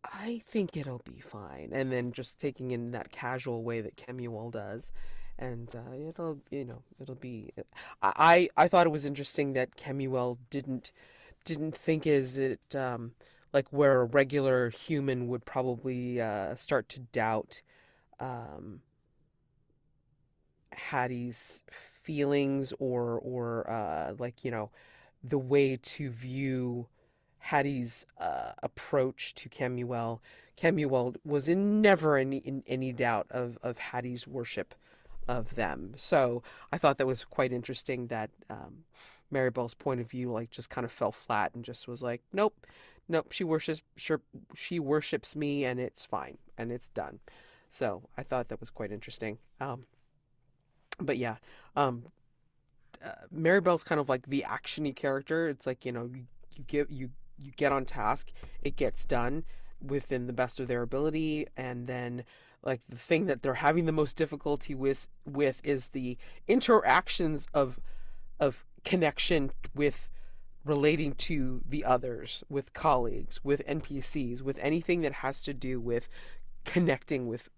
I think it'll be fine, and then just taking in that casual way that Kemuel does, and it'll be. I thought it was interesting that Kemuel didn't think is it like where a regular human would probably start to doubt Hattie's feelings or like the way to view Hattie's approach to Kemuel. Kemuel was never in any doubt of Hattie's worship of them. So I thought that was quite interesting that Marybelle's point of view like just kind of fell flat and just was like, nope, she worships me and it's fine and it's done. So I thought that was quite interesting. But yeah, Marybelle's kind of like the actiony character. It's like, you get on task, it gets done within the best of their ability, and then like the thing that they're having the most difficulty with is the interactions of connection with relating to the others, with colleagues, with NPCs, with anything that has to do with connecting with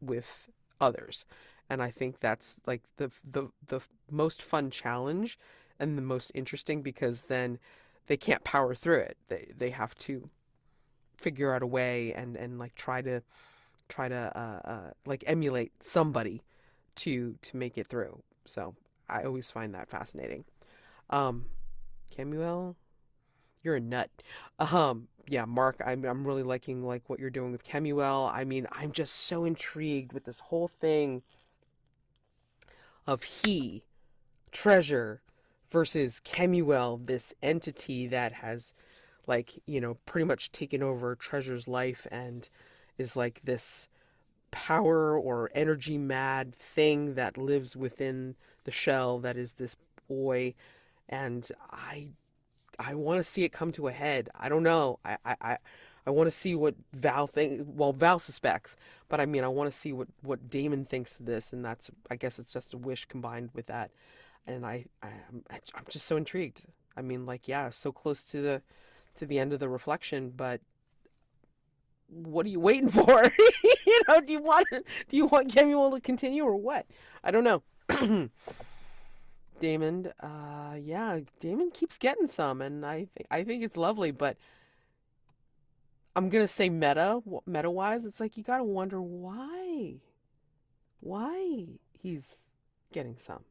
others. And I think that's like the most fun challenge and the most interesting, because then they can't power through it. They have to figure out a way and like try to like emulate somebody to make it through. So I always find that fascinating. Um, Kemuel, you're a nut. Yeah, Mark, I'm really liking like what you're doing with Kemuel. I mean, I'm just so intrigued with this whole thing of he, treasure, versus Kemuel, this entity that has like, pretty much taken over Treasure's life and is like this power or energy mad thing that lives within the shell that is this boy. And I want to see it come to a head. I don't know. I want to see what Val well, Val suspects, but I mean, I want to see what Daymond thinks of this, and that's, I guess it's just a wish combined with that. And I'm just so intrigued. I mean, like, yeah, so close to the end of the reflection, but what are you waiting for? Do you want Kemuel to continue or what? I don't know. Daymond, yeah, Daymond keeps getting some, and I think it's lovely, but I'm gonna say meta wise, it's like you gotta wonder why he's getting some.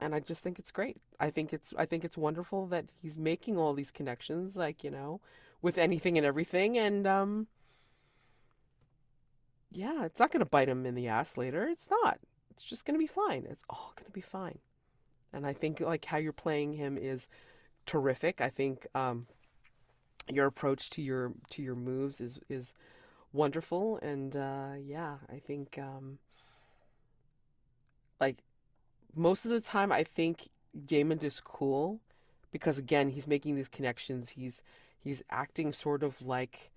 And I just think it's great. I think it's wonderful that he's making all these connections, like, with anything and everything, and yeah, it's not gonna bite him in the ass later. It's not. It's just gonna be fine. It's all gonna be fine. And I think like how you're playing him is terrific. I think your approach to your moves is wonderful, and yeah, I think like most of the time I think Daymond is cool because again he's making these connections. He's acting sort of like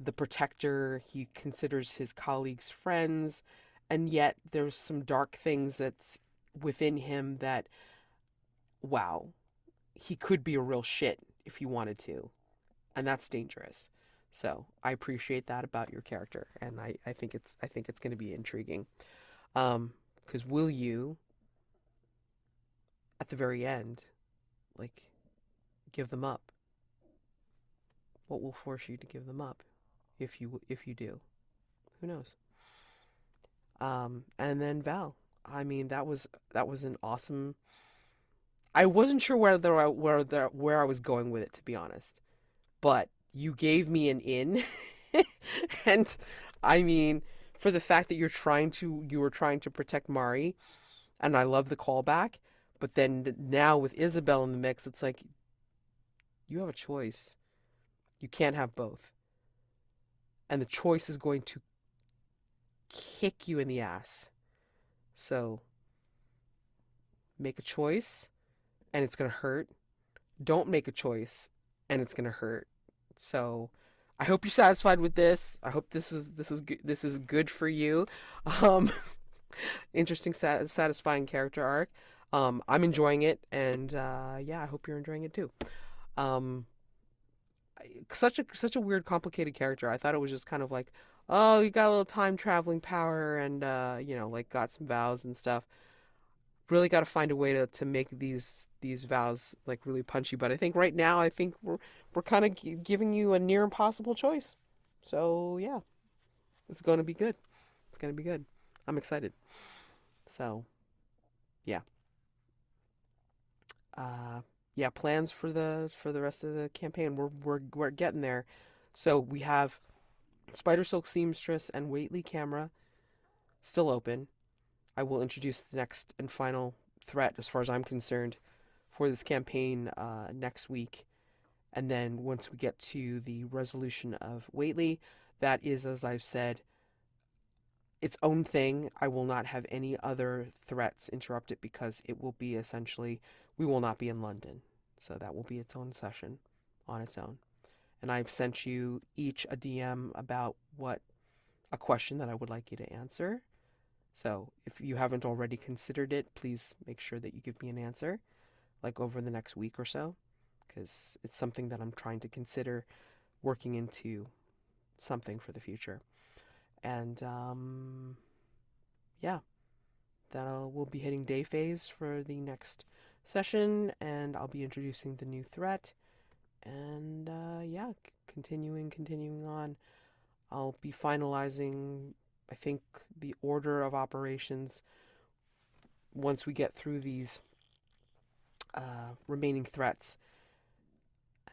the protector. He considers his colleagues friends, and yet there's some dark things that's within him that, wow, he could be a real shit if he wanted to, and that's dangerous. So I appreciate that about your character, and I think it's going to be intriguing. Because will you, at the very end, like, give them up? What will force you to give them up, if you do? Who knows? And then Val. I mean, that was an awesome. I wasn't sure where I was going with it, to be honest, but you gave me an in, and I mean, for the fact that you were trying to protect Mari, and I love the callback, but then now with Isabel in the mix, it's like you have a choice. You can't have both, and the choice is going to kick you in the ass. So make a choice, and it's gonna hurt. Don't make a choice, and it's gonna hurt. So I hope you're satisfied with this. I hope this is good for you. Um, interesting, satisfying character arc. I'm enjoying it, and yeah, I hope you're enjoying it too. Um, such a weird, complicated character. I thought it was just kind of like, oh, you got a little time traveling power, and like got some vows and stuff. Really got to find a way to make these vows like really punchy. But I think right now, I think we're kind of giving you a near impossible choice. So yeah, it's going to be good. It's going to be good. I'm excited. So yeah, yeah. Plans for the rest of the campaign. We're getting there. So we have Spider Silk Seamstress and Waitley Camera still open. I will introduce the next and final threat, as far as I'm concerned, for this campaign next week. And then once we get to the resolution of Waitley, that is, as I've said, its own thing. I will not have any other threats interrupt it because it will be essentially, we will not be in London. So that will be its own session on its own. And I've sent you each a DM about a question that I would like you to answer. So if you haven't already considered it, please make sure that you give me an answer, like over the next week or so, because it's something that I'm trying to consider working into something for the future. And yeah, we'll be hitting day phase for the next session, and I'll be introducing the new threat. And yeah, continuing on. I'll be finalizing, I think, the order of operations once we get through these remaining threats.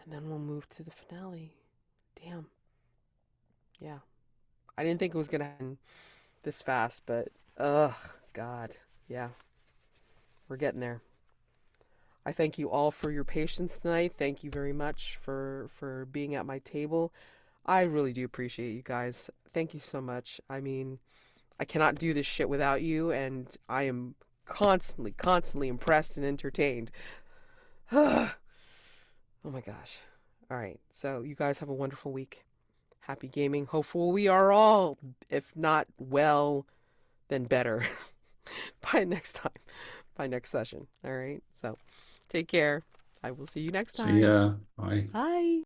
And then we'll move to the finale. Damn. Yeah. I didn't think it was going to happen this fast, but God. Yeah. We're getting there. I thank you all for your patience tonight. Thank you very much for being at my table. I really do appreciate you guys. Thank you so much. I mean, I cannot do this shit without you, and I am constantly impressed and entertained. Oh my gosh. All right. So you guys have a wonderful week. Happy gaming. Hopefully we are all, if not well, then better by next time, by next session. All right. So take care. I will see you next time.
See ya. Bye.
Bye.